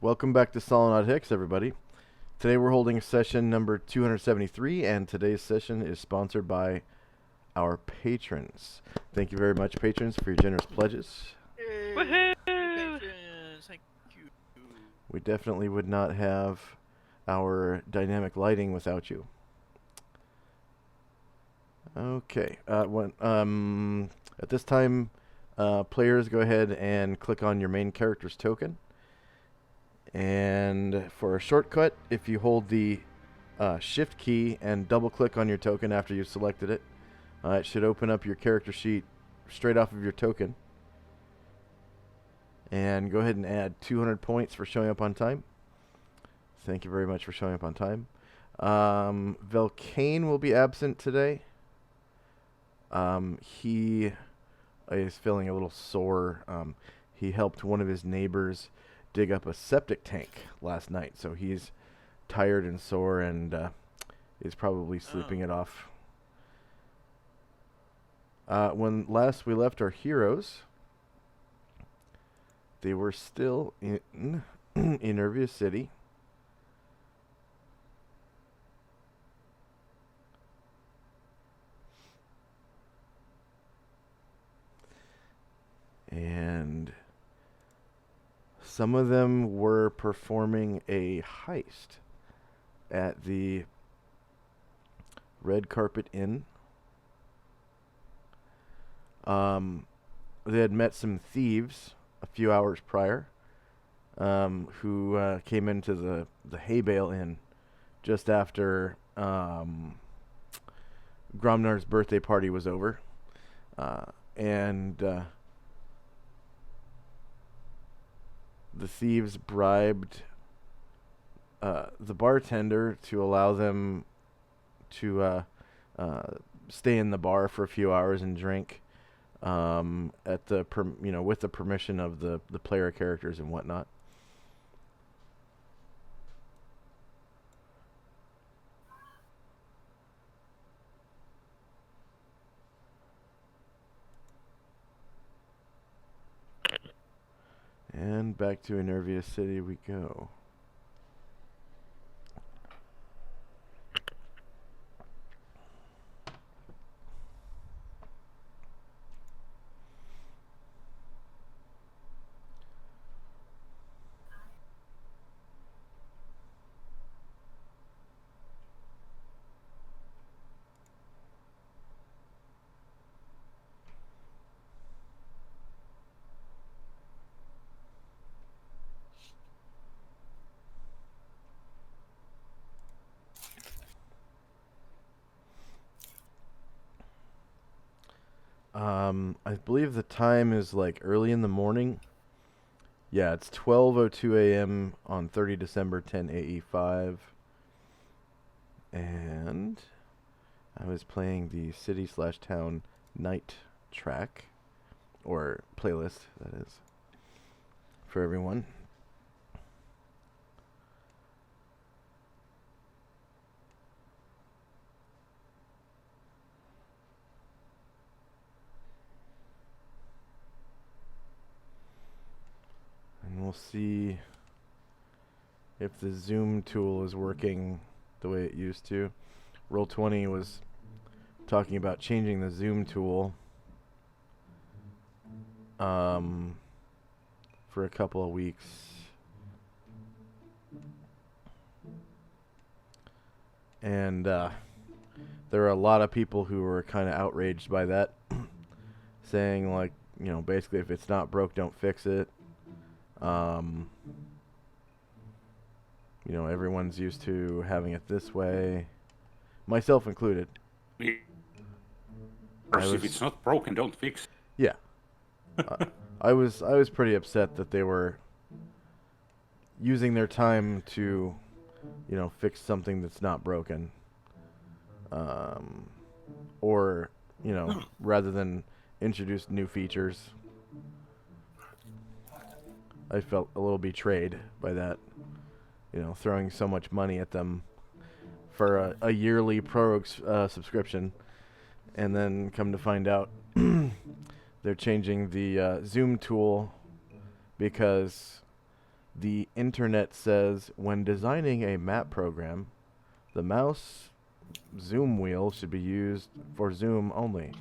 Welcome back to Solynod Hex, everybody. Today we're holding session number 273, and today's session is sponsored by our patrons. Thank you very much, patrons, for your generous pledges. Woohoo! Patrons, thank you. We definitely would not have our dynamic lighting without you. Okay. At this time, players go ahead and click on your main character's token. And for a shortcut, if you hold the shift key and double click on your token after you've selected it, it should open up your character sheet straight off of your token. And go ahead and add 200 points for showing up on time. Thank you very much for showing up on time. Velcane will be absent today. He is feeling a little sore. He helped one of his neighbors dig up a septic tank last night, so he's tired and sore and is probably sleeping it off. When last we left our heroes, they were still in Enervia City. And some of them were performing a heist at the Red Carpet Inn. They had met some thieves a few hours prior who came into the hay bale inn just after Gromnar's birthday party was over. The thieves bribed the bartender to allow them to stay in the bar for a few hours and drink at the with the permission of the player characters and whatnot. And back to Enervia City we go. I believe the time is like early in the morning. Yeah, it's 12:02 a.m. on 30 December 10AE5. And I was playing the city/town night track, or playlist, that is, for everyone. And we'll see if the zoom tool is working the way it used to. Roll20 was talking about changing the zoom tool for a couple of weeks. And there are a lot of people who were kind of outraged by that, saying like, basically if it's not broke, don't fix it. Everyone's used to having it this way, myself included. If it's not broken, don't fix it. Yeah. I was pretty upset that they were using their time to, fix something that's not broken. Or, rather than introduce new features. I felt a little betrayed by that, throwing so much money at them for a yearly pro subscription, and then come to find out they're changing the zoom tool because The internet says when designing a map program, the mouse zoom wheel should be used for zoom only.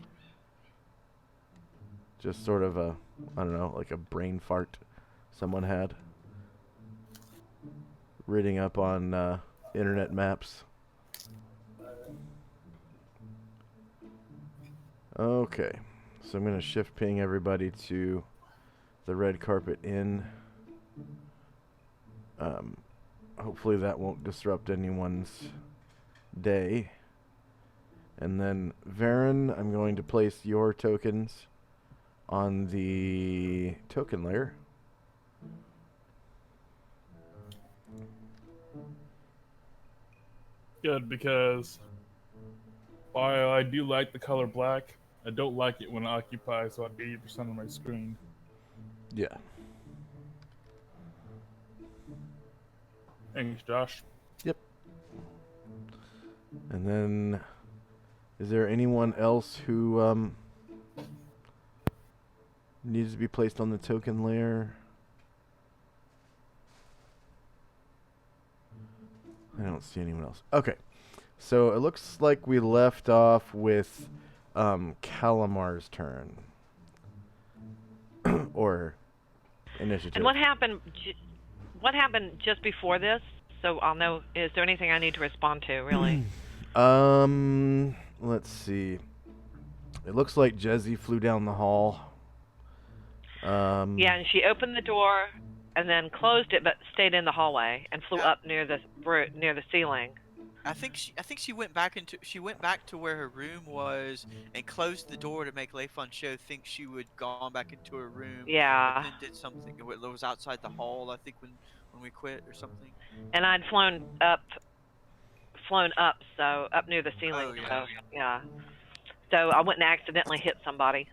Just sort of a, I don't know, like a brain fart someone had. Reading up on internet maps. Okay, so I'm going to shift ping everybody to the red carpet inn. Hopefully that won't disrupt anyone's day. And then, Varen, I'm going to place your tokens on the token layer. Good, because while I do like the color black, I don't like it when it occupies about 80% of my screen. Yeah. Thanks, Josh. Yep. And then, is there anyone else who needs to be placed on the token layer? I don't see anyone else. Okay. So it looks like we left off with Calamar's turn. Or initiative. And what happened? What happened just before this? So I'll know. Is there anything I need to respond to? Really? Let's see. It looks like Jezzy flew down the hall. Yeah, and she opened the door and then closed it, but stayed in the hallway and flew up near the ceiling. I think she went back to where her room was and closed the door to make Leifon Show think she would gone back into her room. Yeah. And then did something. It was outside the hall, I think, when we quit or something. And I'd flown up, so up near the ceiling. Oh, yeah. So yeah. So I wouldn't accidentally hit somebody.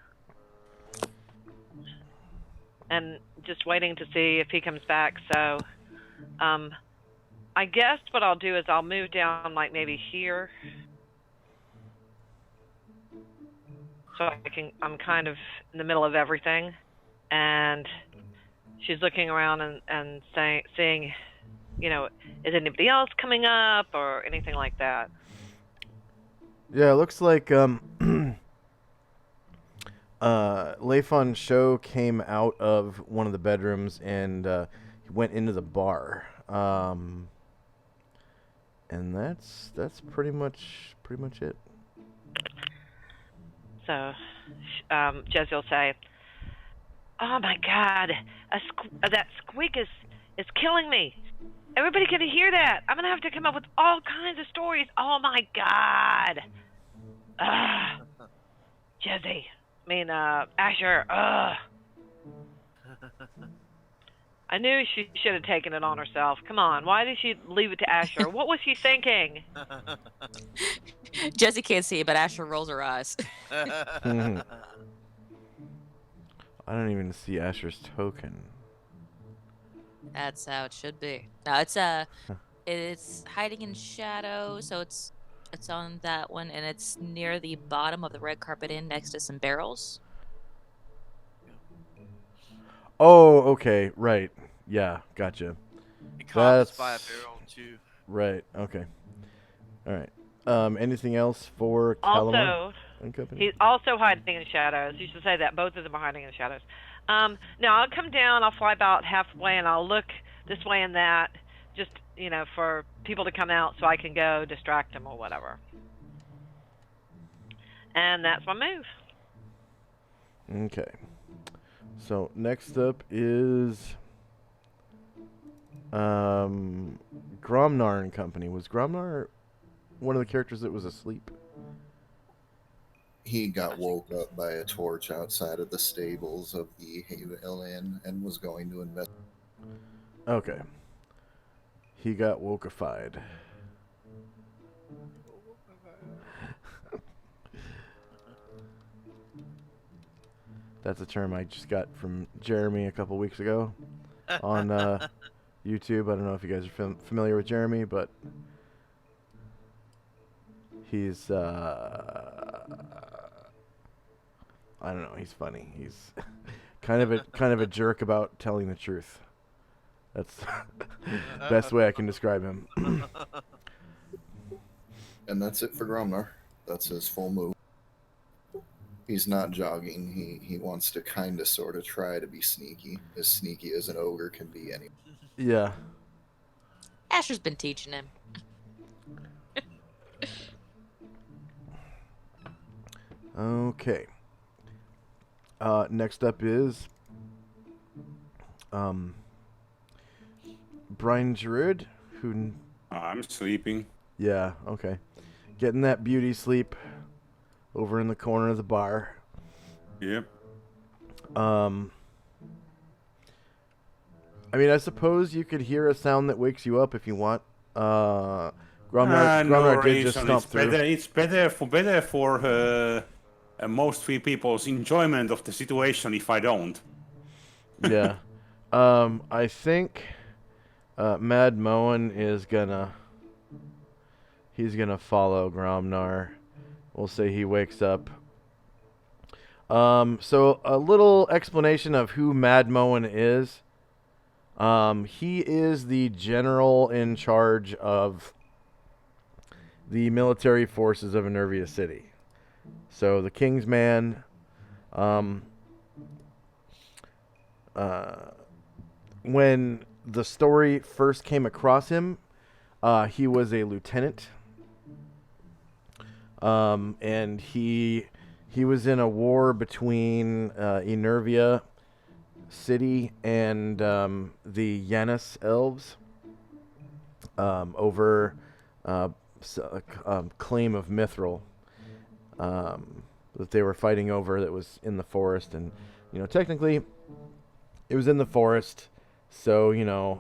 And just waiting to see if he comes back. So, I guess what I'll do is I'll move down, like maybe here, so I'm kind of in the middle of everything, and she's looking around and seeing, you know, is anybody else coming up or anything like that. Yeah, it looks like Leifon Show came out of one of the bedrooms and went into the bar. And that's pretty much it. So, Jesse will say, "Oh my God, that squeak is killing me. Everybody can hear that. I'm gonna have to come up with all kinds of stories. Oh my God, Jesse. Asher. I knew she should have taken it on herself. Come on, why did she leave it to Asher? What was she thinking?" Jesse can't see, but Asher rolls her eyes. I don't even see Asher's token. That's how it should be. No, it's hiding in shadow, so it's on that one, and it's near the bottom of the red carpet inn, next to some barrels. Oh, okay, right. Yeah, gotcha. And Cobb is by a barrel too. Right. Okay. All right. Anything else for Calamar Also, and Company? he's also hiding in the shadows. You should say that. Both of them are hiding in the shadows. Now, I'll come down, I'll fly about halfway, and I'll look this way and that, just, for people to come out so I can go distract them or whatever. And that's my move. Okay. So, next up is Gromnar and Company. Was Gromnar one of the characters that was asleep? He got woke up by a torch outside of the stables of the Hayvale Inn and was going to invest. Okay. He got wokeified. That's a term I just got from Jeremy a couple weeks ago on YouTube. I don't know if you guys are familiar with Jeremy, but he's I don't know. He's funny. He's kind of a jerk about telling the truth. That's best way I can describe him. And that's it for Gromnar. That's his full move. He's not jogging. He wants to kind of sort of try to be sneaky. As sneaky as an ogre can be anyway. Yeah. Asher's been teaching him. Okay. Next up is Brian Giroud, who I'm sleeping. yeah, okay. Getting that beauty sleep over in the corner of the bar. Yep. I mean, I suppose you could hear a sound that wakes you up if you want. Gromnar did just reason. stomp through. It's better for most people's enjoyment of the situation if I don't. Yeah. I think Mad Moen is he's gonna follow Gromnar. We'll say he wakes up. So a little explanation of who Mad Moen is. He is the general in charge of the military forces of Enervia City. So the King's Man. When the story first came across him, he was a lieutenant. And he was in a war between Enervia City and the Yanis elves over claim of Mithril that they were fighting over that was in the forest. And, technically it was in the forest, so,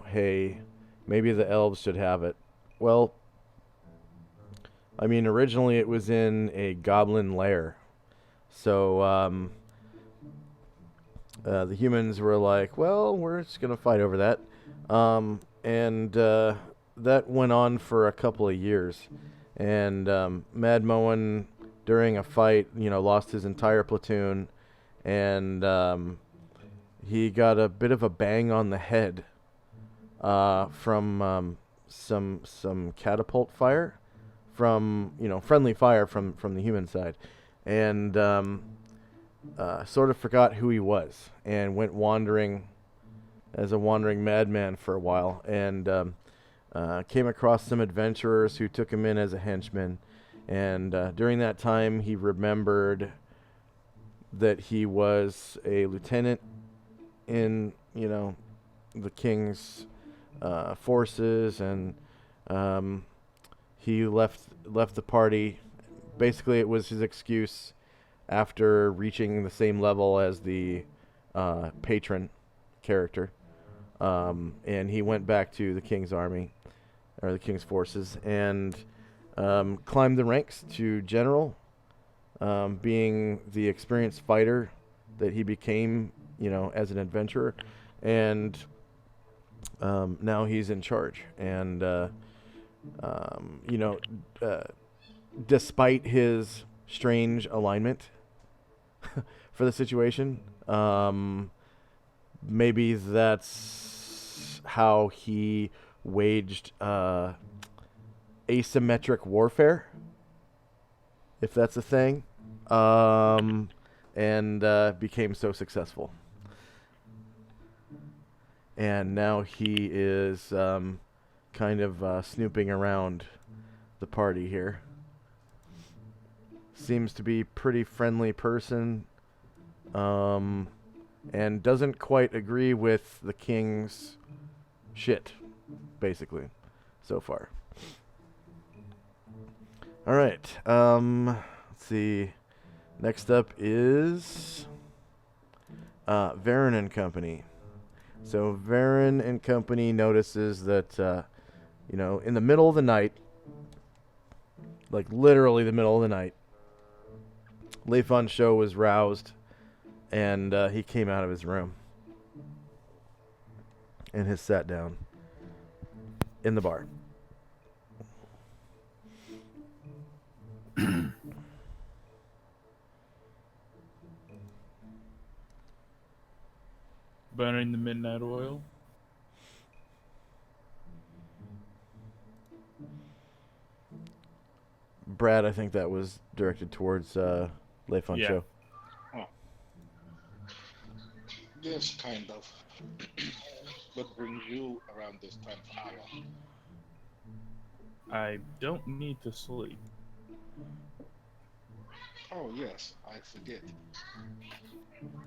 hey, maybe the elves should have it. Well, I mean, originally it was in a goblin lair. So, the humans were like, well, we're just going to fight over that. And that went on for a couple of years. And Mad Moen, during a fight, lost his entire platoon. And he got a bit of a bang on the head from some catapult fire. From, friendly fire from the human side. And sort of forgot who he was and went wandering as a wandering madman for a while, and came across some adventurers who took him in as a henchman. And during that time, he remembered that he was a lieutenant in, the king's forces, and he left the party. Basically, it was his excuse after reaching the same level as the patron character. And he went back to the king's army, or the king's forces, and climbed the ranks to general, being the experienced fighter that he became, as an adventurer. And now he's in charge. And, despite his strange alignment for the situation, maybe that's how he waged asymmetric warfare, if that's a thing, and became so successful. And now he is kind of snooping around the party here. Seems to be pretty friendly person, and doesn't quite agree with the king's shit, basically, so far. All right, let's see. Next up is Varen and Company. So Varen and Company notices that, in the middle of the night, like literally the middle of the night, Leifon Show was roused, and he came out of his room and has sat down in the bar. Burning the midnight oil. Brad, I think that was directed towards Lei Fun Yeah. Show. Yes, kind of. What brings you around this time of hour? I don't need to sleep. Oh, yes, I forget.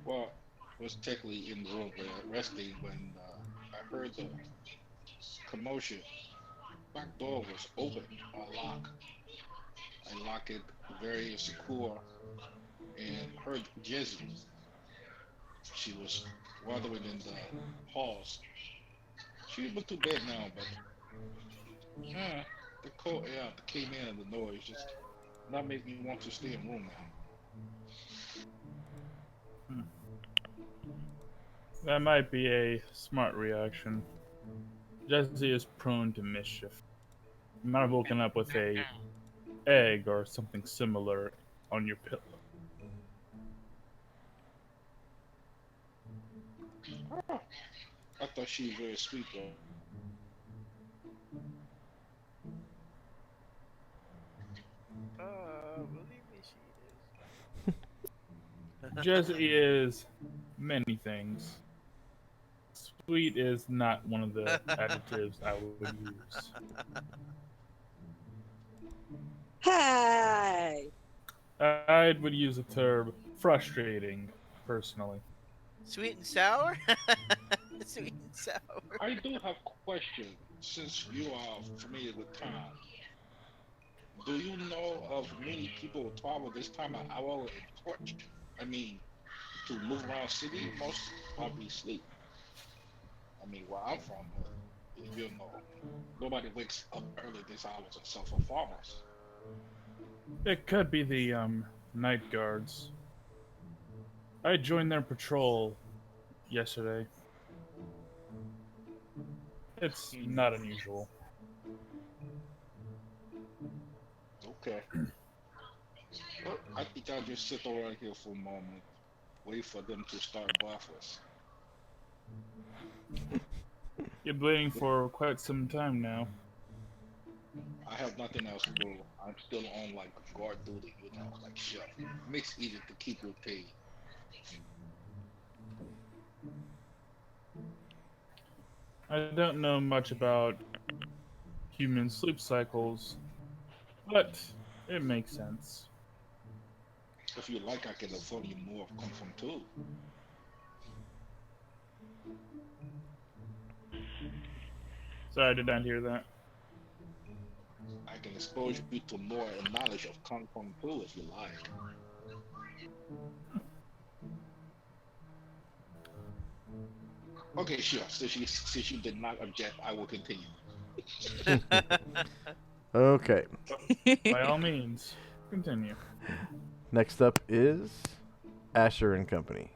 Well, I was technically in the room resting when I heard the commotion. Back door was open, unlocked. I locked it very secure and heard Jezzy. She was wandering in the halls. She went to bed now, but the cold air that came in and the noise just not make me want to stay in room now. That might be a smart reaction. Jesse is prone to mischief. You might have woken up with a egg or something similar on your pillow. I thought she was very sweet though. Believe me, she is. Jesse is many things. Sweet is not one of the adjectives I would use. Hey! I would use the term frustrating, personally. Sweet and sour? Sweet and sour. I do have a question. Since you are familiar with town, do you know of many people who travel this time of hour in torch? I mean, to move around city, most probably sleep. I mean, where I'm from, you know, nobody wakes up early this hours except for farmers. It could be the night guards. I joined their patrol yesterday. It's not unusual. Okay. Well, I think I'll just sit over here for a moment, wait for them to start breakfast. You've been waiting for quite some time now. I have nothing else to do. I'm still on like guard duty, you know, like chef. Makes it easy to keep you paid. I don't know much about human sleep cycles, but it makes sense. If you like, I can inform you more of Kung Fu too. Sorry, I did not hear that. I can expose you to more knowledge of Kung Fu too if you like. Okay, sure. Since you did not object, I will continue. Okay. By all means, continue. Next up is Asher and Company.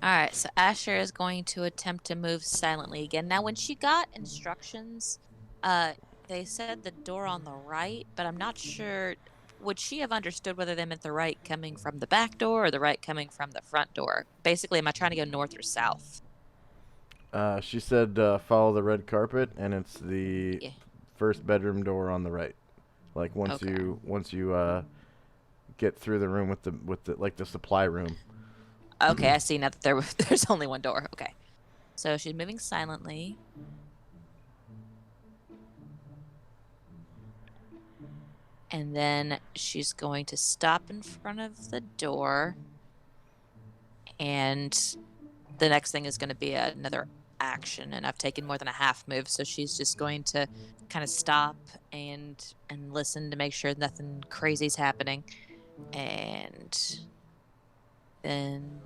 Alright, so Asher is going to attempt to move silently again. Now, when she got instructions, they said the door on the right, but I'm not sure. Would she have understood whether they meant the right coming from the back door or the right coming from the front door? Basically, am I trying to go north or south? She said follow the red carpet, and it's the Yeah. first bedroom door on the right. Like once Okay. you get through the room with the like the supply room. Okay, I see now that there's only one door. Okay. So she's moving silently. And then she's going to stop in front of the door. And the next thing is going to be another action. And I've taken more than a half move, so she's just going to kind of stop and listen to make sure nothing crazy's happening. And then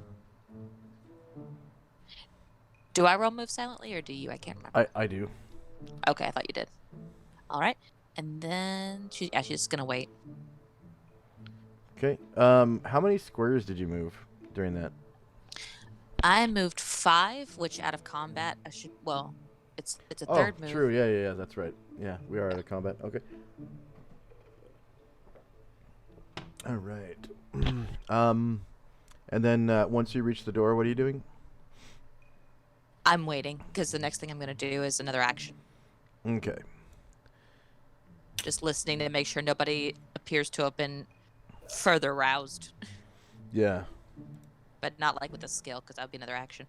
do I roll move silently or do you? I can't remember. I do. Okay, I thought you did. All right. And then she's just going to wait. Okay. How many squares did you move during that? I moved 5, which out of combat I should. Well, it's a third move. True. Yeah. That's right. Yeah, we are out of combat. Okay. All right. And then once you reach the door, what are you doing? I'm waiting because the next thing I'm going to do is another action. Okay. just listening to make sure nobody appears to have been further roused, Yeah. but not like with a skill, because that would be another action.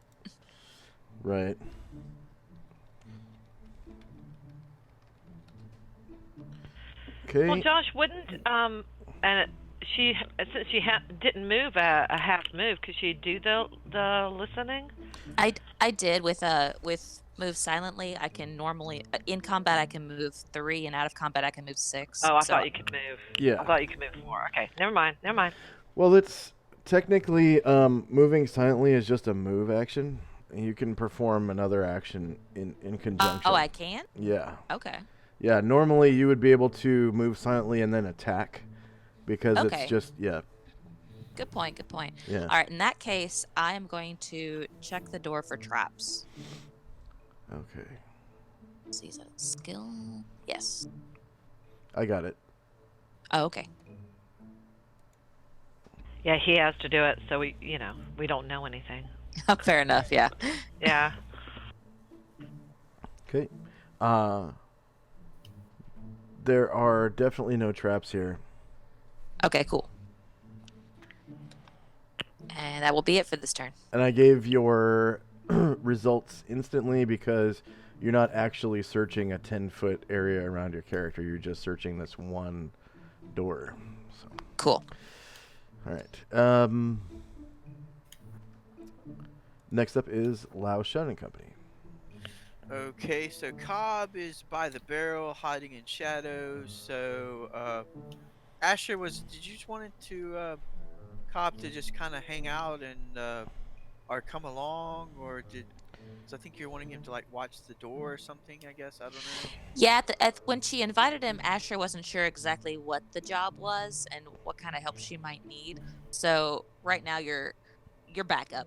Right. Okay. Well, Josh, wouldn't and she since she didn't move a half move, could she do the listening? I did with move silently. I can normally in combat I can move 3, and out of combat I can move 6. Oh, I So thought you could move. Yeah. I thought you could move 4. Okay, never mind. Never mind. Well, it's technically moving silently is just a move action. You can perform another action in conjunction. oh, I can? Yeah. Okay. Yeah, normally you would be able to move silently and then attack because Okay. it's just, yeah. Good point. Good point. Yeah. All right. In that case, I am going to check the door for traps. Okay. Let's see, is that a skill? Yes. I got it. Oh, okay. Yeah, he has to do it, so we don't know anything. Fair enough. Yeah. Yeah. Okay. There are definitely no traps here. Okay. Cool. And that will be it for this turn. And I gave your results instantly because you're not actually searching a 10-foot area around your character. You're just searching this one door. So. Cool. All right. Next up is Lao Shun and Company. Okay, so Cobb is by the barrel, hiding in shadows. So, Asher did you just want Cobb to just kind of hang out and, or come along, or so I think you're wanting him to like watch the door or something, I guess. I don't know. Yeah, when she invited him, Asher wasn't sure exactly what the job was and what kind of help she might need. So right now you're backup.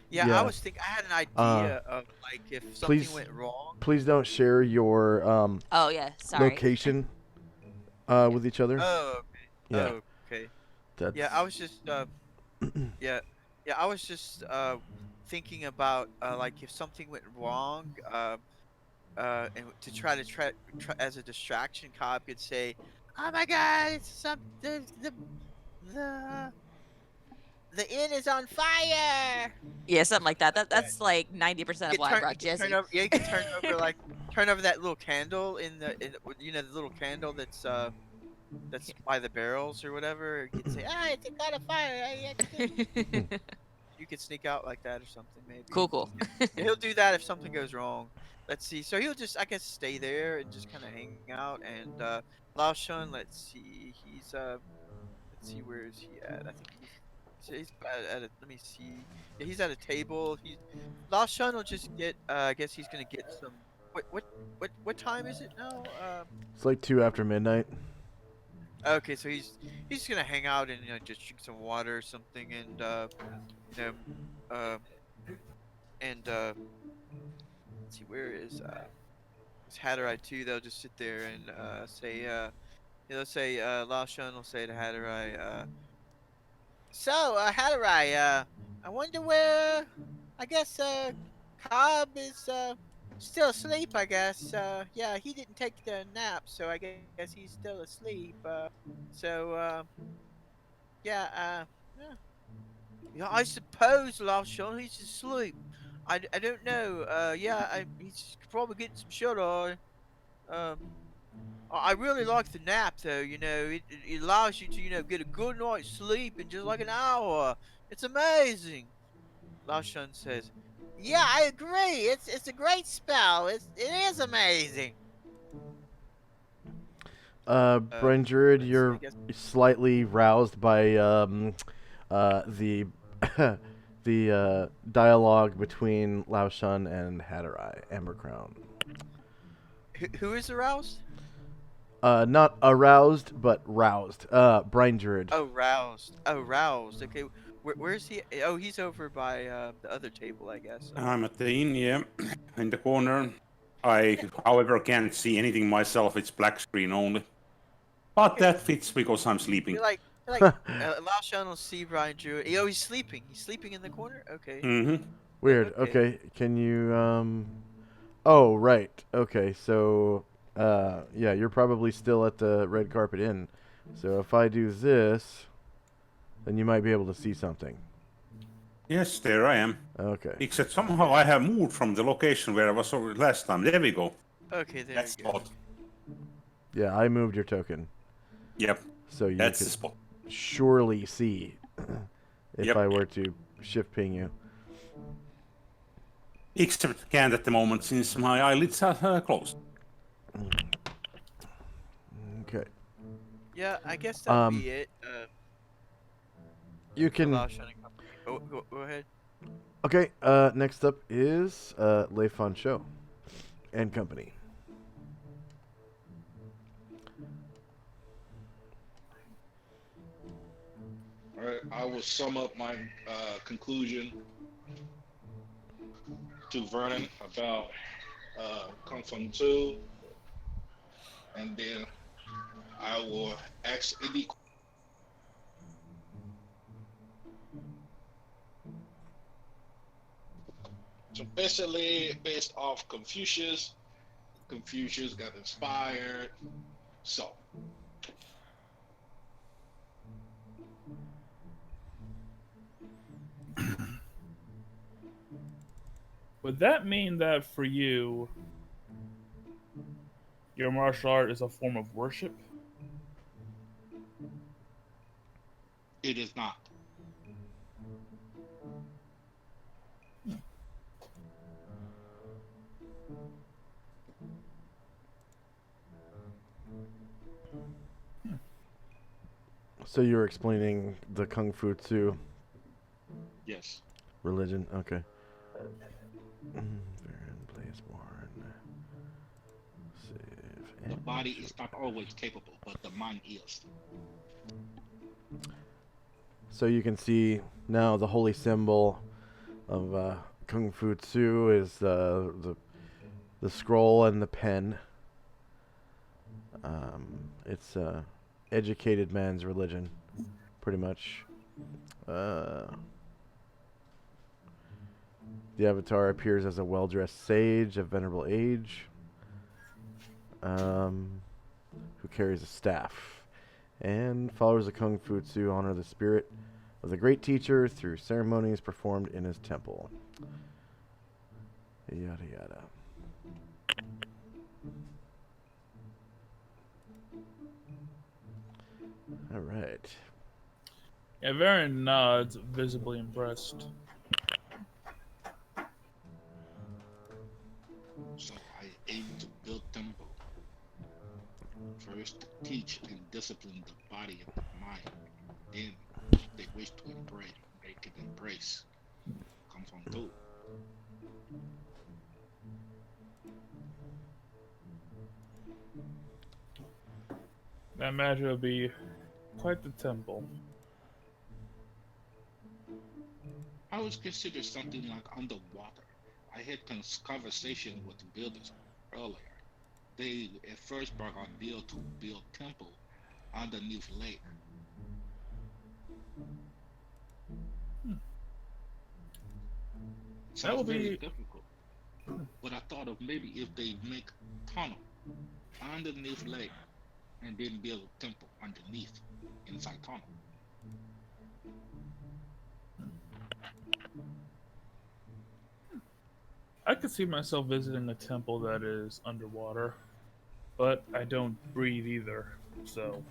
Yeah, I was thinking I had an idea of like if something went wrong. Please don't share your Oh yeah, sorry. location with each other. Oh, okay. Yeah. Oh, okay. That's... Yeah, I was just I was just thinking about like if something went wrong, and to try as a distraction, Cobb could say, "Oh my God, it's the inn is on fire!" Yeah, something like that. That's like 90% of why I brought Jesse. You can turn over that little candle in the little candle that's by the barrels or whatever. You can say, "Ah, it's got a fire." You could sneak out like that or something, maybe. Cool. Yeah, he'll do that if something goes wrong. Let's see. So he'll just, I guess, stay there and just kind of hang out. And Lao Shun, let's see. Let's see, where is he at? I think he's at a, let me see. Yeah, he's at a table. Lao Shun will just get. I guess he's gonna get some. What time is it now? It's like 2 after midnight. Okay, so he's just gonna hang out and just drink some water or something, and let's see, where is Hatterai too? They'll just sit there and say let's say Lao Shun will say to Hatterai, so Hatterai, I wonder where I guess Cobb is still asleep, I guess. Yeah, he didn't take the nap, so I guess he's still asleep. Yeah. Yeah, I suppose, Lao Shun, he's asleep. I don't know. Yeah, he's probably getting some shut eye. I really like the nap, though. It allows you to, get a good night's sleep in just like an hour. It's amazing. Lao Shun says, "Yeah, I agree. It's a great spell. It is amazing." Brain Druid, you're slightly roused by the the dialogue between Lao Shun and Hatterai, Amber Crown. Who is aroused? Not aroused, but roused. Brain Druid. Oh, roused. Okay, where's he? Oh, he's over by the other table, I guess. I'm at the inn, yeah, in the corner. I, however, can't see anything myself. It's black screen only. But that fits because I'm sleeping. You're like Lao Shun will see Brian Drew. Oh, he's sleeping. He's sleeping in the corner. Okay. Mm-hmm. Weird. Okay. Can you Oh, right. Okay. So Yeah, you're probably still at the Red Carpet Inn. So if I do this, then you might be able to see something. Yes, there I am. Okay. Except somehow I have moved from the location where I was last time. There we go. Okay, there That's we the go. spot. Yeah, I moved your token. Yep, So you that's could the spot. surely see if Yep. I were to shift ping you. Except can't at the moment since my eyelids are closed. Okay. Yeah, I guess that'll Um, be it. You For can. Lao Shan and company. Go ahead. Okay. Next up is Le Fan Show and Company. All right, I will sum up my conclusion to Vernon about Kung Fu 2, and then I will ask any. So basically, based off Confucius got inspired. So Would that mean that for you, your martial art is a form of worship? it is not. So you're explaining the Kung Fu Tzu Yes. religion? Okay. Baron Blazeborn. Save. The body is not always capable, but the mind is. So you can see now the holy symbol of Kung Fu Tzu is the scroll and the pen. It's educated man's religion, pretty much. The avatar appears as a well-dressed sage of venerable age, who carries a staff. And followers of Kung Fu Tzu honor the spirit of the great teacher through ceremonies performed in his temple. Yada yada. All right. Yeah, Varen nods, visibly impressed. So I aim to build temple. First, teach and discipline the body and the mind. Then, if they wish to embrace, they can embrace. Come from two. I imagine it'll be quite the temple. I was considered something like underwater. I had conversation with builders earlier. They at first brought on deal to build temple underneath lake. That will Sounds very be difficult. But I thought of maybe if they make tunnel underneath lake and then build a temple underneath inside tunnel. I could see myself visiting a temple that is underwater, but I don't breathe either, so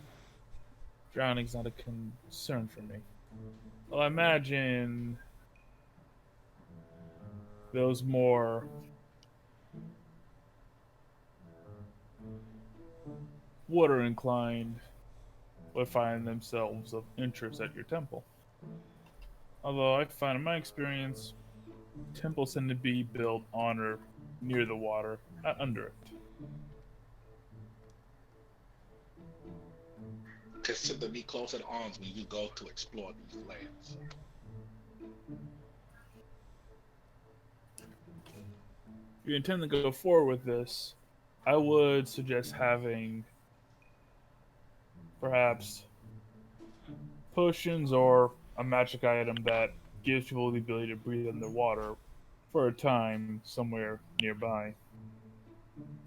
drowning's not a concern for me. Well, I imagine those more water inclined would find themselves of interest at your temple. Although I find in my experience, temples tend to be built on or near the water, not under it. Consider me close at arms when you go to explore these lands. If you intend to go forward with this, I would suggest having perhaps potions or a magic item that gives people the ability to breathe underwater for a time somewhere nearby.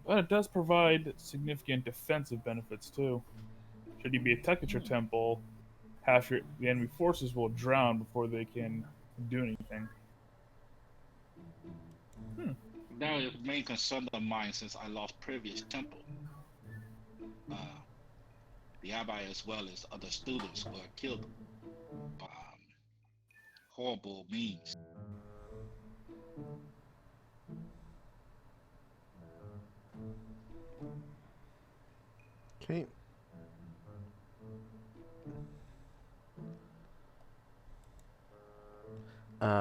But it does provide significant defensive benefits too. Should you be attacked at your temple, the enemy forces will drown before they can do anything. That is the main concern of mine since I lost previous temple. The abbot as well as other students were killed by horrible means. Okay.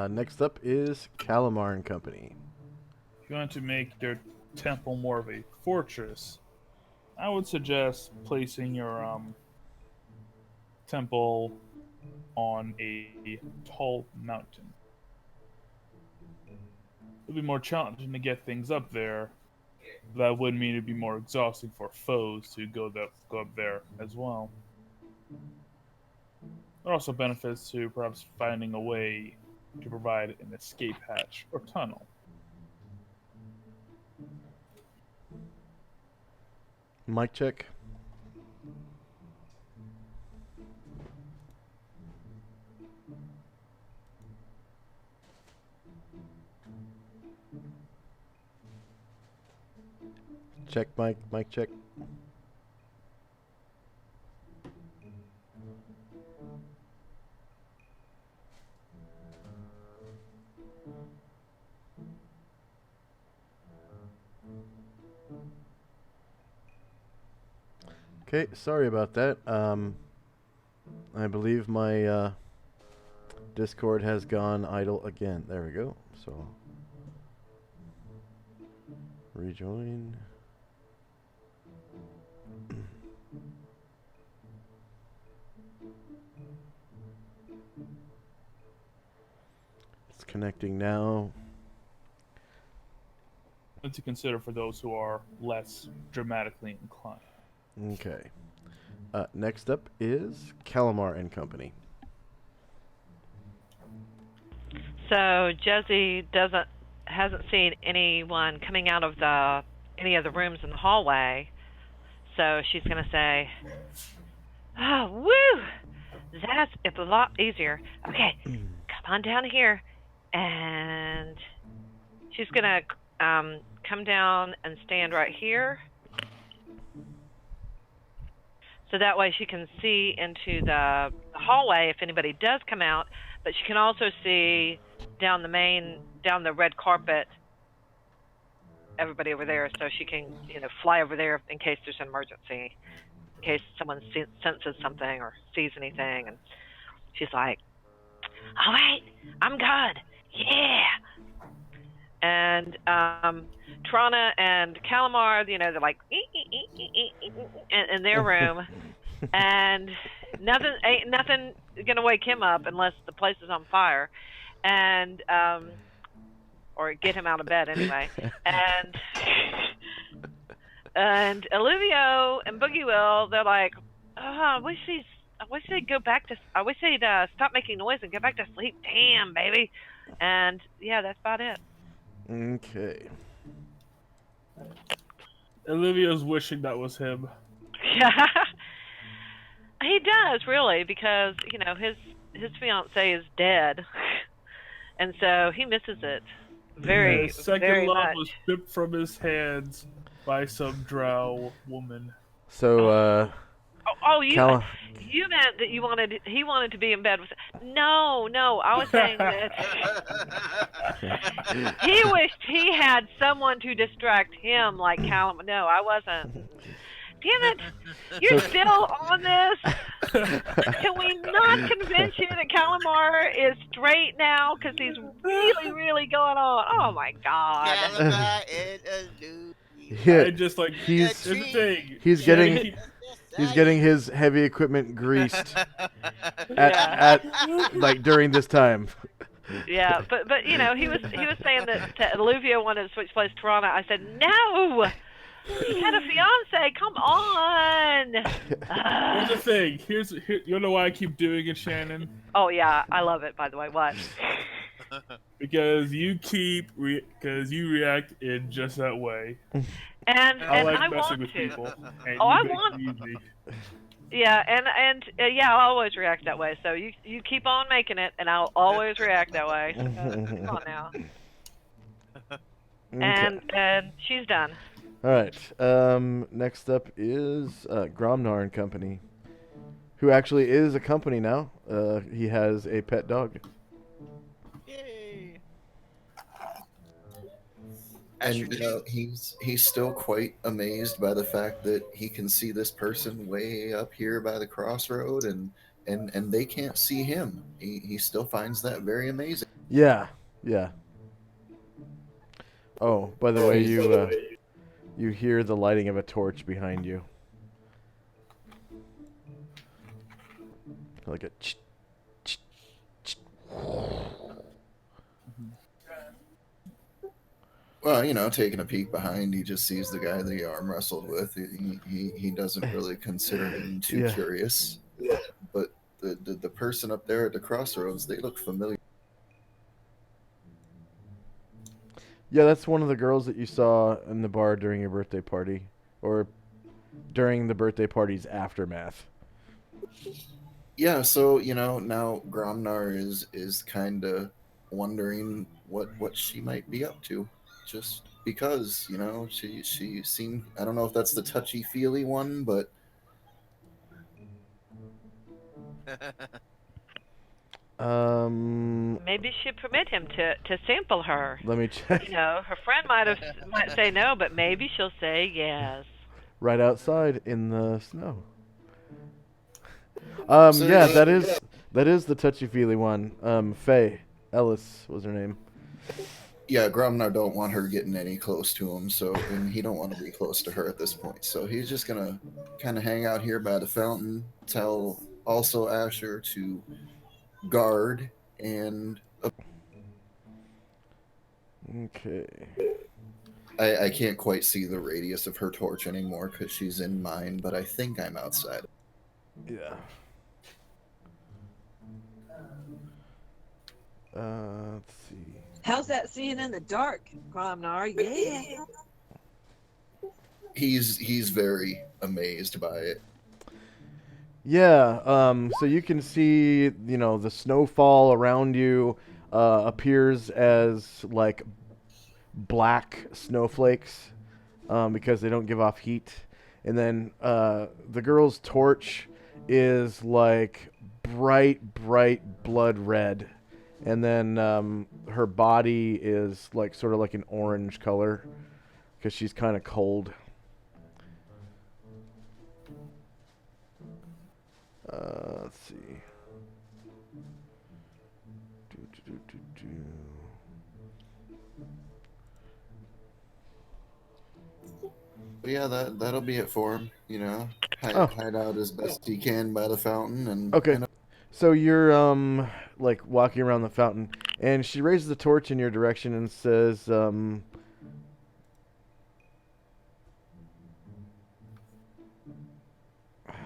Next up is Calamar and Company. If you want to make your temple more of a fortress, I would suggest placing your temple on a tall mountain. It'll be more challenging to get things up there. That would mean it'd be more exhausting for foes to go up there as well. There are also benefits to perhaps finding a way to provide an escape hatch or tunnel. Mic check. Check, mic check. Okay, sorry about that. I believe my Discord has gone idle again. There we go. So, rejoin. It's connecting now. And to consider for those who are less dramatically inclined. Okay. Next up is Calamar and Company. So Josie hasn't seen anyone coming out of any of the rooms in the hallway. So she's gonna say, "Oh, woo! It's a lot easier. Okay, come on down here," and she's gonna come down and stand right here. So that way she can see into the hallway if anybody does come out, but she can also see down the red carpet, everybody over there, so she can, fly over there in case there's an emergency, in case someone senses something or sees anything. And she's like, "All right, I'm good. Yeah." And Trana and Calamar, they're like in their room, and ain't nothing gonna wake him up unless the place is on fire, and or get him out of bed anyway. And Olivio and Boogie Will, they're like, "Oh, I wish they'd stop making noise and go back to sleep. Damn, baby." And yeah, that's about it. Okay. Olivia's wishing that was him. Yeah, he does really, because his fiance is dead, and so he misses it very, His second very love much. was stripped from his hands by some drow woman. So, You meant that he wanted to be in bed with. No, I was saying that he wished he had someone to distract him like Callum. No, I wasn't. Damn it! You're still on this? Can we not convince you that Calamar is straight now? Because he's really, really going on. Oh my God. Calamar and Alou. Yeah, I just like he's here's the thing. he's getting his heavy equipment greased at like during this time. Yeah, but he was saying that Olivia wanted to switch place to Toronto. I said no. He had a fiance. Come on. Here's the thing. You know why I keep doing it, Shannon? Oh yeah, I love it. By the way, what? because you react in just that way. And I like I messing want with to. people, and Oh, you I make want. it easy. Yeah, and yeah, I'll always react that way. So you keep on making it, and I'll always react that way. So, come on now. Okay. And she's done. All right. Next up is Gromnar and Company, who actually is a company now. He has a pet dog. Yay! And Asher you know, he's still quite amazed by the fact that he can see this person way up here by the crossroad, and they can't see him. He still finds that very amazing. Yeah. Yeah. Oh, by the way, you hear the lighting of a torch behind you. Like a ch ch ch. Well, you know, taking a peek behind, he just sees the guy that he arm wrestled with. He doesn't really consider him too Yeah. curious. But the person up there at the crossroads, they look familiar. Yeah, that's one of the girls that you saw in the bar during your birthday party, or during the birthday party's aftermath. Yeah, so you know now Gromnar is kind of wondering what she might be up to, just because you know she seemed, I don't know if that's the touchy feely one, but Maybe she permit him to sample her. Let me check. You know, her friend might say no, but maybe she'll say yes. Right outside in the snow. So, Yeah, that is the touchy feely one. Faye Ellis was her name. yeah, Gromnar don't want her getting any close to him, so and he don't want to be close to her at this point. So he's just gonna kind of hang out here by the fountain, tell also Asher to guard, and Okay. I can't quite see the radius of her torch anymore because she's in mine, but I think I'm outside. Yeah. Let's see. How's that seeing in the dark, Gromnar? Yeah. He's very amazed by it. Yeah, so you can see, you know, the snowfall around you appears as like black snowflakes because they don't give off heat. And then the girl's torch is like bright blood red. And then her body is like sort of like an orange color because she's kind of cold. Let's see. But yeah, that'll be it for him. You know, hide out as best he can by the fountain, and Okay. and So you're like walking around the fountain, and she raises the torch in your direction and says,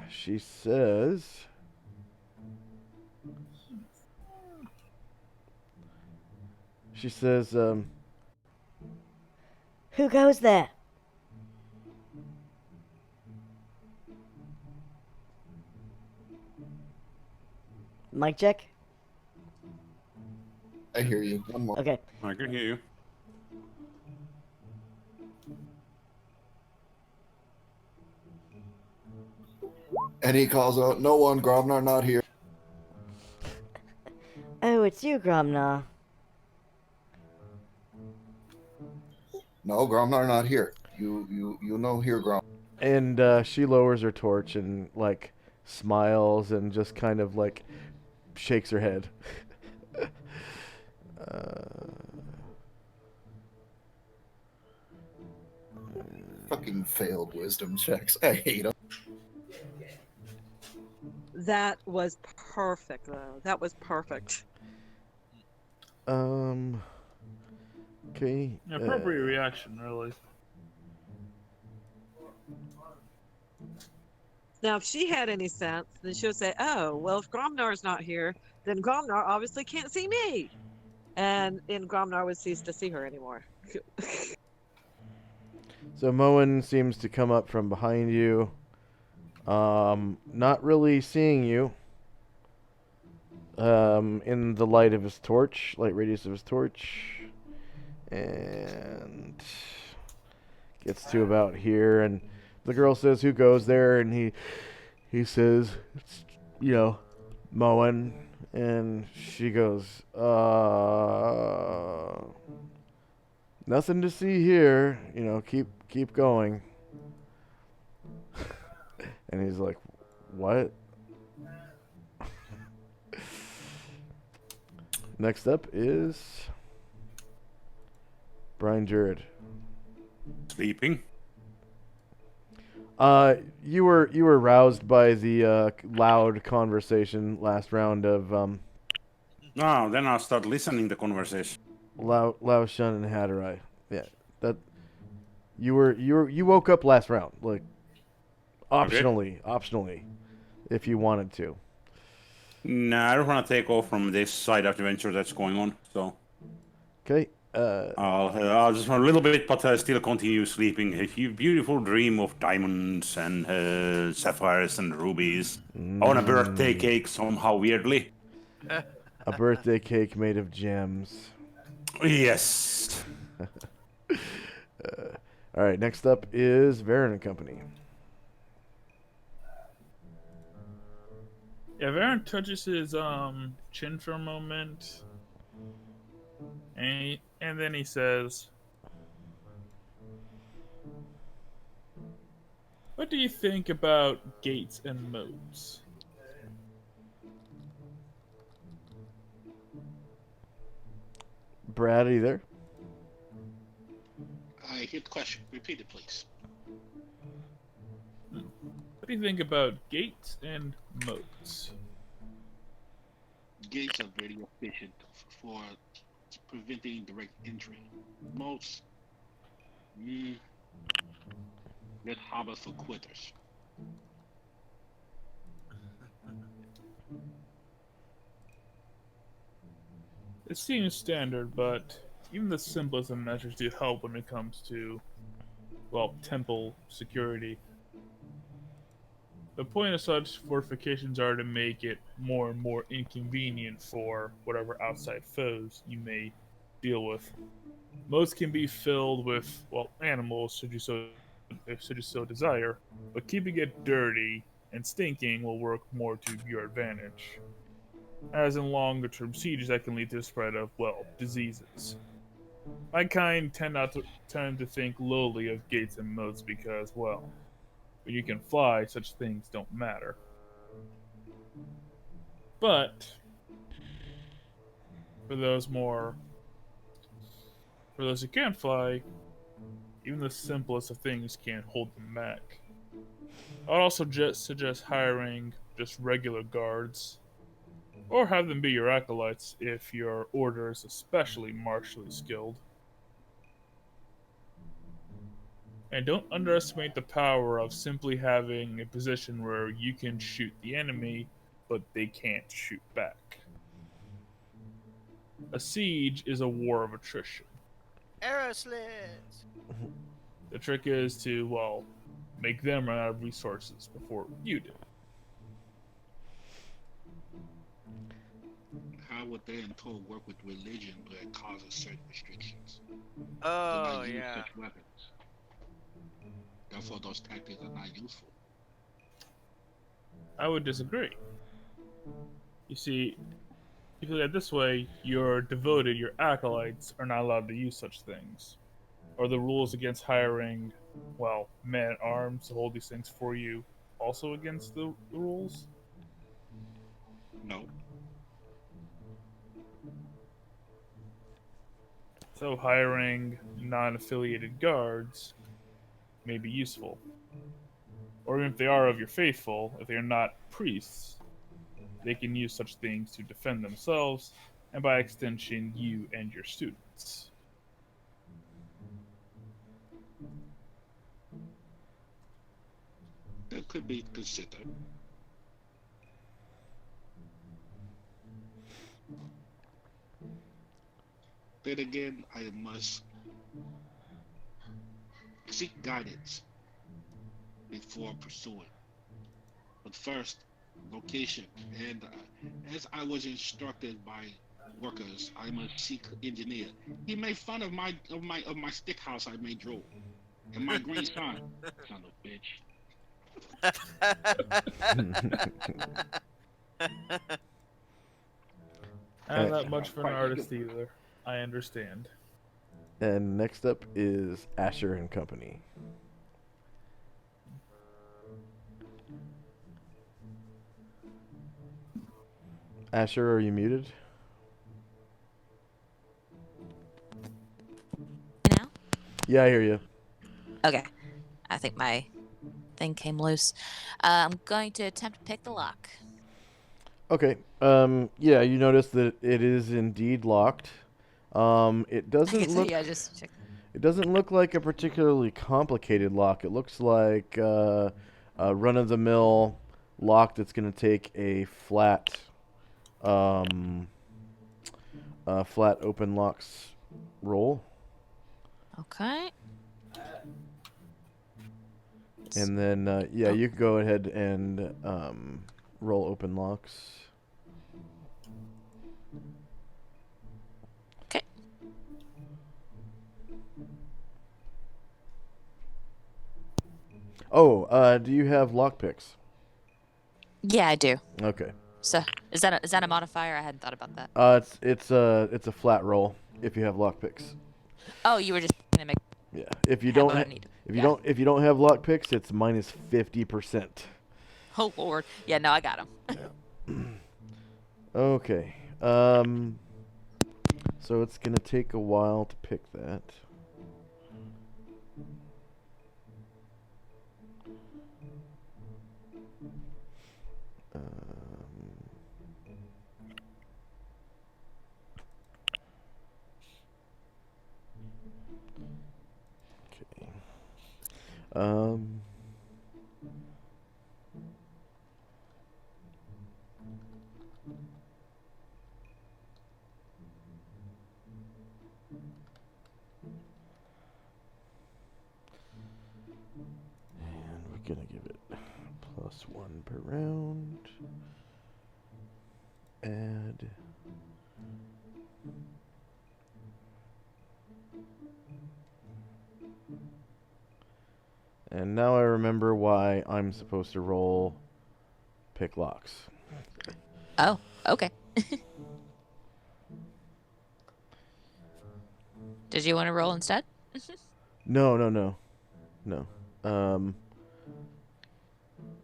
she says, Who goes there? Mic check? I hear you. One more. Okay. I can hear you. And he calls out, "No one, Gromnar not here." Oh, it's you, Gromnar. No, Gromnar not here. You know here, Grom. and she lowers her torch and like smiles and just kind of like shakes her head. Fucking failed wisdom checks. I hate them. That was perfect, though. That was perfect. Okay. Appropriate reaction, really. Now, if she had any sense, then she'll say, "Oh, well, if Gromnar's not here, then Gromnar obviously can't see me." and Gromnar would cease to see her anymore. So Moen seems to come up from behind you, not really seeing you. In the light of his torch, light radius of his torch, and gets to about here, and the girl says, "Who goes there?" And he says, "It's, Moen," and she goes, "Nothing to see here. Keep going." And he's like, "What?" Next up is Brian Jared. Sleeping. You were roused by the loud conversation last round of No, then I'll start listening to conversation. Lao Shun and Hatterai. Yeah, that you woke up last round, like optionally, if you wanted to. Nah, I don't want to take off from this side adventure that's going on, so Okay. I'll just run a little bit, but still continue sleeping. A beautiful dream of diamonds and sapphires and rubies on a birthday cake somehow weirdly. A birthday cake made of gems. Yes. All right. Next up is Varen and Company. Yeah, Varen touches his chin for a moment, and then he says, "What do you think about gates and moats?" Brad, are you there? I hear the question. Repeat it, please. What do you think about gates and moats? Gates are very efficient for preventing direct entry. Most good harbors for quitters. It seems standard, but even the simplest of measures do help when it comes to, well, temple security. The point of such fortifications are to make it more and more inconvenient for whatever outside foes you may deal with. Most can be filled with, well, animals should you so desire, but keeping it dirty and stinking will work more to your advantage. As in longer term sieges that can lead to the spread of, well, diseases. My kind tend to think lowly of gates and moats because, well, when you can fly, such things don't matter. But for those more for those who can't fly, even the simplest of things can hold them back. I'd also just suggest hiring just regular guards, or have them be your acolytes if your order is especially martially skilled. And don't underestimate the power of simply having a position where you can shoot the enemy, but they can't shoot back. A siege is a war of attrition. Arrow slits. The trick is to, well, make them run out of resources before you do. How would they in turn work with religion but causes certain restrictions? Do Oh not use yeah. such weapons. Therefore, those tactics are not useful. I would disagree. You see, if you look at it this way, your devoted, your acolytes, are not allowed to use such things. Are the rules against hiring, well, men at arms to hold these things for you also against the rules? No. So hiring non-affiliated guards may be useful. Or even if they are of your faithful, if they are not priests, they can use such things to defend themselves, and by extension, you and your students. That could be considered. Then again, I must seek guidance before pursuing. But first, location. And as I was instructed by workers, I must seek engineer. He made fun of my stick house I made drove. And my green son. Son of a bitch. I'm Uh, not much for an Right, artist either. I understand. And next up is Asher and Company. Asher, are you muted? Now? Yeah, I hear you. Okay. I think my thing came loose. I'm going to attempt to pick the lock. Okay. Yeah, you notice that it is indeed locked. It doesn't look. Yeah, just check. It doesn't look like a particularly complicated lock. It looks like a run-of-the-mill lock that's going to take a flat open locks roll. Okay. And then, yeah, you can go ahead and roll open locks. Okay. Oh, do you have lockpicks? Yeah, I do. Okay. So is that a modifier? I hadn't thought about that. It's a flat roll if you have lockpicks. Oh, you were just gonna make. Yeah. If you Have don't what I ha- need. if you Yeah. don't have lockpicks, it's minus 50%. Oh Lord. Yeah, no, I got him. Okay. So it's gonna take a while to pick that. Okay. Um. And we're gonna give it +1 per round. Add. And now I remember why I'm supposed to roll pick locks. Oh, okay. Did you want to roll instead? No.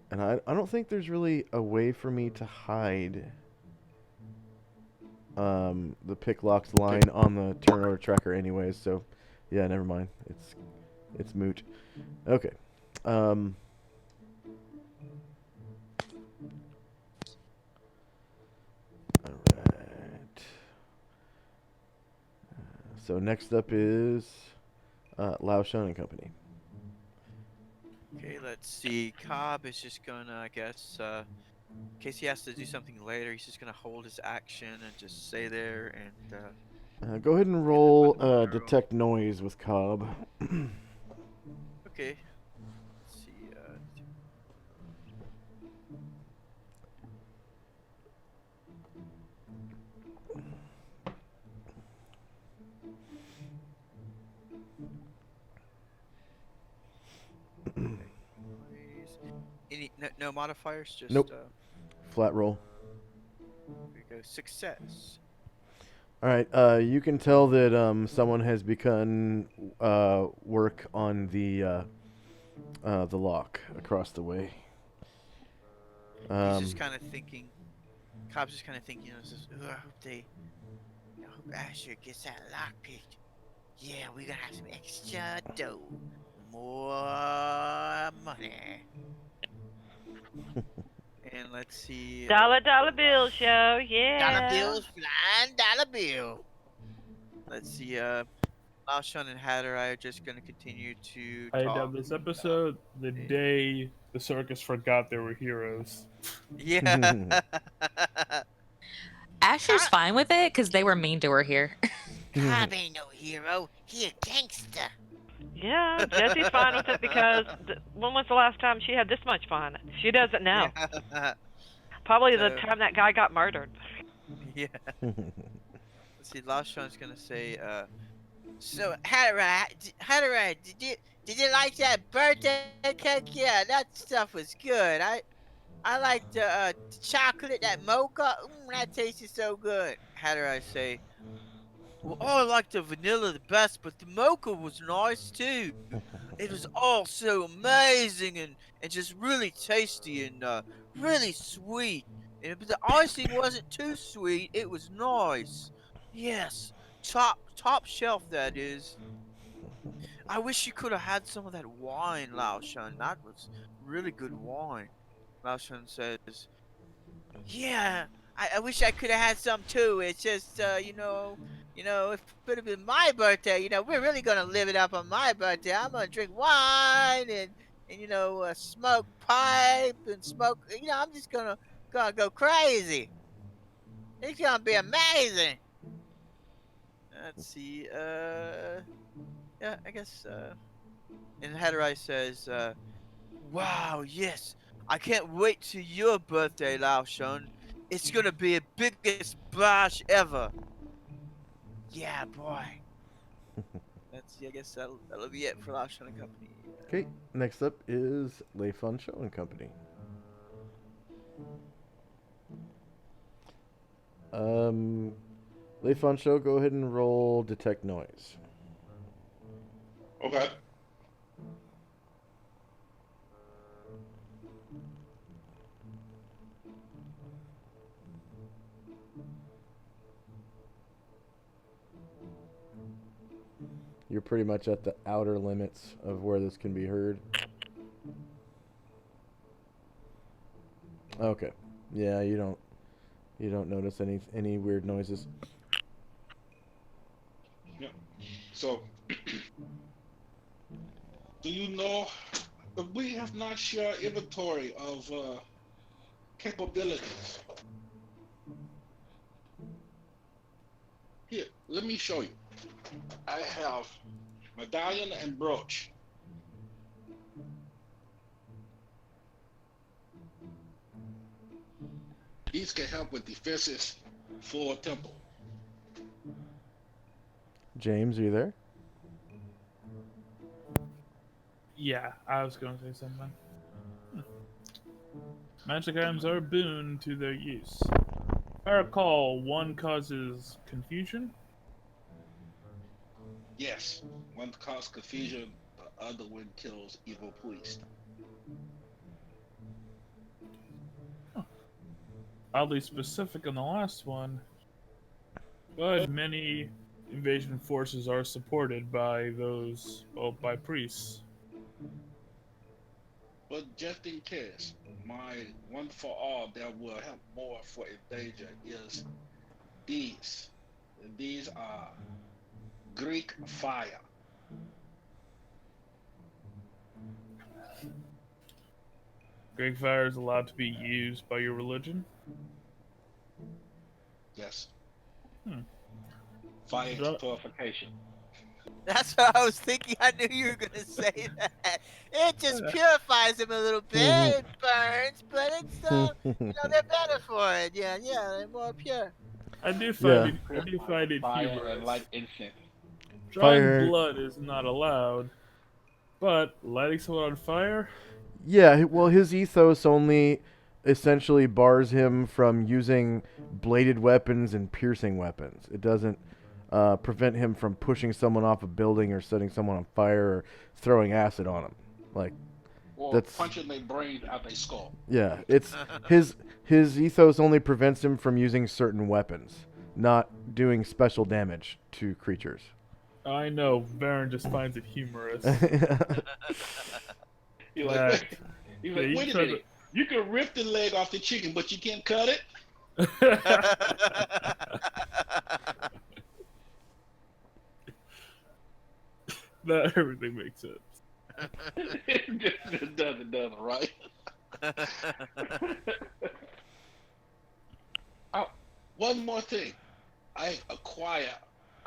And I don't think there's really a way for me to hide the pick locks line on the turn order tracker anyways, so yeah, never mind. It's moot. Okay. Alright. So next up is Lao Shun and Company. Okay, let's see. Cobb is just gonna, I guess, in case he has to do something later, he's just gonna hold his action and just stay there and. Go ahead and roll detect noise with Cobb. Okay. Let's see. No modifiers, just Nope. Flat roll. Here we go. Success. All right. You can tell that someone has begun work on the lock across the way. He's just kind of thinking. Cobb's just kind of thinking. Says, I hope Asher gets that lockpick. Yeah, we're gonna have some extra dough, more money. And let's see. Dollar bill show, yeah. Dollar bills, flying dollar bill. Let's see. Lao Shun and Hatterai are just gonna continue to I talk. dubbed this episode the day the circus forgot they were heroes. Yeah. Asher's fine with it because they were mean to her here. Cobb ain't no hero. He a gangster. Yeah, Jesse's fine with it because when was the last time she had this much fun? She doesn't know. Yeah. Probably the So- time that guy got murdered. Yeah. Let's see. Last one's gonna say, So Hatterai, did you like that birthday cake? Yeah, that stuff was good. I like the chocolate, that mocha. That tasted so good. Hatterai say, well, I like the vanilla the best, but the mocha was nice too. It was all so amazing and just really tasty and really sweet. But the icing wasn't too sweet. It was nice. Yes, top shelf that is. I wish you could have had some of that wine, Lao Shan. That was really good wine. Lao Shan says, yeah, I wish I could have had some too. It's just, if it would have been my birthday, we're really gonna live it up on my birthday. I'm gonna drink wine and smoke pipe and smoke. I'm just gonna go crazy. It's gonna be amazing. Let's see. Yeah, I guess. And Hatterai says, wow, yes. I can't wait till your birthday, Lao Shun. It's gonna be a biggest bash ever. Yeah, boy. I guess that'll be it for Lao Shun and Company. Okay, next up is Lei Fun Show and Company. Lei Fun Show, go ahead and roll Detect Noise. Okay. You're pretty much at the outer limits of where this can be heard. Okay. Yeah, you don't notice any weird noises. Yeah. So, do you know we have not shared inventory of capabilities? Here, let me show you. I have medallion and brooch. These can help with defenses for a temple. James, are you there? Yeah, I was going to say something. Magic items are a boon to their use. If I recall, one causes confusion. Yes, one causes confusion, the other one kills evil priest. Oddly specific on the last one, but many invasion forces are supported by by priests. But just in case, my one for all that will help more for invasion is these. These are Greek fire. Great fire is allowed to be used by your religion. Yes. Hmm. Fire is Dra- purification. That's what I was thinking. I knew you were gonna say that. It just purifies them a little bit. It burns, but it's they're better for it. Yeah, they're more pure. I do Yeah. find it Fire and humorous. light incense. Drawing Fire. blood is not allowed, but lighting someone on fire? Yeah, well, his ethos only essentially bars him from using bladed weapons and piercing weapons. It doesn't prevent him from pushing someone off a building or setting someone on fire or throwing acid on them. Like, Or that's punching their brains out their skull. yeah. It's his ethos only prevents him from using certain weapons, not doing special damage to creatures. I know, Baron just finds it humorous. He's Glad. like, Yeah, wait a minute. You can rip the leg off the chicken, but you can't cut it? That everything makes sense. It doesn't, right? Oh, one more thing. I acquire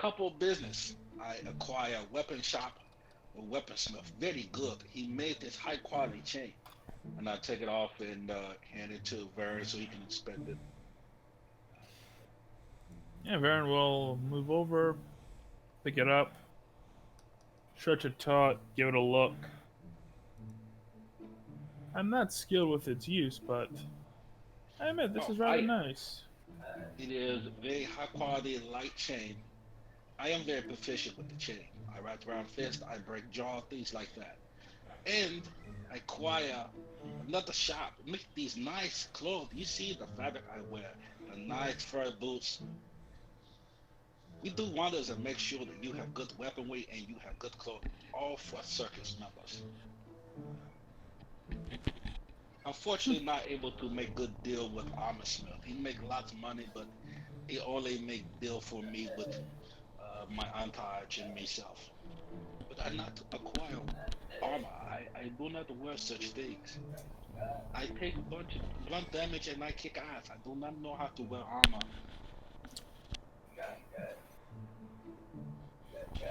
couple business. I acquire a weapon shop, a weaponsmith, very good. He made this high quality chain, and I take it off and hand it to Vern so he can inspect it. Yeah, Varen will move over, pick it up, stretch it taut, give it a look. I'm not skilled with its use, but I admit this is rather nice. It is very high quality light chain. I am very proficient with the chain. I wrap around fist, I break jaw, things like that. And I acquire another shop, make these nice clothes. You see the fabric I wear, the nice fur boots. We do wonders and make sure that you have good weaponry and you have good clothing, all for circus members. Unfortunately, not able to make good deal with Armor Smith. He make lots of money, but he only make deal for me with my entourage and myself. But I not acquire armor. I do not wear such things. I take a bunch of blunt damage and I kick ass. I do not know how to wear armor.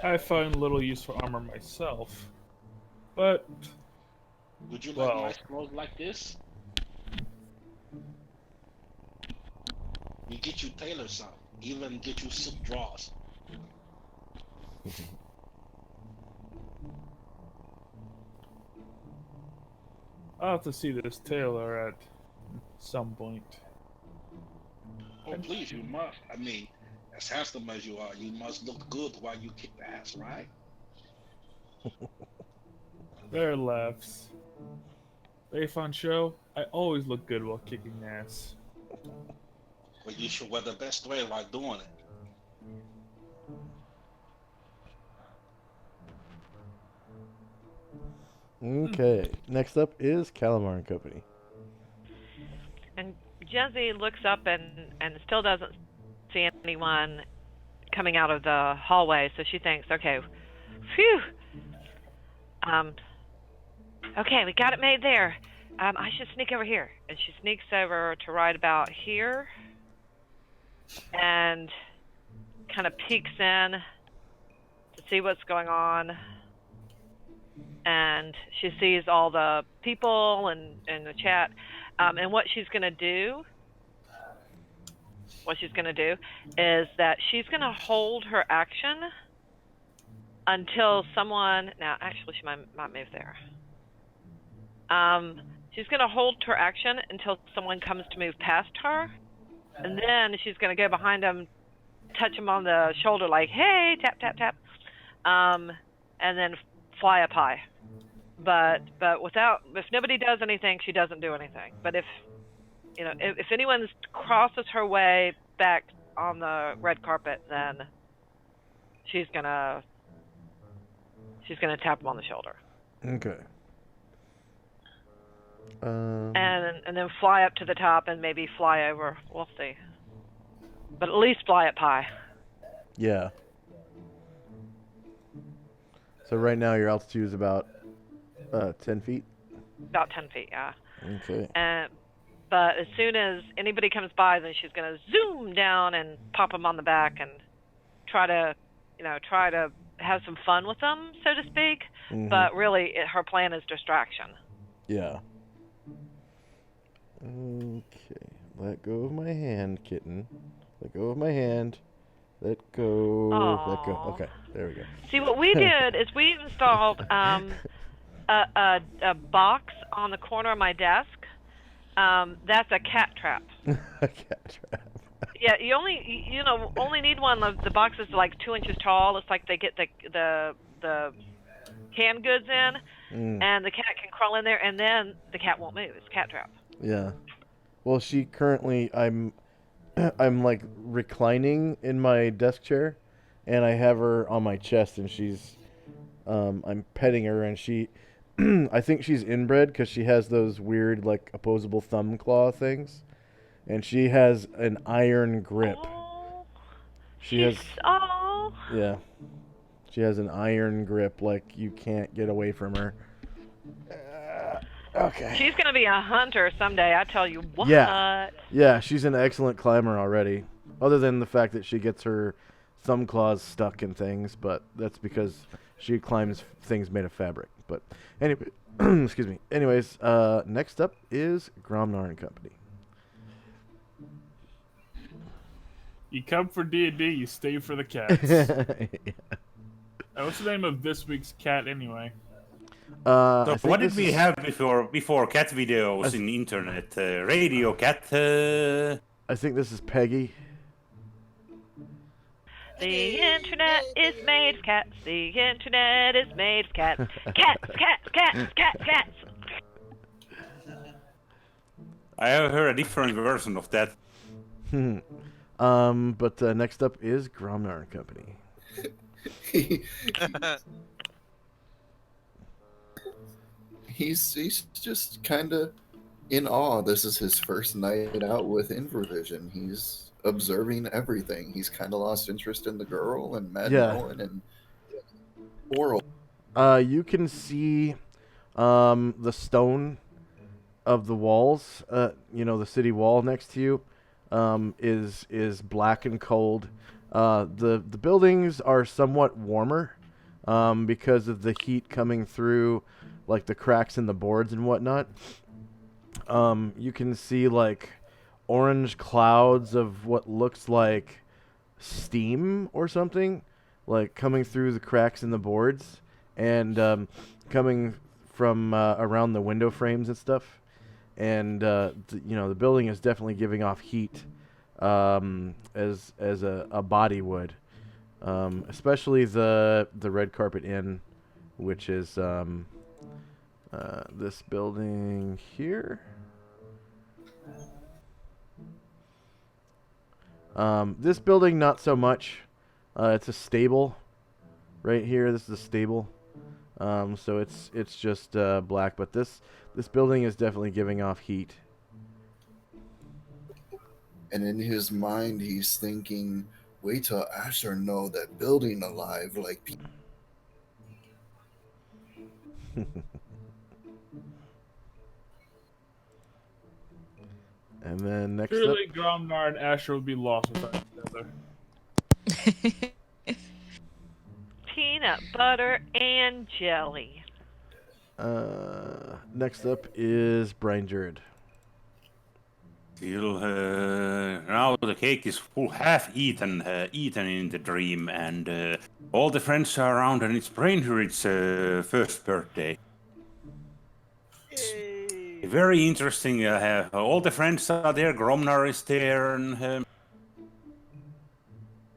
I find little use for armor myself, but would you like nice clothes like this? We get you tailor some, even get you silk drawers. I'll have to see this tailor at some point. Oh, please, you must. I mean, as handsome as you are, you must look good while you kick the ass, right? There laughs. Very fun show. I always look good while kicking ass. Well, you should wear the best way while doing it. Okay, next up is Calamar and Company. And Jesse looks up and still doesn't see anyone coming out of the hallway, so she thinks, okay, phew. Okay, we got it made there. I should sneak over here. And she sneaks over to right about here and kind of peeks in to see what's going on. And she sees all the people and the chat. And what she's going to do is that she's going to hold her action until someone... Now, actually, she might move there. She's going to hold her action until someone comes to move past her. And then she's going to go behind them, touch him on the shoulder like, hey, tap, tap, tap. And then fly up high. But if nobody does anything, she doesn't do anything. But if anyone crosses her way back on the red carpet, then she's gonna tap him on the shoulder. Okay. And then fly up to the top and maybe fly over. We'll see. But at least fly up high. Yeah. So right now your altitude is about 10 feet? About 10 feet, yeah. Okay. But as soon as anybody comes by, then she's going to zoom down and pop them on the back and try to have some fun with them, so to speak. Mm-hmm. But really, her plan is distraction. Yeah. Okay. Let go of my hand, kitten. Let go of my hand. Let go. Aww. Let go. Okay, there we go. See, what we did is we installed a box on the corner of my desk. That's a cat trap. A cat trap. Yeah, you only need one. The box is like 2 inches tall. It's like they get the canned goods in, and the cat can crawl in there, and then the cat won't move. It's a cat trap. Yeah. Well, she currently, I'm like reclining in my desk chair, and I have her on my chest, and she's, I'm petting her, and she, I think she's inbred because she has those weird like opposable thumb claw things, and she has an iron grip. Oh, She has an iron grip, like you can't get away from her. Okay. She's gonna be a hunter someday. I tell you what. Yeah, she's an excellent climber already. Other than the fact that she gets her thumb claws stuck in things, but that's because she climbs things made of fabric. But anyway, excuse me. Anyways, next up is Gromnar and Company. You come for D&D, you stay for the cats. Yeah. What's the name of this week's cat anyway? I So think what did this we is- have before cat videos in internet? Radio cat. I think this is Peggy. The internet is made of cats. The internet is made of cats. Cats, cats, cats, cats, cats. I have heard a different version of that. But next up is Gromnar and Company. He's just kind of in awe. This is his first night out with Infravision. He's observing everything. He's kind of lost interest in the girl and Mad Yeah. Nolan and Oral. You can see the stone of the walls. The city wall next to you is black and cold. The buildings are somewhat warmer because of the heat coming through, like the cracks in the boards and whatnot. You can see like orange clouds of what looks like steam or something, like coming through the cracks in the boards and coming from around the window frames and stuff. And the building is definitely giving off heat as a body would, especially the Red Carpet Inn, which is this building here. This building, not so much. It's a stable right here. This is a stable. So it's just black, but this building is definitely giving off heat. And in his mind, he's thinking, wait till Asher know that building alive like people. And then next up, Surely Gromnar and Asher would be lost without each other. Peanut butter and jelly. next up is Brian Jared. Still, now the cake is full half eaten in the dream, and all the friends are around, and it's Brainerd's first birthday. Yay. Very interesting. All the friends are there. Gromnar is there, and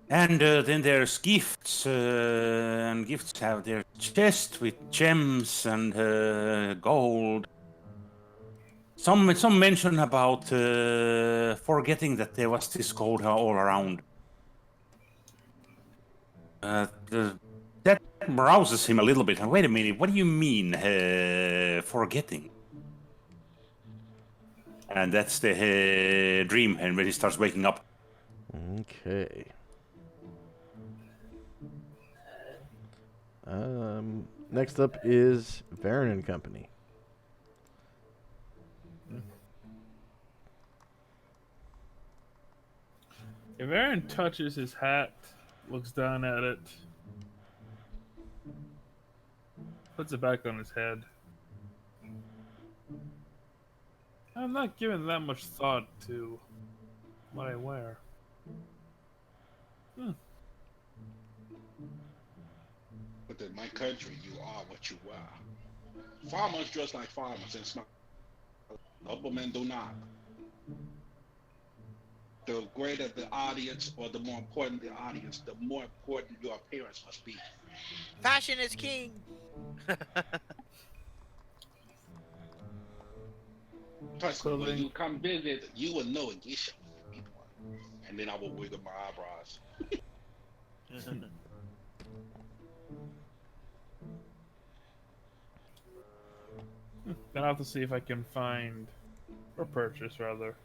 then there's gifts, and gifts have their chest with gems and gold. Some mention about forgetting that there was this gold all around. That rouses him a little bit. And wait a minute, what do you mean forgetting? And that's the dream, and when he starts waking up. Okay. Next up is Varen and Company. If Aaron touches his hat, looks down at it, puts it back on his head. I'm not giving that much thought to what I wear. But in my country, you are what you are. Farmers dress like farmers and smell. Noblemen do not. The greater the audience, or the more important the audience, the more important your appearance must be. Fashion is king. Trust me, when Clothing. you come visit, you will know it. You should be one. And then I will wiggle my eyebrows. Then I'll have to see if I can find, or purchase rather,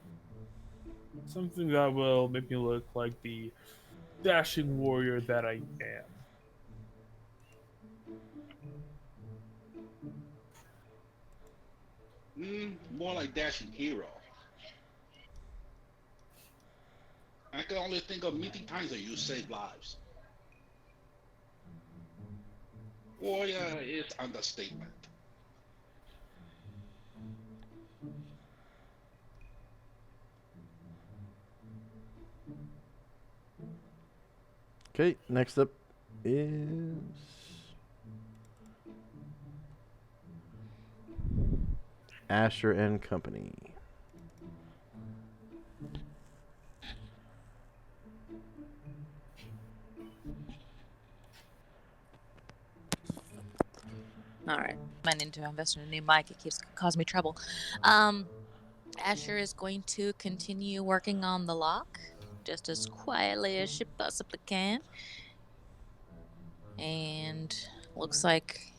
something that will make me look like the dashing warrior that I am. More like dashing hero. I can only think of many times that you saved lives. Flamboyant is understatement. Okay, next up is Asher and Company. All right. I need to invest in a new mic. It keeps causing me trouble. Asher is going to continue working on the lock just as quietly as she possibly can. And looks like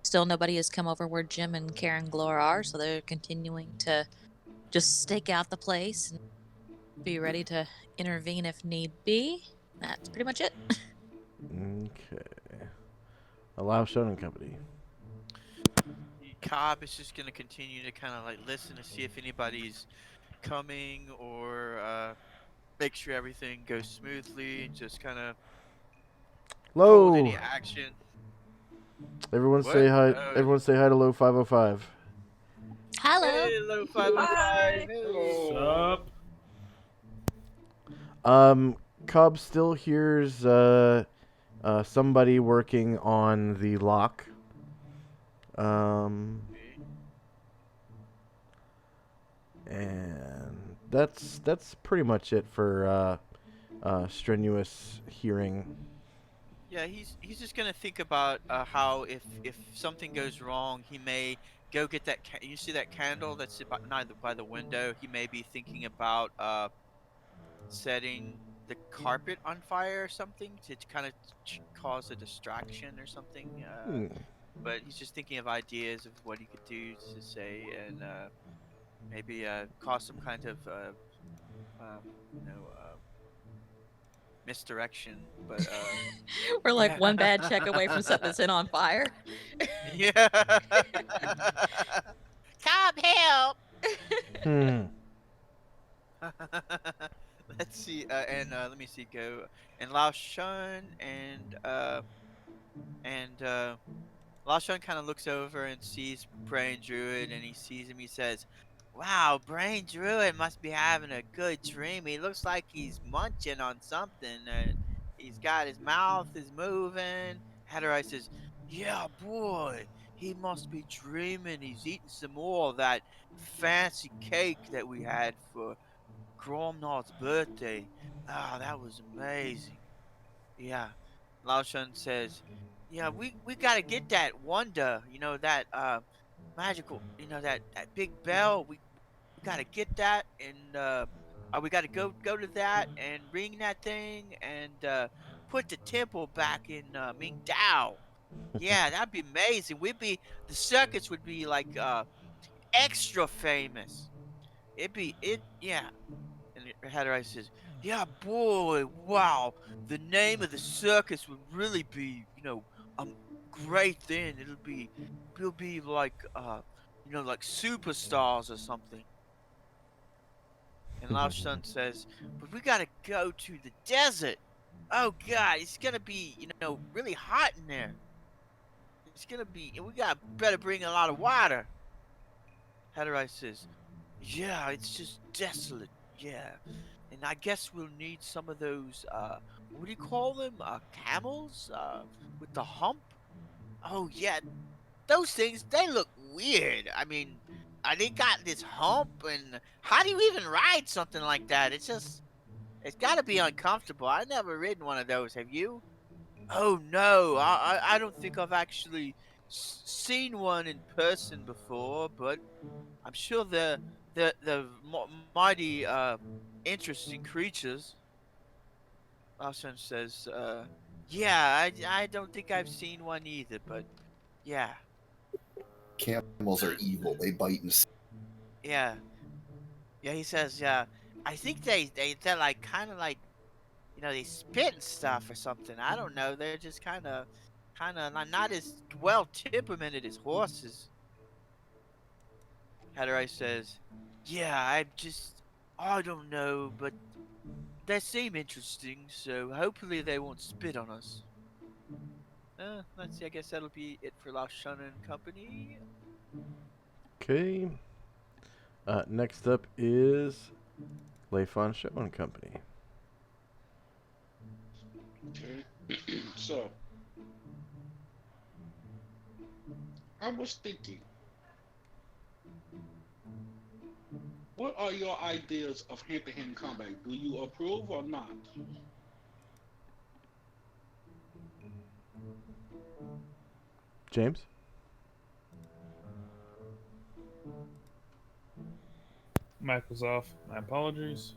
still nobody has come over where Jim and Karen Glore are, so they're continuing to just stake out the place and be ready to intervene if need be. That's pretty much it. Okay. Allow Shonen Company. Cobb is just gonna continue to kind of like listen to see if anybody's coming or make sure everything goes smoothly and just kind of hold any Low. action. Everyone What? say hi. Everyone say hi to Low 505. Hello. Hello, 505. Hello. Sup? Cobb still hears somebody working on the lock. And that's pretty much it for strenuous hearing. Yeah, he's just gonna think about how if something goes wrong, he may go get that. You see that candle that's by the window. He may be thinking about setting the carpet on fire or something to kind of cause a distraction or something. But he's just thinking of ideas of what he could do to say and maybe cause some kind of you know misdirection. But We're like yeah. one bad check away from setting this in on fire. Yeah. Come help. Hmm. Let's see, and let me see. Go and Lao Shun and Lao Shun kind of looks over and sees Brain Druid, and he sees him. He says, "Wow, Brain Druid must be having a good dream. He looks like he's munching on something. He's got his mouth is moving." Hatterai says, "Yeah, boy, he must be dreaming. He's eating some more of that fancy cake that we had for Gromnald's birthday. Ah, that was amazing." Yeah. Lao Shun says, "Yeah, we gotta get that wonder, that magical, that big bell. We gotta get that and we gotta go to that and ring that thing and put the temple back in Mingdao. Yeah, that'd be amazing. The circus would be like extra famous. Yeah." And Hatterai says, "Yeah, boy, wow, the name of the circus would really be, a great thing. It'll be like, like superstars or something." And Lao Shun says, "But we gotta go to the desert. Oh God, it's gonna be, really hot in there. It's gonna be, and we gotta better bring a lot of water." Hatterai says, "Yeah, it's just desolate. Yeah. And I guess we'll need some of those what do you call them? Camels? With the hump? Oh yeah, those things they look weird. I mean, they got this hump and how do you even ride something like that? It's gotta be uncomfortable. I've never ridden one of those. Have you? Oh no, I don't think I've actually seen one in person before, but I'm sure they're mighty interesting creatures." Lawson says, "Yeah, I don't think I've seen one either, but yeah, Camels are evil. They bite and yeah, yeah." He says, "Yeah, I think they're like kind of like they spit and stuff or something. I don't know. They're just kind of not as well temperamented as horses." Hatterai says, "Yeah, I don't know, but they seem interesting, so hopefully they won't spit on us." Let's see. I guess that'll be it for Lao Shun and Company. Okay. Next up is Leifon Show and Company. Okay. So, I was thinking, what are your ideas of hand-to-hand combat? Do you approve or not? James? Mic was off. My apologies.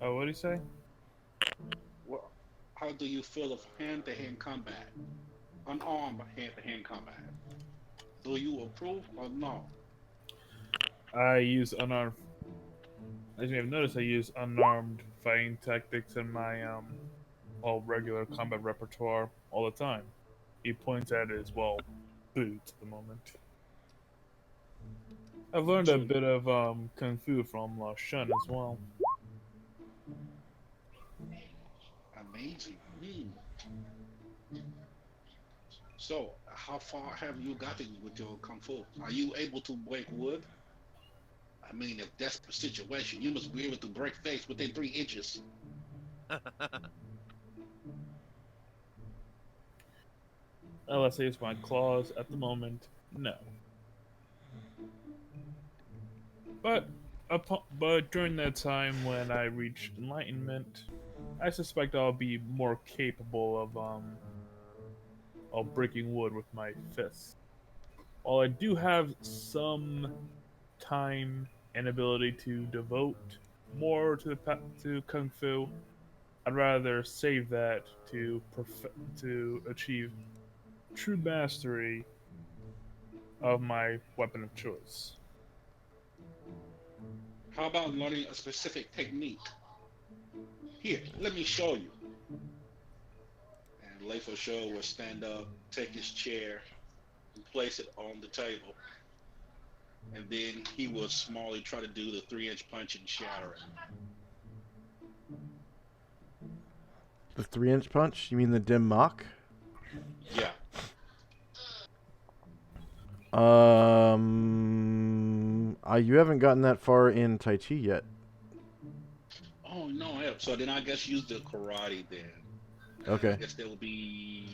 Oh, what did he say? Well, how do you feel of hand-to-hand combat? Unarmed hand-to-hand combat. Do you approve or no? I use unarmed. As you have noticed, I use unarmed fighting tactics in my all regular combat repertoire all the time. He points at it as well. Boots at the moment. I've learned a So, bit of kung fu from Lao Shun as well. amazing. So, how far have you gotten with your kung fu? Are you able to break wood? I mean, if that's the situation, you must be able to break face within 3 inches. Unless I use my claws at the moment, no. But during that time when I reach enlightenment, I suspect I'll be more capable of breaking wood with my fists. While I do have some time and ability to devote more to kung fu, I'd rather save that to achieve true mastery of my weapon of choice. How about learning a specific technique? Here, let me show you. And Leifo Show will stand up, take his chair, and place it on the table. And then he will smallly try to do the 3-inch punch and shatter it. The 3-inch punch? You mean the dim mock? Yeah. You haven't gotten that far in Tai Chi yet. Oh no, yeah. So then I guess use the karate then. Okay. I guess there will be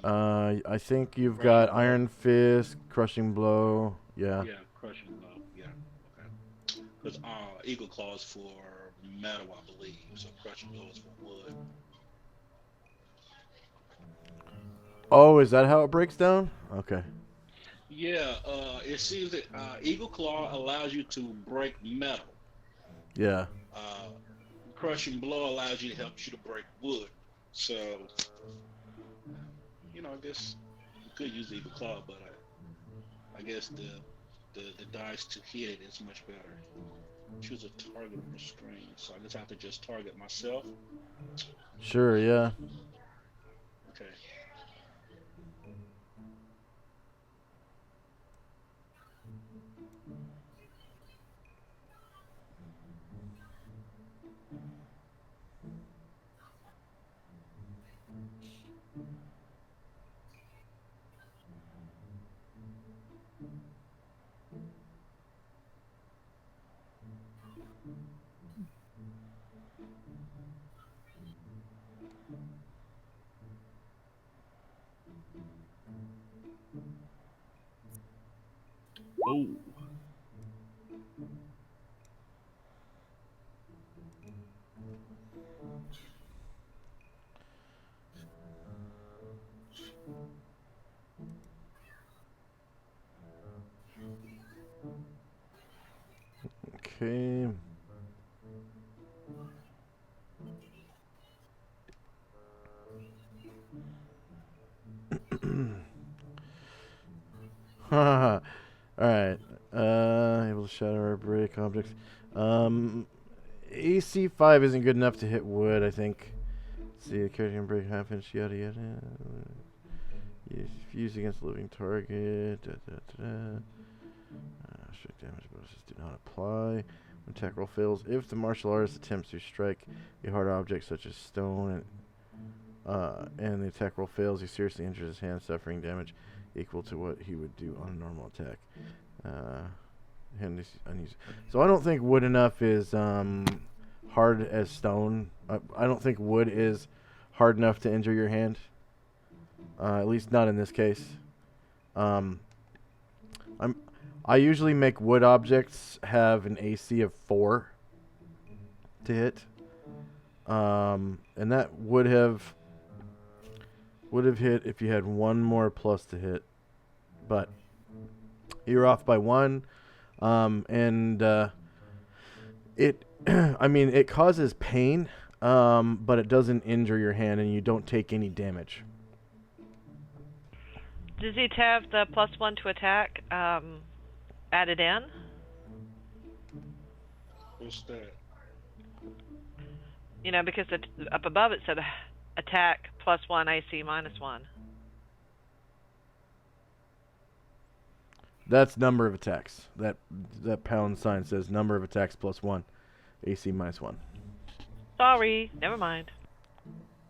I think you've crushing got blow. Iron Fist, Crushing Blow. Yeah. Yeah, crushing blow. Yeah. Okay. Because Eagle Claw is for metal, I believe. So crushing blow is for wood. Oh, is that how it breaks down? Okay. Yeah. It seems that Eagle Claw allows you to break metal. Yeah. Crushing blow allows you to help you to break wood. So, I guess you could use Eagle Claw, but I guess the dice to hit it is much better. Choose a target on the screen, so I just have to just target myself. Sure, yeah. Okay. Oh. Okay. All right. Able to shatter or break objects. AC 5 isn't good enough to hit wood, I think. Let's see, the character can break half-inch, yada yada. Fuse against a living target. Strike damage bonuses do not apply. Attack roll fails. If the martial artist attempts to strike a hard object such as stone and the attack roll fails, he seriously injures his hand, suffering damage equal to what he would do on a normal attack. So I don't think wood enough is hard as stone. I don't think wood is hard enough to injure your hand. At least not in this case. I usually make wood objects have an AC of 4 to hit. And that would have hit if you had 1 more plus to hit. But you're off by 1. It I mean, it causes pain, but it doesn't injure your hand and you don't take any damage. Does it have the +1 to attack added in? What's that? You know, because up above it said attack +1 AC -1. That's number of attacks. That pound sign says number of attacks +1, AC -1. Sorry, never mind.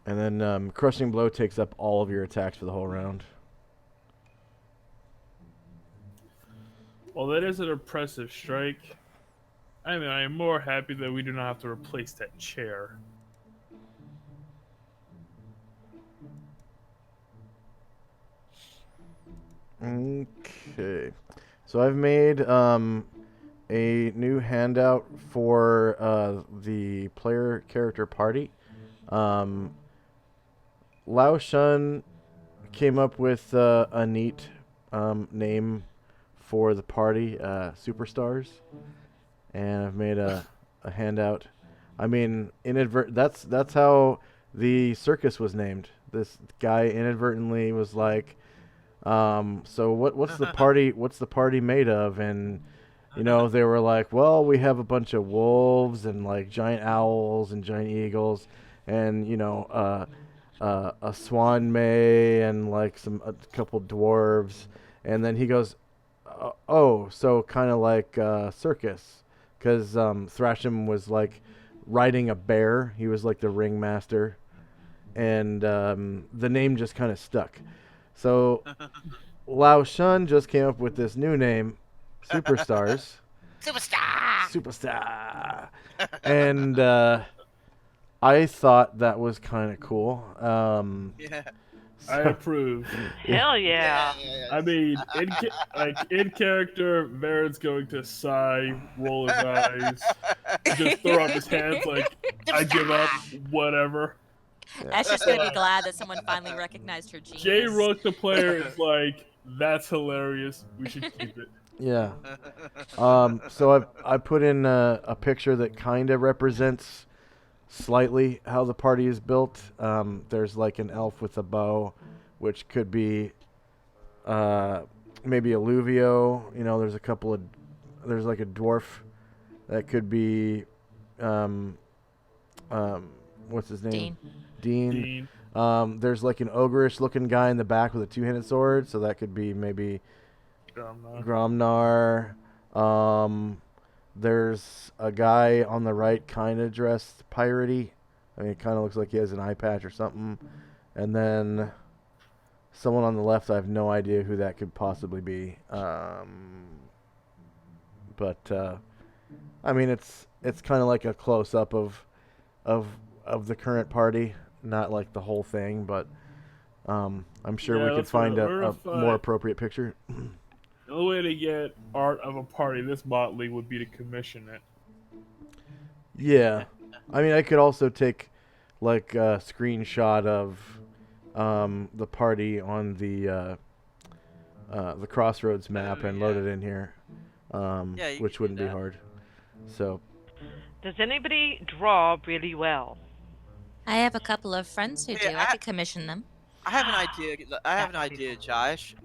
And then crushing blow takes up all of your attacks for the whole round. Well, that is an impressive strike. I mean, I am more happy that we do not have to replace that chair. Okay. So I've made a new handout for the player character party. Lao Shun came up with a neat name for the party, Superstars, and I've made a handout. I mean, that's how the circus was named. This guy inadvertently was like, so what's the party? What's the party made of? And you know, they were like, well, we have a bunch of wolves and like giant owls and giant eagles, and you know, a swan may and like a couple dwarves. And then he goes, oh, so kind of like circus, because Thrasham was like riding a bear. He was like the ringmaster, and the name just kind of stuck. So Lao Shun just came up with this new name, Superstars. Superstar. And I thought that was kind of cool. Yeah. I approve. Hell yeah. I mean, in character, Varen's going to sigh, roll his eyes, just throw up his hands like, I give up, whatever. Ash just gonna be glad that someone finally recognized her genius. Jay Rook, the player, is like, that's hilarious. We should keep it. Yeah. So I put in a picture that kind of represents slightly how the party is built. There's like an elf with a bow, which could be maybe a Luvio. You know, there's like a dwarf that could be what's his name? Dean. There's like an ogreish looking guy in the back with a two-handed sword, so that could be maybe Gromnar. There's a guy on the right kind of dressed piratey. I mean, it kind of looks like he has an eye patch or something. And then someone on the left, I have no idea who that could possibly be. But I mean, it's kind of like a close-up of the current party, not like the whole thing, but I'm sure we could find a more appropriate picture. The only way to get art of a party this motley would be to commission it. Yeah. I mean, I could also take like a screenshot of the party on the Crossroads map and load it in here, which wouldn't be hard. So. Does anybody draw really well? I have a couple of friends who do. I could commission them. I have an idea, Josh.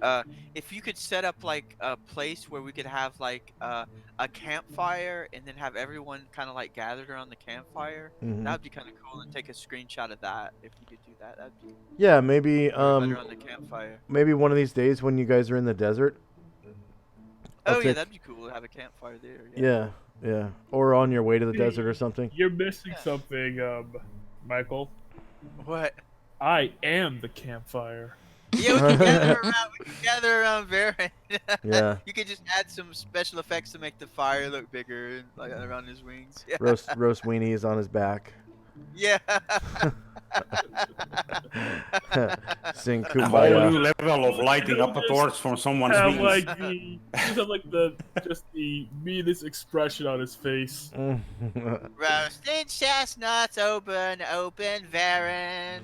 If you could set up like a place where we could have like a campfire and then have everyone kind of like gathered around the campfire, that would be kind of cool. And take a screenshot of that. If you could do that, that'd be. Yeah, maybe around the campfire. Maybe one of these days when you guys are in the desert. Oh yeah, that'd be cool to have a campfire there. Yeah. Yeah, or on your way to the See, desert or something. You're missing something, Michael. What? I am the campfire. Yeah, we can gather around. We can gather around Varen. Yeah. You could just add some special effects to make the fire look bigger, and like around his wings. Yeah. Roast weenies on his back. Yeah. Sing A whole Kumbaya. new level of lighting up a torch from someone's Have wings. like the meanest expression on his face. Roasting chestnuts, open, Varen.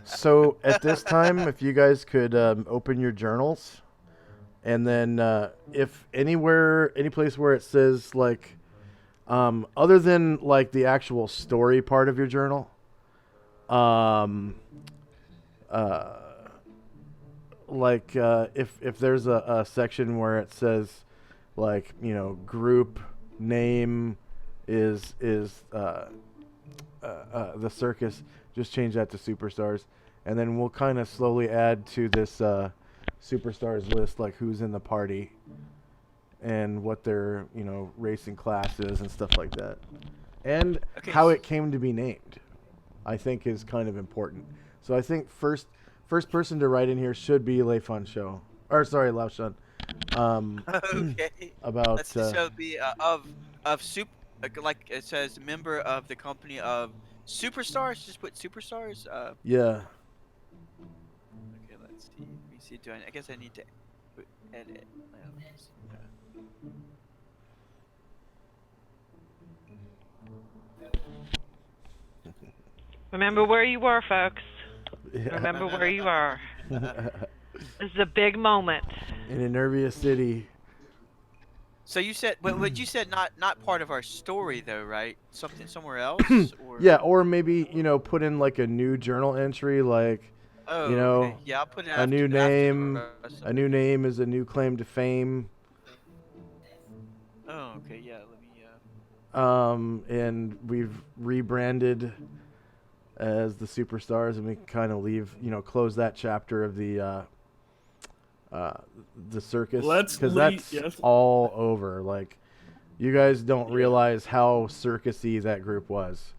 So at this time, if you guys could open your journals, and then if any place where it says like, other than like the actual story part of your journal, if there's a section where it says like, you know, group name is the circus, just change that to superstars, and then we'll kind of slowly add to this superstars list, like who's in the party and what their, you know, race and class is and stuff like that, and how it came to be named, I think is kind of important. So I think first person to write in here should be Lao Shun. Okay. About Let's so be of soup, like it says, member of the company of superstars. Just put superstars. Yeah. Okay, let's see. Let me see. I guess I need to edit. Remember where you were, folks. Yeah. Remember where you are. This is a big moment. In Enervia City. So you said, what you said, not part of our story though, right? Something somewhere else, or Yeah, or maybe, you know, put in like a new journal entry, like, oh, you know, okay. Yeah, I'll put it a new after name. the rest of A new name is a new claim to fame. Oh, okay. Yeah, let me. And we've rebranded as the superstars, and we kind of close that chapter of the circus, because that's all over. Like, you guys don't realize how circusy that group was.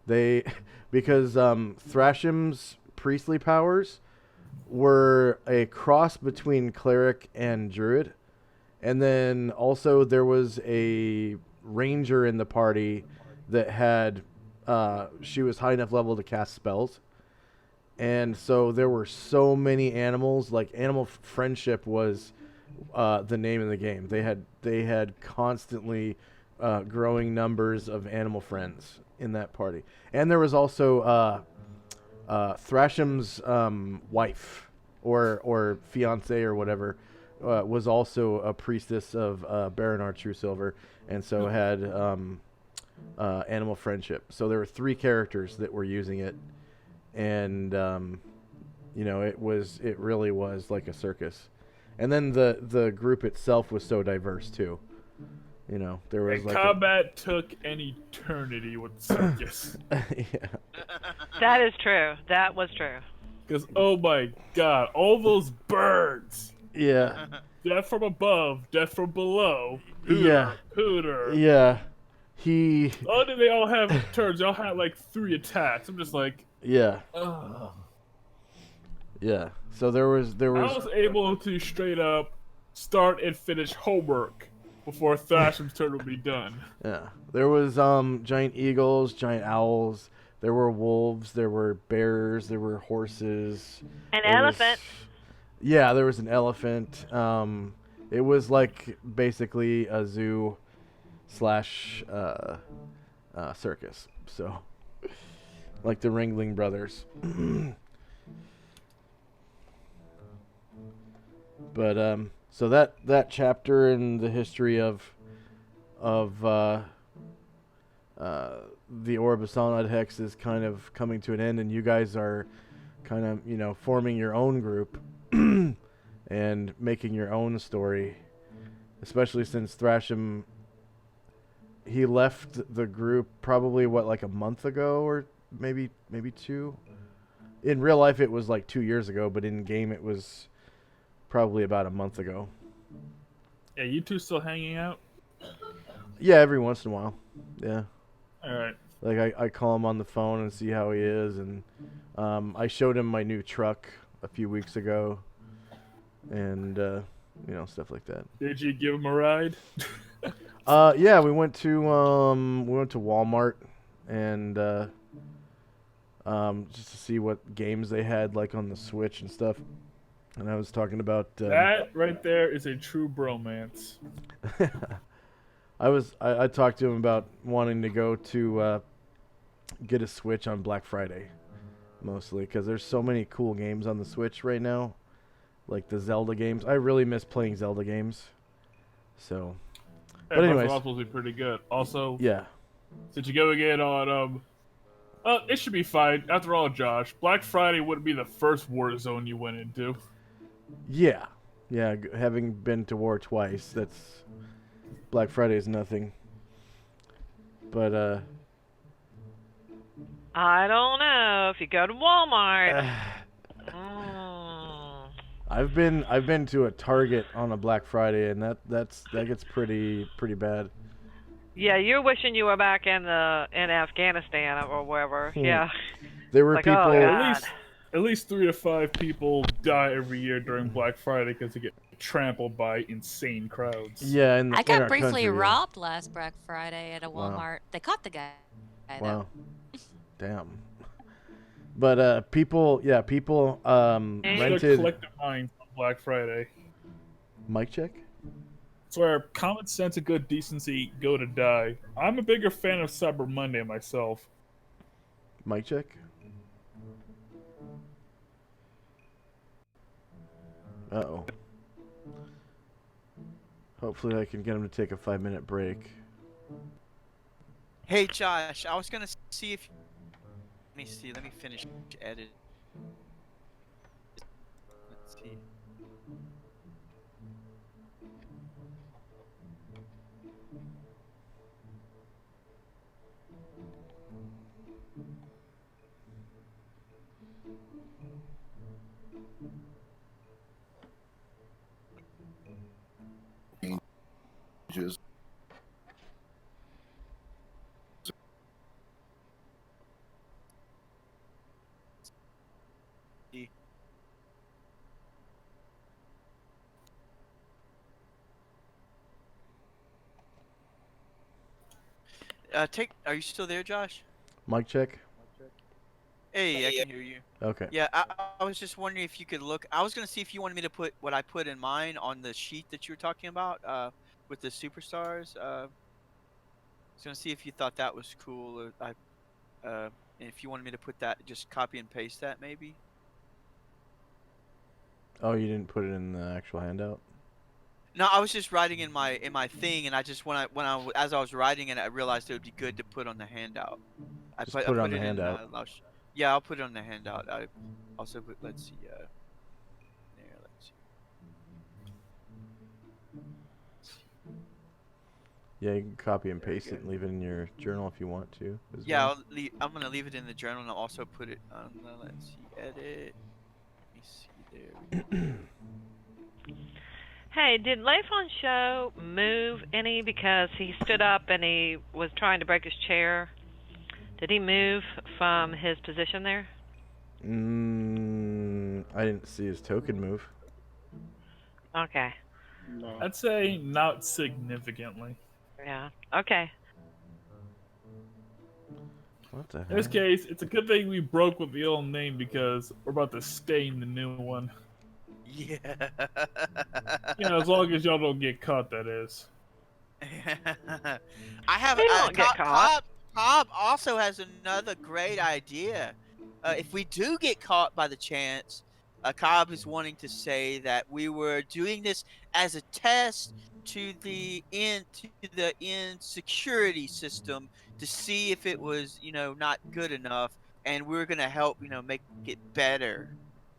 Because Thrasham's priestly powers were a cross between cleric and druid, and then also there was a ranger in the party that had she was high enough level to cast spells. And so there were so many animals. Like, animal friendship was the name of the game. They had constantly growing numbers of animal friends in that party. And there was also Thrasham's wife or fiance or whatever was also a priestess of Baranar Truesilver, and so had animal friendship. So there were 3 characters that were using it. And it really was like a circus. And then the group itself was so diverse too. You know, there was like combat took an eternity with circus. Yeah. That is true. That was true. Because, oh my god, all those birds. Yeah. Death from above, death from below. Yeah. Hooter. Yeah. Oh, did they all have turns? They all had like 3 attacks. I'm just like, yeah. ugh. Yeah. So there was I was able to straight up start and finish homework before Thrasham's turn would be done. Yeah. There was giant eagles, giant owls, there were wolves, there were bears, there were horses. An elephant. Yeah, there was an elephant. It was like basically a zoo / circus. So, like the Ringling Brothers. But so that chapter in the history of the Orb of Solynod Hex is kind of coming to an end, and you guys are kind of, you know, forming your own group and making your own story, especially since Thrasham, he left the group probably like a month ago, or maybe 2. In real life it was like 2 years ago, but in game it was probably about a month ago. Yeah, you two still hanging out? Yeah, every once in a while. Yeah. All right. Like I call him on the phone and see how he is, and I showed him my new truck a few weeks ago, and stuff like that. Did you give him a ride? Yeah, we went to Walmart and just to see what games they had like on the Switch and stuff. And I was talking about That right there is a true bromance. I talked to him about wanting to go to get a Switch on Black Friday, mostly because there's so many cool games on the Switch right now, like the Zelda games. I really miss playing Zelda games. So, but anyways, Breath of the Wild will be pretty good. Also, yeah, since you go again on it should be fine. After all, Josh, Black Friday wouldn't be the first war zone you went into. yeah. Having been to war twice, that's Black Friday is nothing. But I don't know if you go to Walmart. I've been to a Target on a Black Friday, and that gets pretty bad. Yeah, you're wishing you were back in Afghanistan or wherever. Yeah. There were Like, people. oh, God. At least 3 to 5 people die every year during Black Friday because they get trampled by insane crowds. Yeah, I got briefly robbed last Black Friday at a Wow. Walmart. They caught the guy. Wow. Damn. But people rented. Collective mind on Black Friday. Mic check. It's where common sense and good decency go to die. I'm a bigger fan of Cyber Monday myself. Mic check. Uh-oh. Hopefully I can get him to take a 5-minute break. Hey Josh, I was gonna see if. Let me finish edit. Let's see. Just Are you still there, Josh? Mic check. Hey, I can hear you. Okay. Yeah, I was just wondering if you could look. I was gonna see if you wanted me to put what I put in mine on the sheet that you were talking about, with the superstars. I was gonna see if you thought that was cool, or and if you wanted me to put that, just copy and paste that, maybe. Oh, you didn't put it in the actual handout? No, I was just writing in my thing, and I just as I was writing it, I realized it would be good to put on the handout. I Just put it on the handout. Yeah, I'll put it on the handout. I also put, let's see, there, let's see. Yeah, you can copy and paste it and leave it in your journal if you want to. Yeah, I'm gonna leave it in the journal, and I'll also put it on the, let's see, edit. Let me see, there we go. Hey, did Leifon Show move any because he stood up and he was trying to break his chair? Did he move from his position there? I didn't see his token move. Okay. No. I'd say not significantly. Yeah. Okay. What the hell? In this case, it's a good thing we broke with the old name because we're about to stain the new one. Yeah. As long as y'all don't get caught, that is. I have. They don't get caught. Cobb also has another great idea. If we do get caught by the chance, Cobb is wanting to say that we were doing this as a test to the security system to see if it was, not good enough, and we're gonna help, make it better.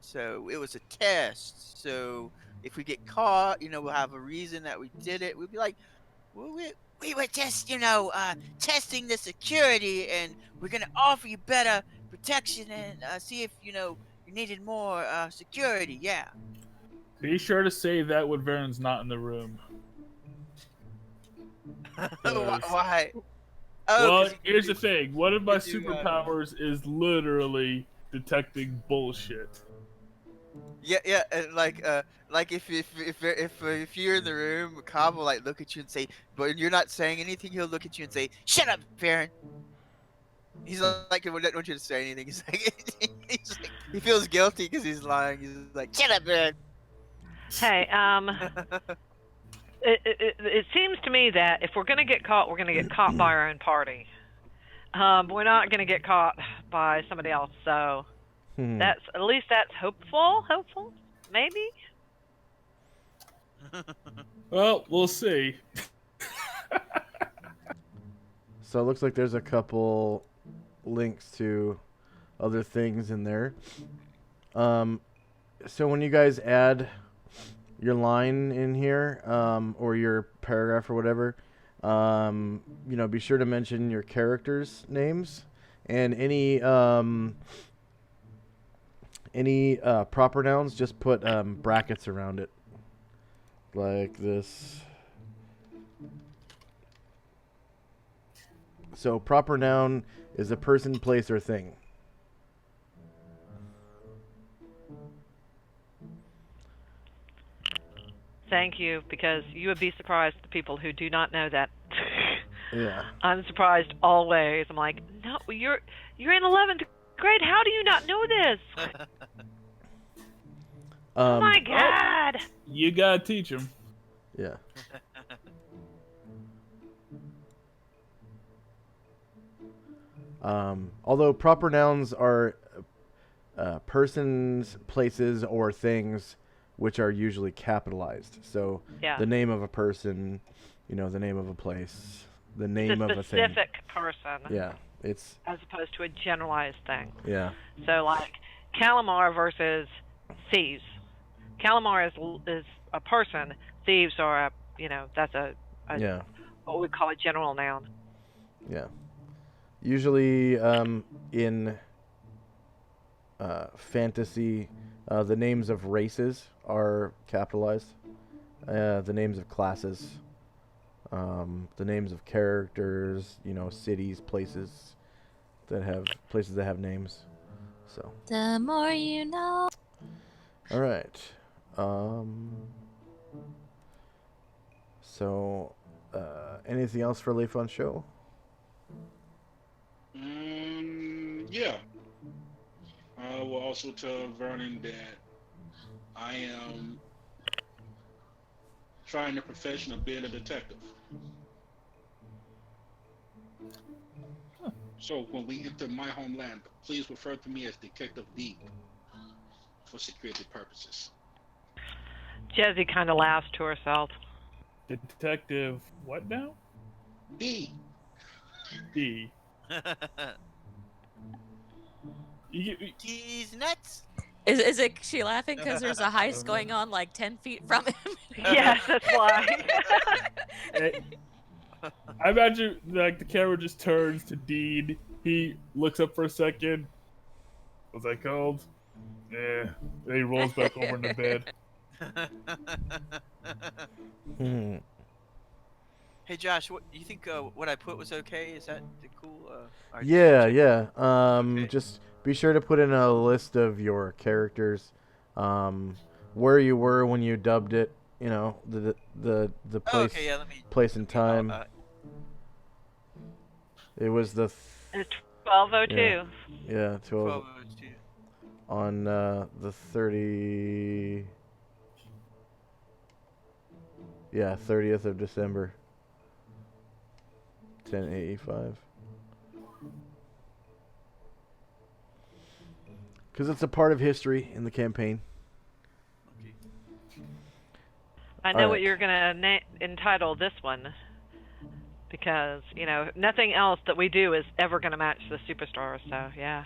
So it was a test. So if we get caught, we'll have a reason that we did it. We'll be like, well, we were just, testing the security, and we're gonna offer you better protection and see if you needed more security. Yeah. Be sure to say that when Varen's not in the room. Why? Oh, Well, 'cause you here's the do- thing. One of my you do, superpowers is literally detecting bullshit. Yeah, and like if you're in the room, Cobb will like look at you and say, but you're not saying anything. He'll look at you and say, "Shut up, Farron." He's like, he wouldn't want you to say anything. He's like, he's like, he feels guilty because he's lying. He's like, "Shut up, Farron." Hey, it seems to me that if we're gonna get caught, we're gonna get caught by our own party. We're not gonna get caught by somebody else. So that's at least that's hopeful. Hopeful, maybe. Well, we'll see. So it looks like there's a couple links to other things in there. So when you guys add your line in here, or your paragraph or whatever, be sure to mention your characters' names and any proper nouns. Just put brackets around it, like this. So proper noun is a person, place, or thing. Thank you, because you would be surprised the people who do not know that. Yeah. I'm surprised always. I'm like, no, you're in 11th grade. How do you not know this? Oh my God! You gotta teach them. Yeah. Although proper nouns are persons, places, or things which are usually capitalized. So Yeah. the name of a person, the name of a place, the name of a thing. Specific person. Yeah, it's as opposed to a generalized thing. Yeah. So like Calamar versus thieves. Calamar is a person. Thieves are that's a Yeah. what we call a general noun. Yeah. Usually in fantasy, the names of races are capitalized. The names of classes, the names of characters, cities, places that have names. So. The more you know. All right. So, anything else for Leaf on Show? Yeah. I will also tell Vernon that I am trying the profession of being a detective. So when we enter my homeland, please refer to me as Detective D for security purposes. Jezzy kind of laughs to herself. Detective, what now? D. D. He's nuts. Is it she laughing because there's a heist going on like 10 feet from him? Yes, that's why. I imagine like the camera just turns to Dean. He looks up for a second. Was I called? Yeah. Then he rolls back over into bed. Hey Josh, what do you think? What I put was okay? Is that cool? Yeah. Just be sure to put in a list of your characters, where you were when you dubbed it. The place, okay, yeah, let me place and time. It was the. It's 12:02. Yeah, 12. 12:02. On the 30. Yeah, 30th of December. 10:85. Because it's a part of history in the campaign. Okay. I know what you're gonna entitle this one, because nothing else that we do is ever gonna match the Superstar. So yeah.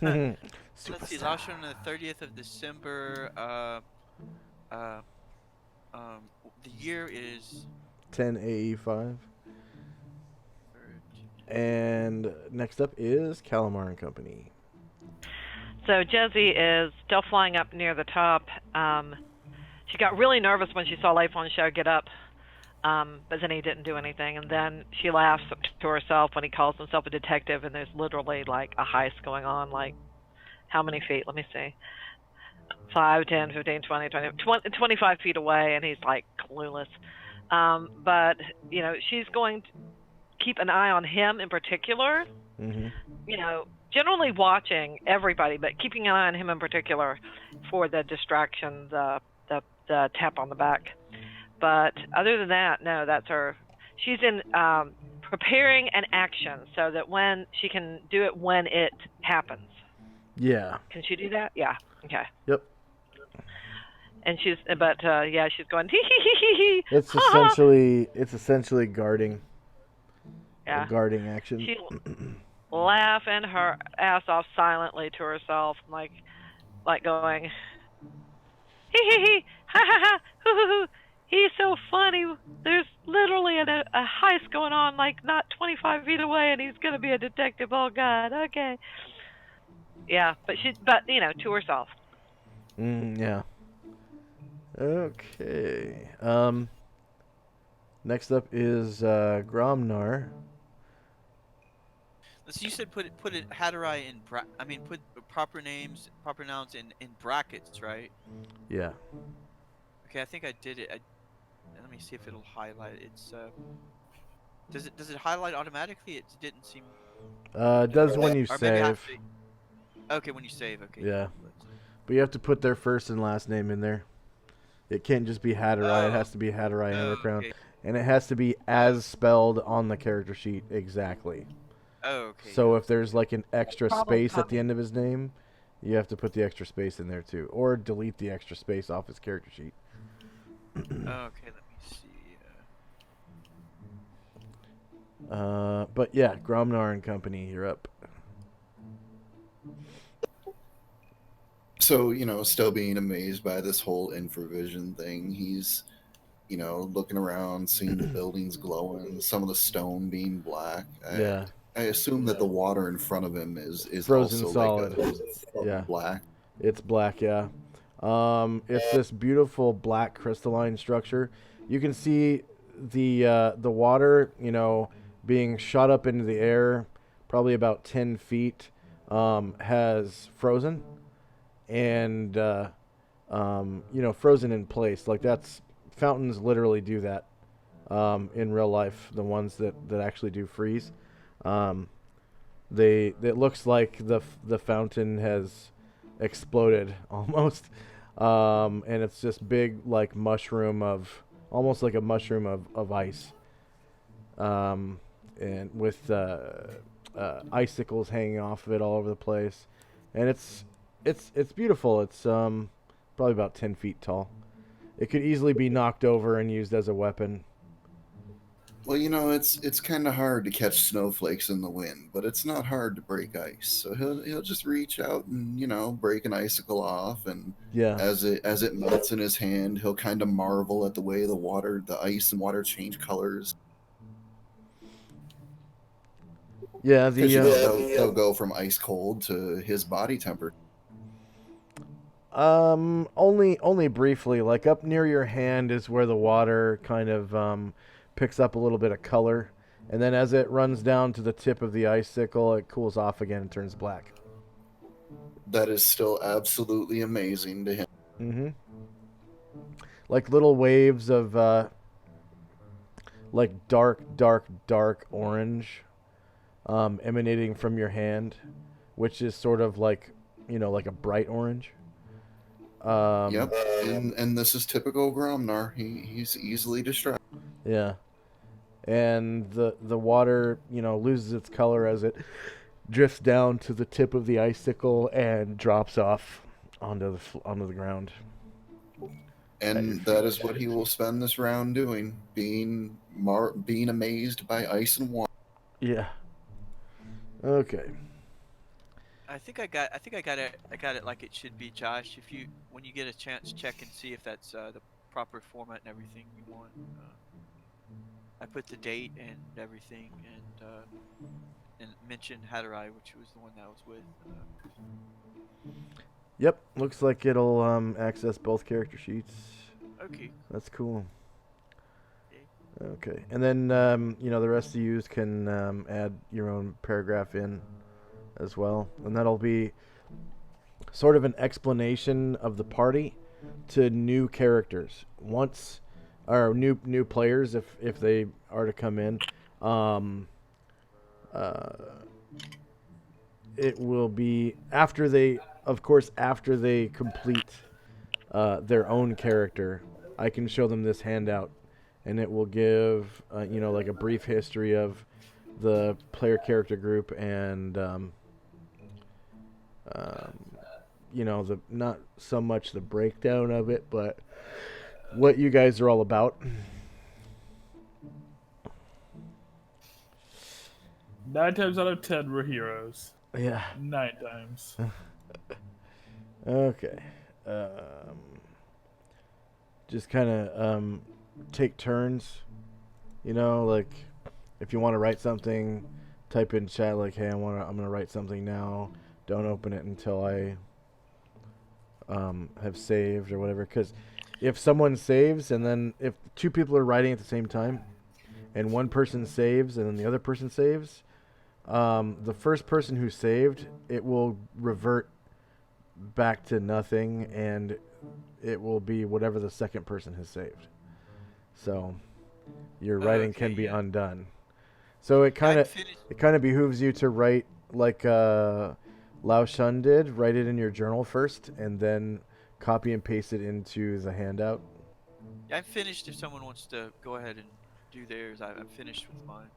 Let's see. Last one on the 30th of December. The year is 10:85. And next up is Calamar and Company. So Jezzy is still flying up near the top. She got really nervous when she saw Leif on Show get up But then he didn't do anything, and then she laughs to herself when he calls himself a detective, and there's literally like a heist going on, like how many feet? Let me see. 5, 10, 15, 20, 25 feet away, and he's like clueless. But, you know, she's going to keep an eye on him in particular. Mm-hmm. You know, generally watching everybody, but keeping an eye on him in particular for the distraction, the tap on the back. But other than that, no, that's her. She's in preparing an action so that when she can do it when it happens. Yeah. Can she do that? Yeah. Okay. Yep. And she's going hee hee hee hee hee. It's essentially guarding. Yeah. A guarding action. She laughing her ass off silently to herself, like going hee hee hee ha ha ha hoo hoo hoo. He's so funny. There's literally a heist going on, like not 25 feet away, and he's gonna be a detective. Oh God. Okay. Yeah, but you know, to herself. Yeah. Okay. Next up is Gromnar. So you said put it Hatterai in put proper nouns in brackets, right? Yeah. Okay, I think I did it. Let me see if it'll highlight. It's does it highlight automatically? It didn't seem. It does when you Or maybe I have save. to... Okay, when you save. Okay. Yeah. But you have to put their first and last name in there. It can't just be Hatterai. It has to be Hatterai Hammercrown. Okay. And it has to be as spelled on the character sheet exactly. Oh, okay. So if there's like an extra space at the end of his name, you have to put the extra space in there too. Or delete the extra space off his character sheet. Okay, let me see. But yeah, Gromnar and company, you're up. So, you know, still being amazed by this whole infravision thing, he's, you know, looking around, seeing the buildings glowing, some of the stone being black. Yeah. I assume that the water in front of him is Frozen also solid. like Yeah. black. It's black, yeah. It's this beautiful black crystalline structure. You can see the water, you know, being shot up into the air, probably about 10 feet, has frozen, and you know, frozen in place. Like that's fountains literally do that in real life. The ones that actually do freeze, it looks like the fountain has exploded almost, and it's this big like mushroom of almost like a mushroom of ice, and with icicles hanging off of it all over the place, and it's beautiful. It's probably about 10 feet tall. It could easily be knocked over and used as a weapon. Well, you know, it's kind of hard to catch snowflakes in the wind, but it's not hard to break ice. So he'll just reach out and, you know, break an icicle off, and Yeah. as it melts in his hand, he'll kind of marvel at the way the ice and water change colors. Yeah, Because you know, they'll go from ice cold to his body temperature. Only briefly. Like up near your hand is where the water kind of picks up a little bit of color, and then as it runs down to the tip of the icicle, it cools off again and turns black. That is still absolutely amazing to him. Mm-hmm. Like little waves of like dark orange emanating from your hand, which is sort of like, you know, like a bright orange. Yep, and this is typical Gromnar. He's easily distracted. Yeah, and the water, you know, loses its color as it drifts down to the tip of the icicle and drops off onto the ground. And that is what he will spend this round doing, being amazed by ice and water. Yeah. Okay. I think I got it. I got it like it should be, Josh. When you get a chance, check and see if that's the proper format and everything you want. I put the date and everything, and mentioned Hatterai, which was the one that I was with. Yep. Looks like it'll access both character sheets. Okay. That's cool. Okay, and then the rest of you can add your own paragraph in as well, and that'll be sort of an explanation of the party to new characters or new players if they are to come in. Uh, it will be after they complete their own character. I can show them this handout, and it will give like a brief history of the player character group and the not so much the breakdown of it, but what you guys are all about. 9 times out of 10, we're heroes. Yeah. 9 times. Okay. Just kind of take turns. Like if you want to write something, type in chat like, "Hey, I'm gonna write something now. Don't open it until I have saved or whatever." Because if someone saves and then if 2 people are writing at the same time, and one person saves and then the other person saves, the first person who saved, it will revert back to nothing, and it will be whatever the second person has saved. So your writing can be undone. So it kind of behooves you to write like Lao Shun did. Write it in your journal first, and then copy and paste it into the handout. Yeah, I'm finished. If someone wants to go ahead and do theirs, I'm finished with mine.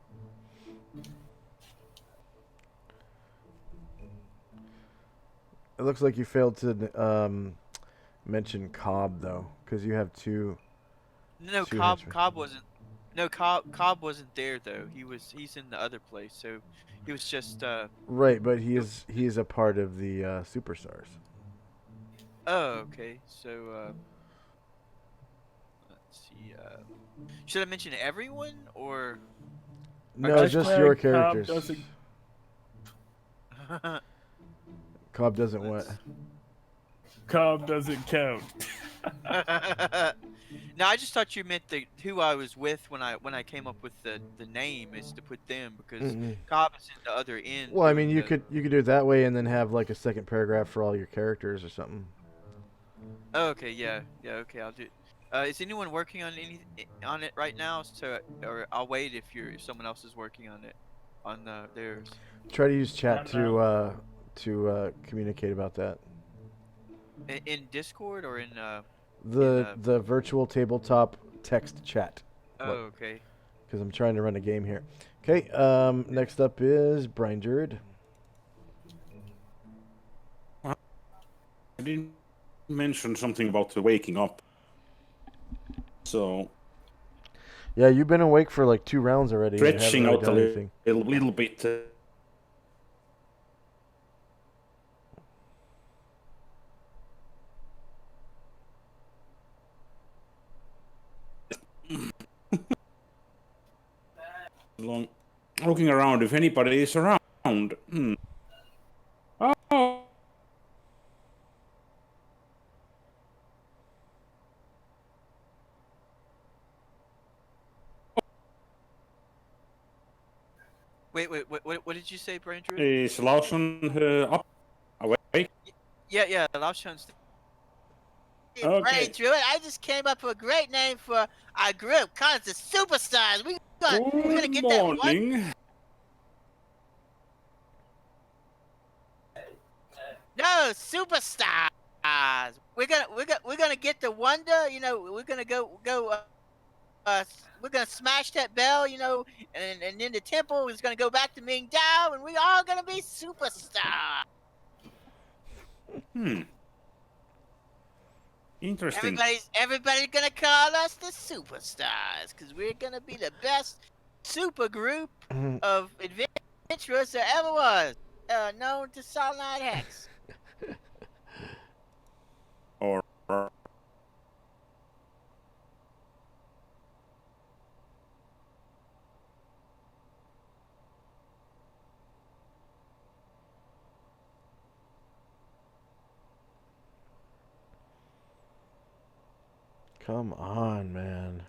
It looks like you failed to mention Cobb though, because you have two. No, Cobb wasn't. No, Cobb wasn't there though. He's in the other place. So he was just. Right, but he is a part of the Superstars. Oh, okay. So let's see. Should I mention everyone or? No, just your characters. Cobb doesn't... Cobb doesn't what? Cobb doesn't count. No, I just thought you meant who I was with when I came up with the name is to put them because Cobb is in the other end. Well, I mean, you could do it that way and then have like a second paragraph for all your characters or something. Oh, okay, yeah, okay, I'll do it. Is anyone working on it right now? So, or I'll wait if someone else is working on it, on theirs. Try to use chat to communicate about that. In Discord or in the virtual tabletop text chat. Oh, okay. Because I'm trying to run a game here. Okay, next up is Brian Druid. I didn't mention something about the waking up. So. Yeah, you've been awake for like 2 rounds already. Stretching out a little bit. Looking around if anybody is around. Oh. Wait, what did you say, Brian Drew? Is Lawson up? Awake? Yeah, Lawson's. Okay. Brian Drew, I just came up with a great name for our group, called the Superstars. We're gonna get that one. No, Superstars. We're gonna get the wonder. We're gonna go. We're gonna smash that bell. And then the temple is gonna go back to Ming Dao, and we all gonna be superstars. Interesting. Everybody's gonna call us the Superstars because we're gonna be the best super group of adventurers there ever was, known to Solynod Hex. Or. Come on, man.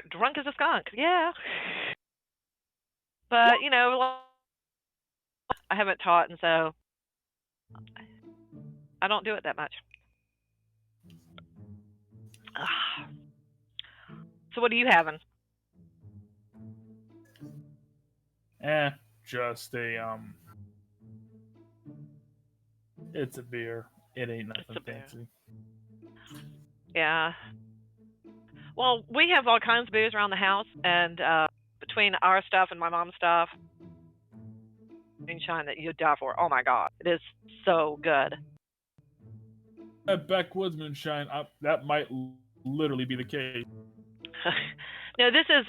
Drunk as a skunk, yeah. But you know, I haven't taught, and so I don't do it that much. Ah. So what are you having? Just a It's a beer. It ain't nothing It's a beer. fancy. Yeah. Well, we have all kinds of booze around the house, and between our stuff and my mom's stuff, moonshine that you'd die for. Oh my god, it is so good. That backwoods moonshine, that might literally be the case. No, this is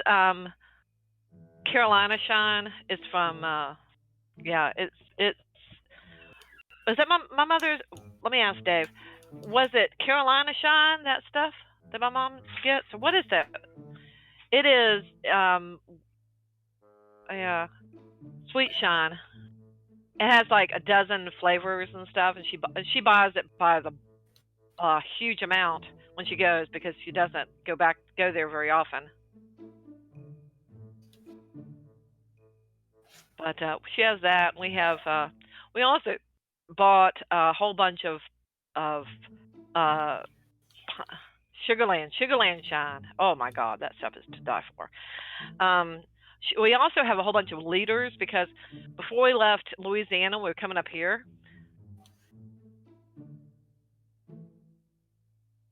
Carolina Shine. It's from yeah, it's is that my mother's? Let me ask Dave. Was it Carolina Shine, that stuff that my mom gets? What is that? It is yeah, Sweet Shine. It has like a dozen flavors and stuff, and she buys it by the huge amount when she goes because she doesn't go there very often. But she has that. We also bought a whole bunch of uh, Sugarland Shine. Oh my God, that stuff is to die for. We also have a whole bunch of liters because before we left Louisiana, we were coming up here.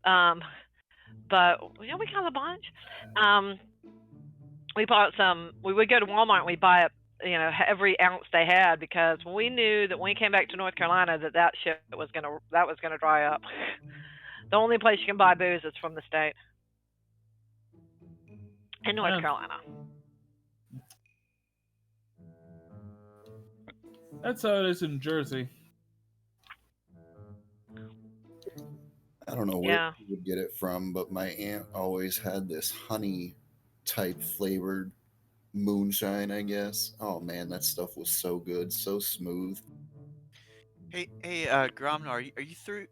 But yeah, we got a bunch. We bought some. We would go to Walmart and we buy up, every ounce they had because we knew that when we came back to North Carolina that shit was gonna dry up. The only place you can buy booze is from the state in North Carolina. That's how it is in Jersey. I don't know where you would get it from, but my aunt always had this honey type flavored moonshine, I guess. Oh man, that stuff was so good, so smooth. Hey, Gromnar, are you through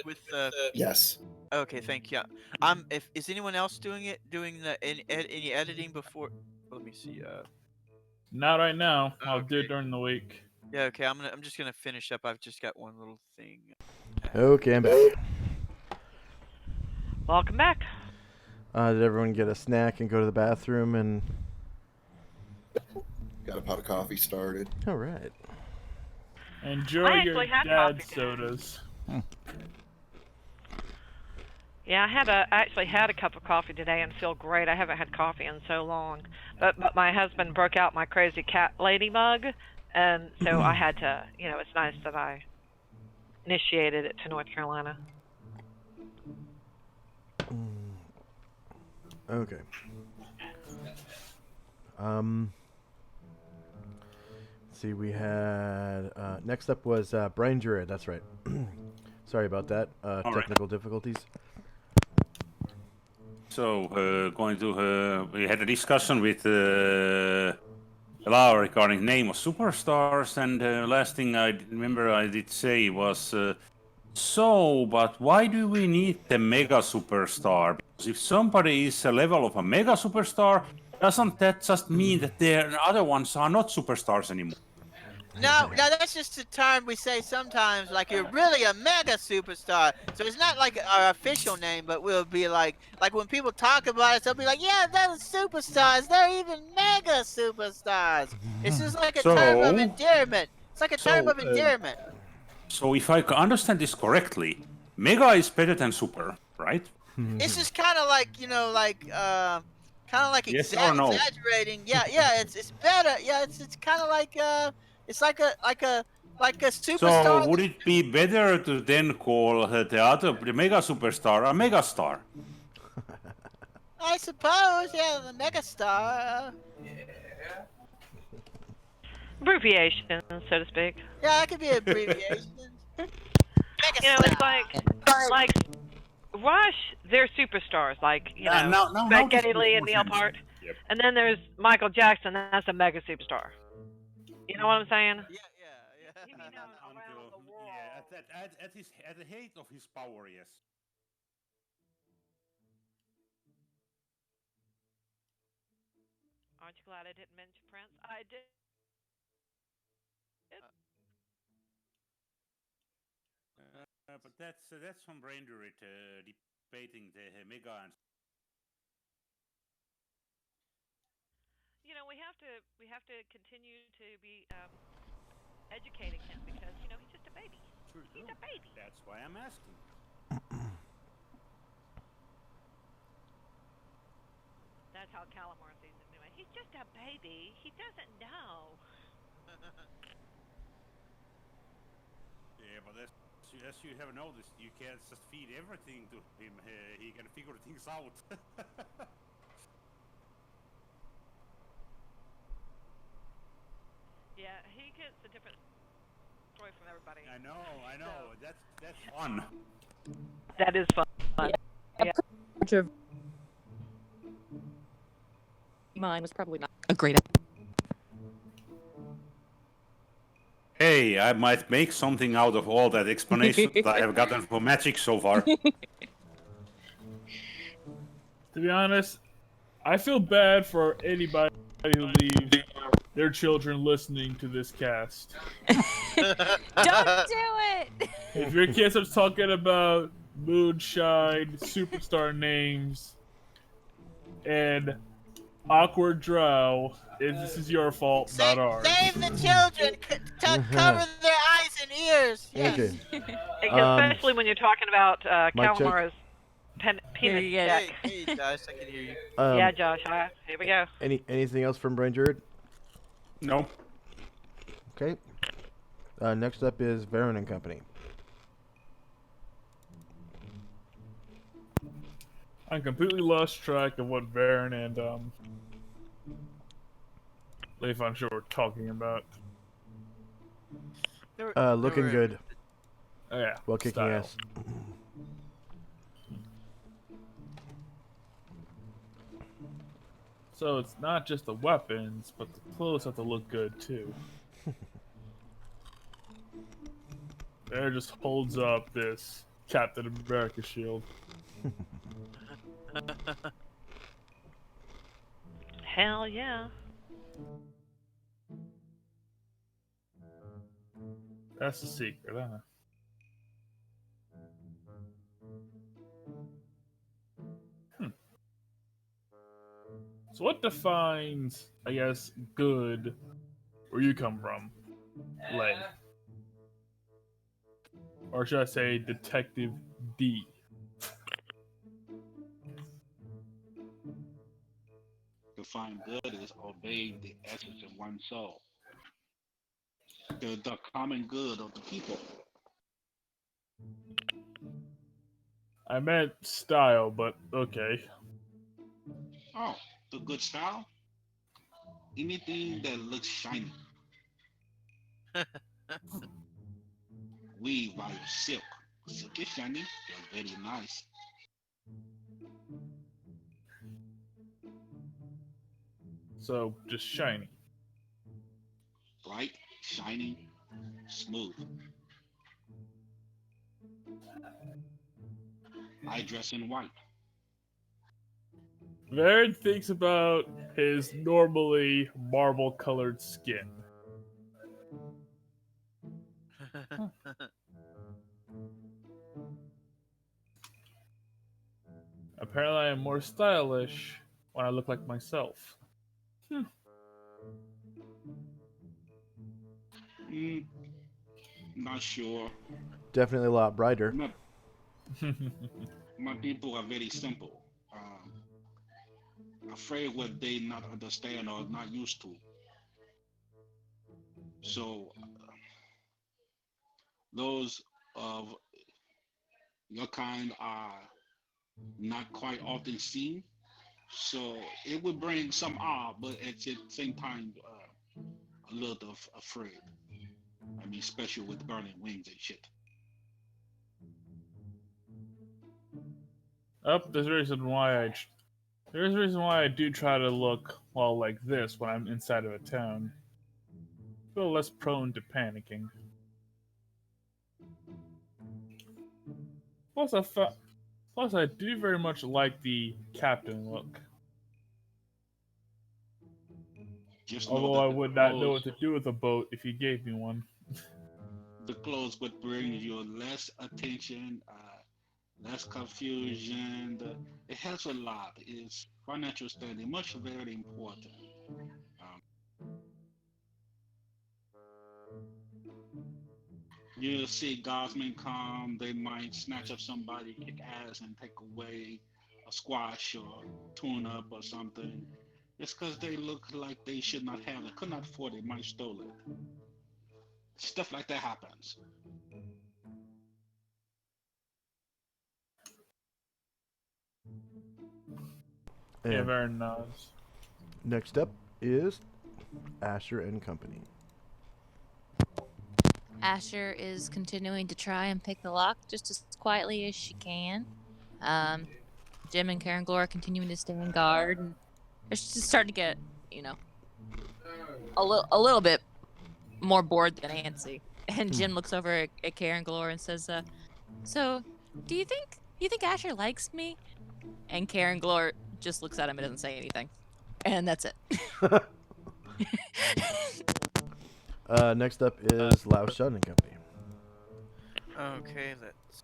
with Yes. Okay, thank you. If is anyone else doing it? Doing any editing before? Let me see. Not right now. I'll do it Okay. during the week. Yeah. Okay. I'm just gonna finish up. I've just got one little thing. Okay, I'm back. Welcome back. Did everyone get a snack and go to the bathroom and? Got a pot of coffee started. All right. Enjoy I your actually had dad's coffee. sodas. Yeah, I actually had a cup of coffee today and feel great. I haven't had coffee in so long. But my husband broke out my crazy cat lady mug, and so I had to, it's nice that I initiated it to North Carolina. Okay. Let's see, we had next up was Brian Druid. That's right. Sorry about that. Technical difficulties. So, we had a discussion with Lau regarding name of superstars, and last thing I remember I did say was, but why do we need the mega superstar? Because if somebody is a level of a mega superstar, doesn't that just mean that the other ones are not superstars anymore? No, that's just a term we say sometimes, like you're really a mega superstar. So it's not like our official name, but we'll be like when people talk about us, they'll be like, yeah, they're superstars. They're even mega superstars. It's just like a term of endearment. It's like a term of endearment. So if I understand this correctly, mega is better than super, right? It's just kind of like kind of like Yes or no? exaggerating. Yeah, it's better. Yeah, it's kind of like it's like a superstar. So would it be better to then call the mega superstar a megastar? I suppose, yeah, the megastar. Abbreviation, so to speak. Yeah, that could be abbreviation. It's like Rush, they're superstars, like, Spaghetti Lee and Neil Peart. Yep. And then there's Michael Jackson, that's a mega superstar. You know what I'm saying? Yeah. He be known around the world. Yeah, at the height of his power, yes. Aren't you glad I didn't mention Prince? I did. But that's from Brainderit debating the mega and. We have to continue to be educating him because he's just a baby. He's a baby. That's why I'm asking. That's how Calamar sees him anyway. He's just a baby. He doesn't know. Yeah, but as you have noticed, you can't just feed everything to him. He can figure things out. Yeah, he gets a different story from everybody. I know. So. That's fun. That is fun. Yeah. Mine was probably not a great. Hey, I might make something out of all that explanation that I have gotten for magic so far. To be honest, I feel bad for anybody who leaves their children listening to this cast. Don't do it! If your kid starts talking about moonshine, superstar names, and awkward drow, this is your fault, not ours. Save the children. Cover their eyes and ears. Yes. Okay. Especially when you're talking about Calamar's penis Yeah. deck. Hey, Josh, I can hear you. Yeah, Josh. Here we go. Anything else from Brain Druid? No. Okay. Next up is Varen and Company. I completely lost track of what Varen and Leif I'm sure we're talking about. Looking good. Oh yeah. While kicking style. ass. So it's not just the weapons, but the clothes have to look good too. Bear just holds up this Captain America shield. Hell yeah. That's the secret, huh? So what defines, I guess, good where you come from, Lay? Or should I say Detective D? To find good is obeying the essence of one's soul, the common good of the people. I meant style, but okay. Oh, the good style? Anything that looks shiny. Weave by your silk. Silk is shiny, they're very nice. So, just shiny. Bright, shiny, smooth. I dress in white. Varen thinks about his normally marble-colored skin. Apparently, I am more stylish when I look like myself. Mm, not sure. Definitely a lot brighter. My, my people are very simple. Afraid what they not understand or not used to. So those of your kind are not quite often seen. So it would bring some awe, but at the same time, a little of afraid. I mean, especially with burning wings and shit. There's a reason why there's a reason why I do try to look well like this when I'm inside of a town. Feel less prone to panicking. Plus, plus I do very much like the captain look. Just know Although that I would not know what to do with a boat if you gave me one. the clothes would bring you less attention, less confusion. It helps a lot. It's financial standing, much very important. Um, you see guardsmen come, they might snatch up somebody, kick ass, and take away a squash or tune up or something. It's because they look like they should not have it, could not afford it, might stole it. Stuff like that happens. Yeah, And very nice. next up is Asher and Company. Asher is continuing to try and pick the lock just as quietly as she can. Um, Jim and Karen Glore are continuing to stay in guard, and it's just starting to get, you know, a little bit more bored than Nancy. And Jim looks over at Karen Glore and says, "So, do you think Asher likes me?" And Karen Glore just looks at him and doesn't say anything, and that's it. Next up is Lao Shun and Company. Okay, let's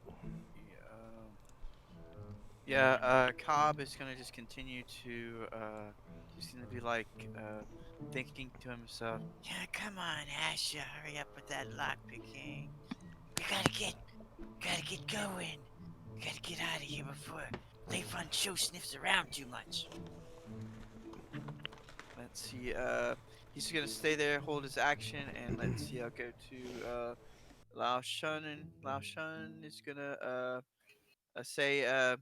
see. Cobb is gonna just continue to he's gonna be like thinking to himself, yeah, come on, Asher, hurry up with that lock picking. We gotta get going. We gotta get out of here before Leifon Show sniffs around too much. Let's see, he's gonna stay there, hold his action, and let's see, I'll go to Lao Shun, and Lao Shun is gonna say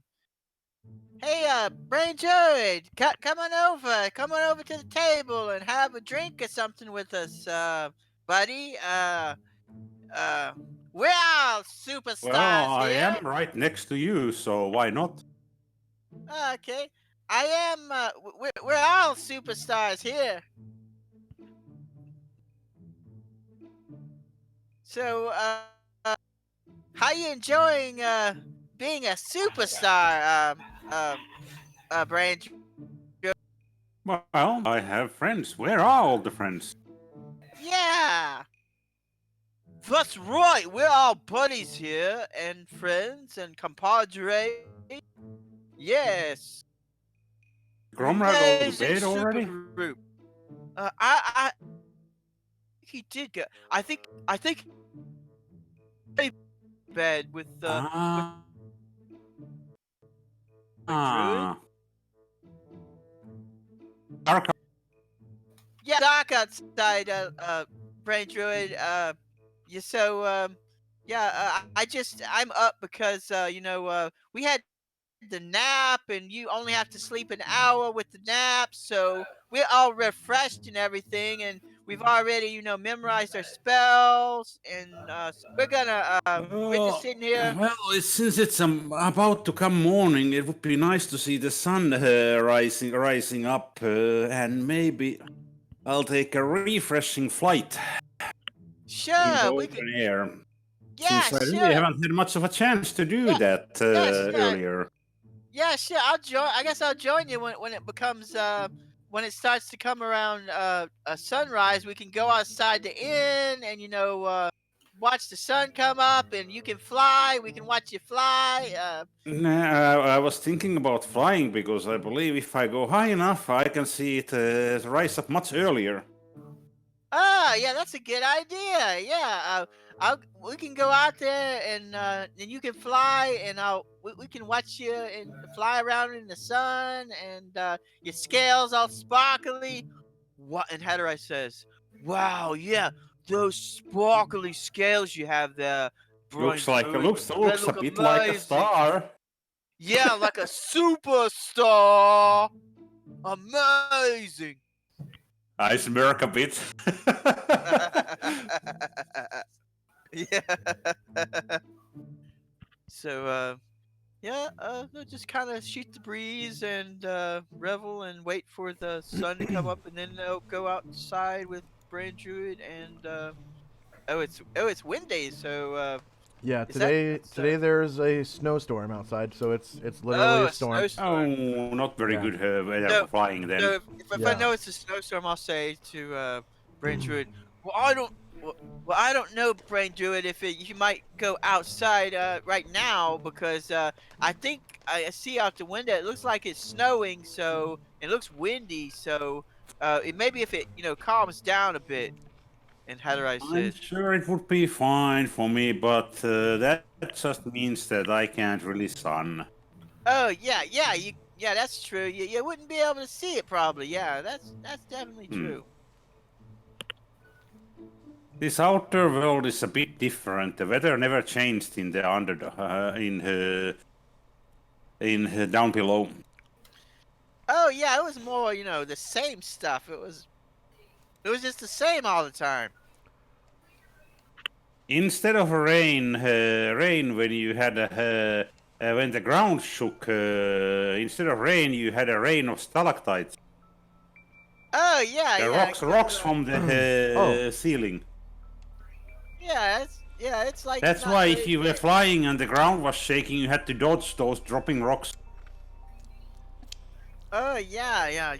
hey, Brain Jared, come on over to the table and have a drink or something with us, buddy. We're all Well, superstars I am here. right next to you, so why not? Okay, I am. We're all superstars here. So, how you enjoying being a superstar, Brand? Well, I have friends. Where are all the friends? Yeah, that's right. We're all buddies here and friends and compadre. Yes, Gromra go to amazing bed super already? group. I he did go. I think he bed with Ah. Druid. Dark. Yeah, dark outside, Brain Druid. Yeah, so, yeah, I'm up because, we had the nap, and you only have to sleep an hour with the nap, so we're all refreshed and everything, and we've already, memorized our spells, and we're just sitting here. Since it's about to come morning, it would be nice to see the sun rising up, and maybe I'll take a refreshing flight in the Sure, we could. open air. Yeah, Since I really sure. haven't had much of a chance to do Yeah, that yeah, sure. earlier. Yeah, sure. I'll join. I guess I'll join you when it becomes when it starts to come around sunrise. We can go outside the inn and watch the sun come up, and you can fly. We can watch you fly. Nah, I was thinking about flying because I believe if I go high enough, I can see it rise up much earlier. Yeah, that's a good idea. Yeah, we can go out there and you can fly, and we can watch you and fly around in the sun, and your scales all sparkly. What? And Hatterai says, "Wow, yeah, those sparkly scales you have there, Brian Druid, they Looks a look bit like a amazing. star. Yeah, like a superstar. Amazing." I smirk a bit. Yeah. So, yeah, they'll just kind of shoot the breeze and revel and wait for the sun to come up, and then they'll go outside with Brand Druid and it's windy, so Yeah, is that it's today there's a snowstorm outside, so it's literally oh, a a storm. snowstorm. Oh, not very Yeah. good weather So for flying then. so if I Yeah. know it's a snowstorm, I'll say to Brain Druid, well, I don't know, Brain Druid, if you might go outside right now, because I think I see out the window. It looks like it's snowing, so it looks windy. So it maybe if it calms down a bit. And Hatterai I'm says, sure it would be fine for me, but that just means that I can't really sun. "Oh yeah, that's true. You wouldn't be able to see it probably. Yeah, that's definitely Hmm. true." This outer world is a bit different. The weather never changed in the down below. Oh yeah, it was more, the same stuff. It was just the same all the time. Instead of rain when you had when the ground shook. Instead of rain, you had a rain of stalactites. Oh yeah, The yeah. rocks from the ceiling. Yeah, it's like That's not why if very you were big. flying and the ground was shaking, you had to dodge those dropping rocks. Oh yeah. You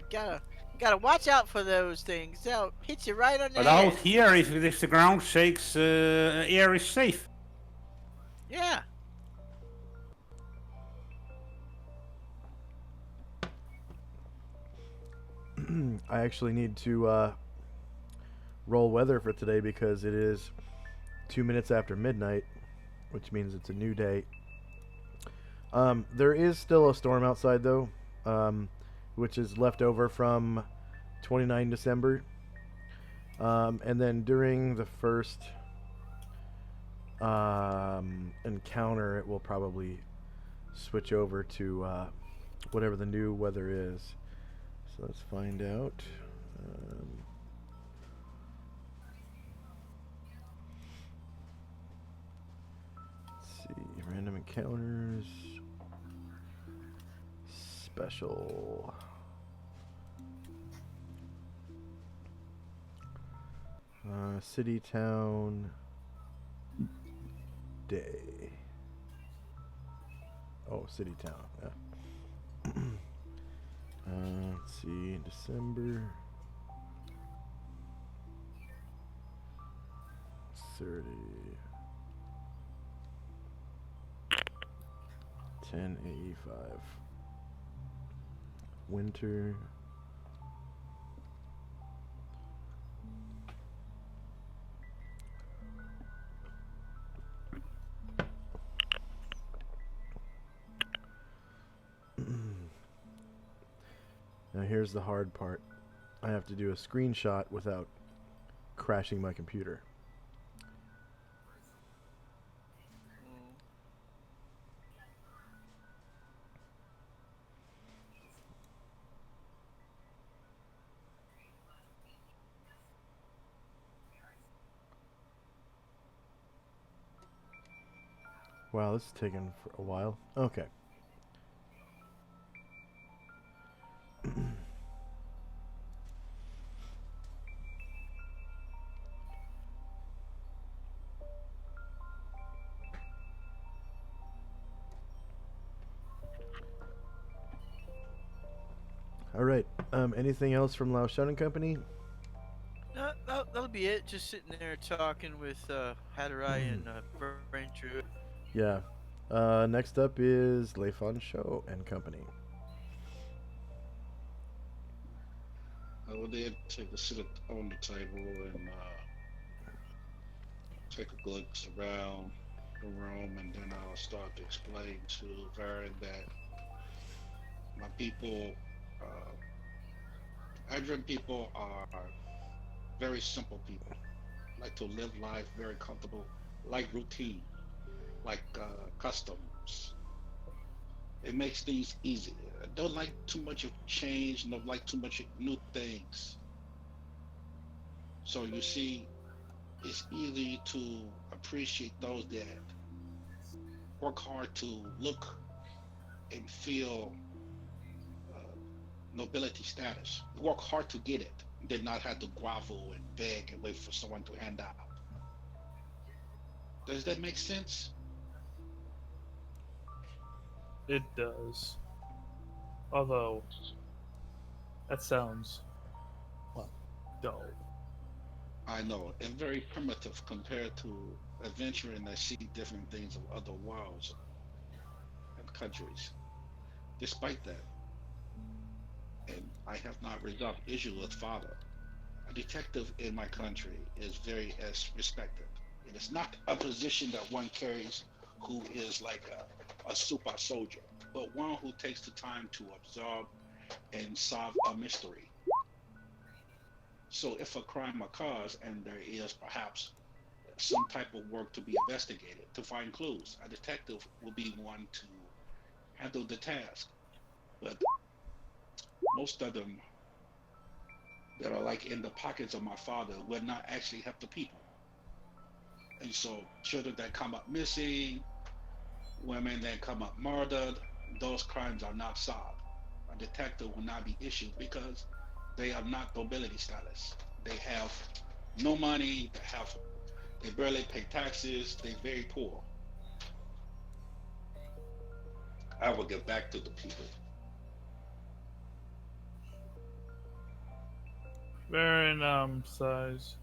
gotta watch out for those things. They'll hit you right on the But out head. here, if the ground shakes, air is safe. Yeah. I actually need to roll weather for today because it is 2 minutes after midnight, which means it's a new day. There is still a storm outside though, which is left over from 29 December. And then during the first encounter, it will probably switch over to whatever the new weather is. So let's find out. Let's see, random encounters, special. City, town, day. Oh, city town. Yeah. Let's see, December 30. 1085. Winter. Now here's the hard part. I have to do a screenshot without crashing my computer. Wow, this is taking for a while. Okay. All right. Anything else from Lao Shun and Company? No, that'll be it. Just sitting there talking with Hatterai and Brain True. Yeah. Next up is Leifan Show and Company. I will then take a sit on the table and take a glimpse around the room, and then I'll start to explain to Varen that my people, Adrian people, are very simple people, like to live life very comfortable, like routine, like customs. It makes things easy. I don't like too much of change, don't like too much new things. So you see, it's easy to appreciate those that work hard to look and feel uh, nobility status. Work hard to get it, did not have to grovel and beg and wait for someone to hand out. Does that make sense? It does. Although, that sounds, well, dull. I know, and very primitive compared to adventuring and see different things of other worlds and countries. Despite that, and I have not resolved issue with father. A detective in my country is very as respected. It is not a position that one carries who is like a super soldier, but one who takes the time to absorb and solve a mystery. So if a crime occurs and there is perhaps some type of work to be investigated to find clues, a detective will be one to handle the task. But most of them that are like in the pockets of my father will not actually help the people. And so children that come up missing, women that come up murdered, those crimes are not solved. A detective will not be issued because they are not nobility status. They have no money, they barely pay taxes, they're very poor. I will get back to the people. Baron, size.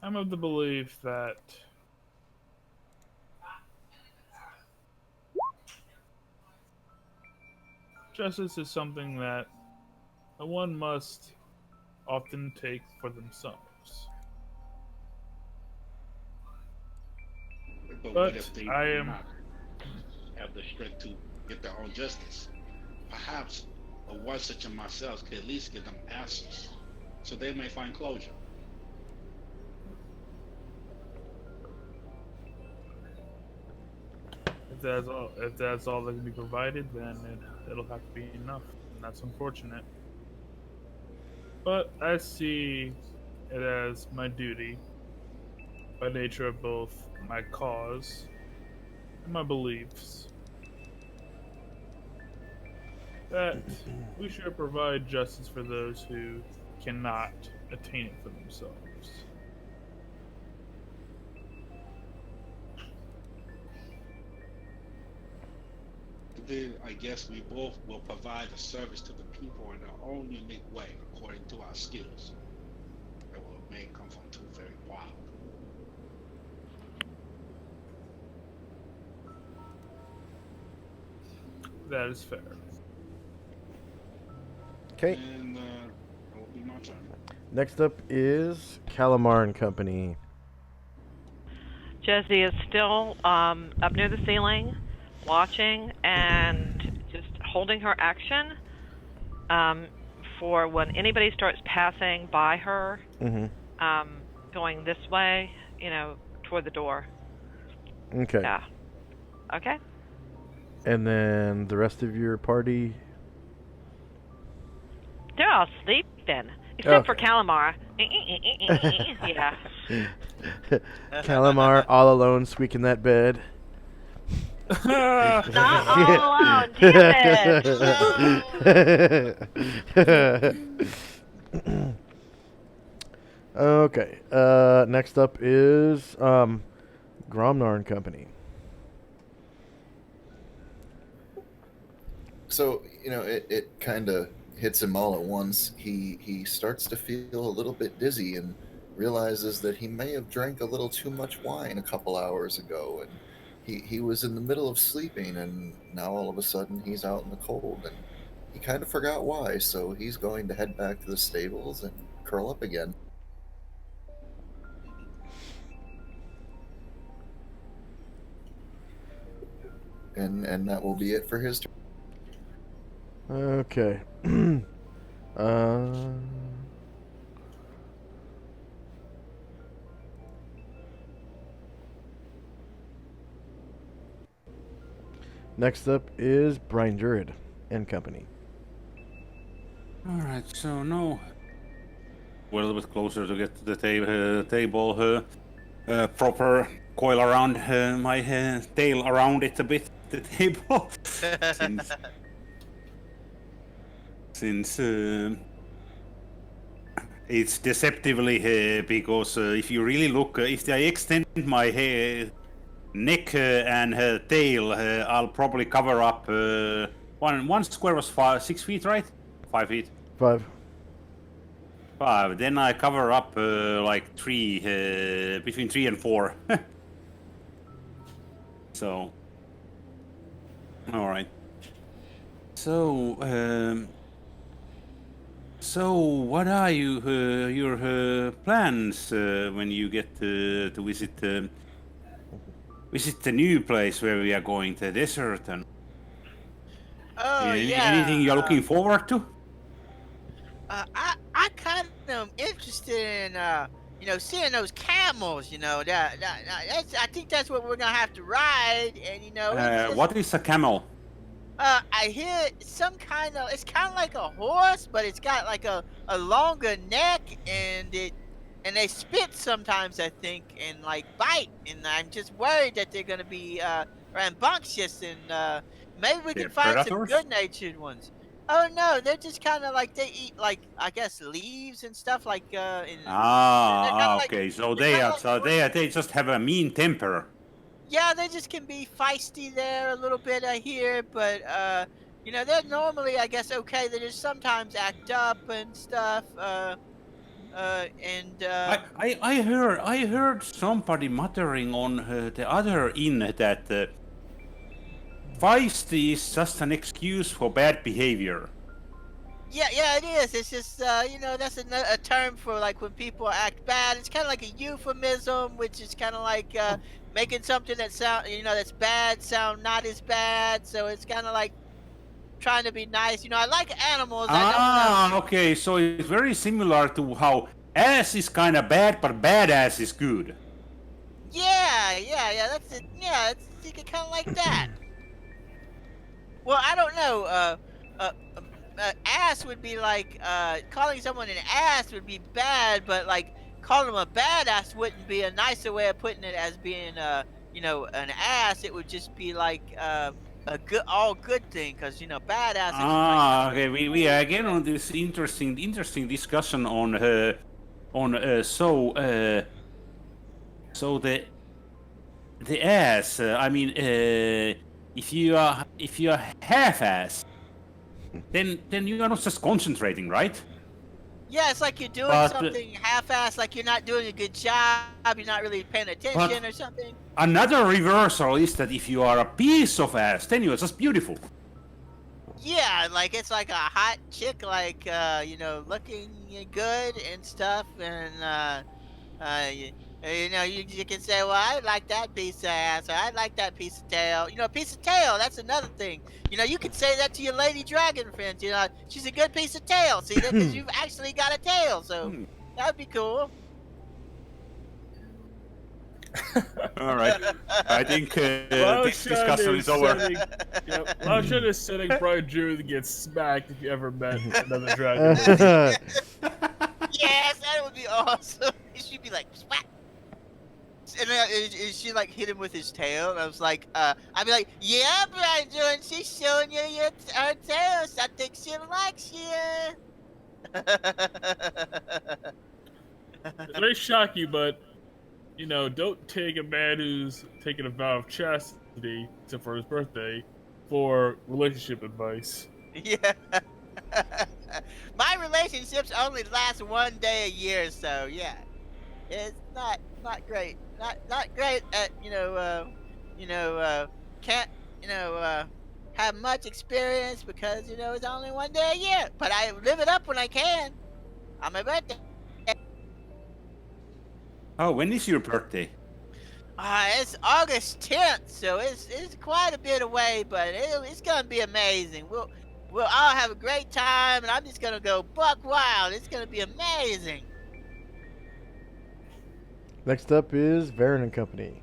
I'm of the belief that justice is something that one must often take for themselves. But what But if they I do am. not have the strength to get their own justice? Perhaps one such as myself could at least give them answers so they may find closure. If that's all that can be provided, then it'll have to be enough, and that's unfortunate. But I see it as my duty, by nature of both my cause and my beliefs, that we should provide justice for those who cannot attain it for themselves. then I guess we both will provide a service to the people in our own unique way, according to our skills. That will may come from two very wild. That is fair. Okay. And that will be my turn. Next up is Calamar and Company. Jesse is still up near the ceiling, watching and just holding her action for when anybody starts passing by her, going this way, toward the door. Okay. Yeah. Okay. And then the rest of your party. They're all sleeping, except for Okay. Calamar. Yeah. Calamar all alone squeaking that bed. Not all alone, damn it. Okay. Next up is Gromnar and Company. So, it kind of hits him all at once. He starts to feel a little bit dizzy and realizes that he may have drank a little too much wine a couple hours ago, and he was in the middle of sleeping, and now all of a sudden he's out in the cold, and he kind of forgot why, so he's going to head back to the stables and curl up again. And that will be it for his turn. Okay. Next up is Brian Druid and Company. Alright, so no. We're a little bit closer to get to the table. Proper coil around my tail around it a bit, the table. since it's deceptively because if you really look, if I extend my neck and tail, I'll probably cover up one square was 6 feet, right? 5 feet. 5. 5. Then I cover up like 3, between 3 and 4. So, all right. So, what are your plans when you get to visit the new place where we are going, the desert? And Oh yeah. anything you're looking forward to? I kind of am interested in seeing those camels. That's, I think that's what we're gonna have to ride. And What is a camel? I hear some kind of, it's kind of like a horse, but it's got like a longer neck, and they spit sometimes, I think, and like bite. And I'm just worried that they're gonna be rambunctious, and maybe we can find some good-natured ones. Oh no, they're just kind of like, they eat, like, I guess, leaves and stuff like okay. So they just have a mean temper. Yeah, they just can be feisty there a little bit, I hear, but they're normally, I guess, okay. They just sometimes act up and stuff. I heard somebody muttering on the other inn that feisty is just an excuse for bad behavior. Yeah, it is. It's just, that's a term for like when people act bad. It's kind of like a euphemism, which is kind of like making something that that's bad sound not as bad. So it's kind of like trying to be nice. I like animals. Okay. So it's very similar to how ass is kind of bad, but badass is good. Yeah. That's it. Yeah, it's kind of like that. Well, I don't know. Ass would be like, calling someone an ass would be bad, but like calling them a badass wouldn't be a nicer way of putting it as being an ass. It would just be like a good thing, because badass. Okay. We are again on this interesting discussion on so the ass. if you are half-ass, then you are not just concentrating, right? Yeah, it's like you're doing But something half-assed, like you're not doing a good job, you're not really paying attention or something. another reversal is that if you are a piece of ass, then you are just beautiful. Yeah, like it's like a hot chick, like looking good and stuff, and you can say, well, I like that piece of ass, or I like that piece of tail. Piece of tail. That's another thing. You could say that to your lady dragon friends. She's a good piece of tail. See that because you've actually got a tail, so that would be cool. All right. I think this Laoshan discussion is over. Laoshan is setting Brian Drew to get smacked if you ever met another dragon. Yes, that would be awesome. She'd be like, smack. And she like hit him with his tail, and I was like, I'd be like, yeah, Brian Drew, and she's showing you her tail. So I think she likes you. It may shock you, but don't take a man who's taking a vow of chastity, except for his birthday, for relationship advice. Yeah. My relationships only last one day a year, so yeah, it's not great. Not great at can't have much experience because it's only one day a year. But I live it up when I can on my birthday. Oh, when is your birthday? It's August 10th, so it's quite a bit away, but it's gonna be amazing. We'll all have a great time, and I'm just gonna go buck wild. It's gonna be amazing. Next up is Varen and Company.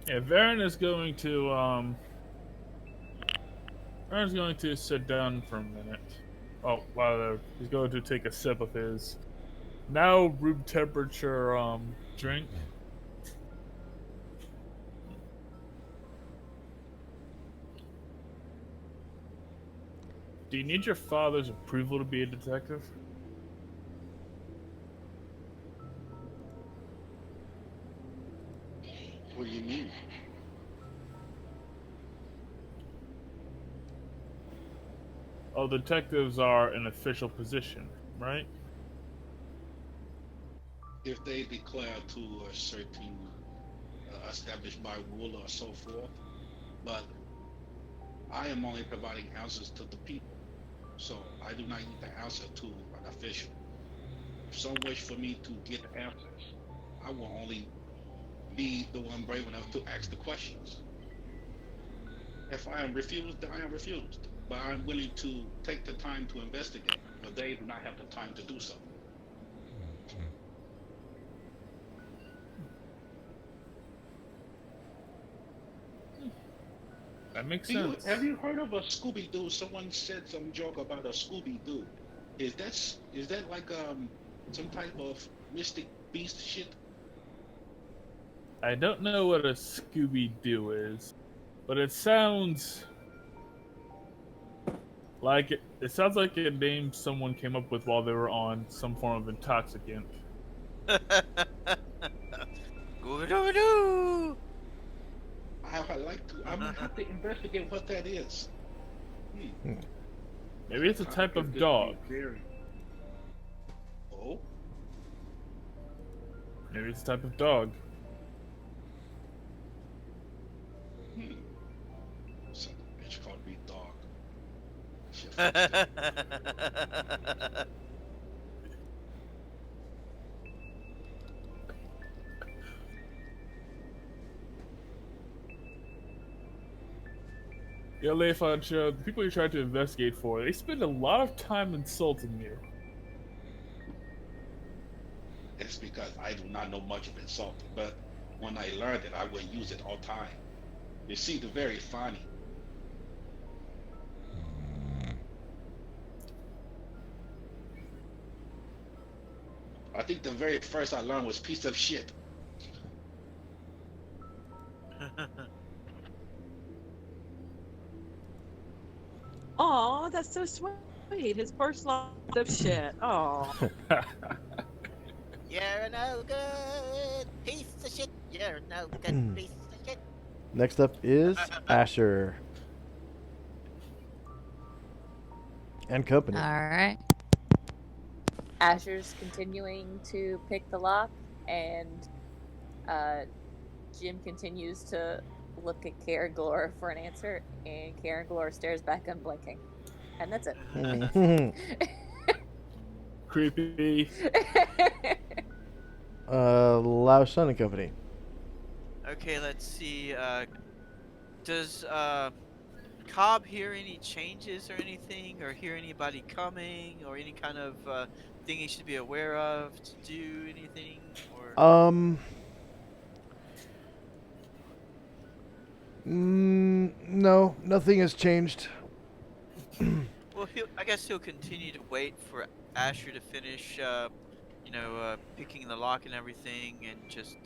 Yeah, Varen is going to sit down for a minute. Oh, wow, he's going to take a sip of his now room temperature drink. Do you need your father's approval to be a detective? What do you mean? Oh, detectives are an official position, right? If they declare to a certain established by rule or so forth, but I am only providing answers to the people, so I do not need to answer to an official. If someone wish for me to get answers, I will only be the one brave enough to ask the questions. If I am refused, then I am refused. But I'm willing to take the time to investigate, but they do not have the time to do so. That makes sense. Have you heard of a Scooby-Doo? Someone said some joke about a Scooby-Doo. Is that like some type of mystic beast shit? I don't know what a Scooby-Doo is, but it sounds like it sounds like a name someone came up with while they were on some form of intoxicant. Scooby-Doo! I'm gonna have to investigate what that is. Maybe it's a type of dog. Oh? Maybe it's a type of dog. Some bitch called me dog. Shit. Yeah, Leifan, the people you tried to investigate for, they spend a lot of time insulting you. It's because I do not know much of insulting, but when I learned it, I will use it all time. You see, the very funny. I think the very first I learned was piece of shit. Aw, that's so sweet. His first love of shit. Aw. You're a no good piece of shit. You're a no good piece of shit. Next up is Asher and company. All right. Asher's continuing to pick the lock, and Jim continues to look at Karen Glora for an answer, and Karen Glora stares back unblinking. And that's it. Creepy. Lao Sun and company. Okay, let's see. Does Cobb hear any changes or anything, or hear anybody coming, or any kind of thing he should be aware of to do anything, or? No, nothing has changed. Well, I guess he'll continue to wait for Asher to finish, picking the lock and everything, and just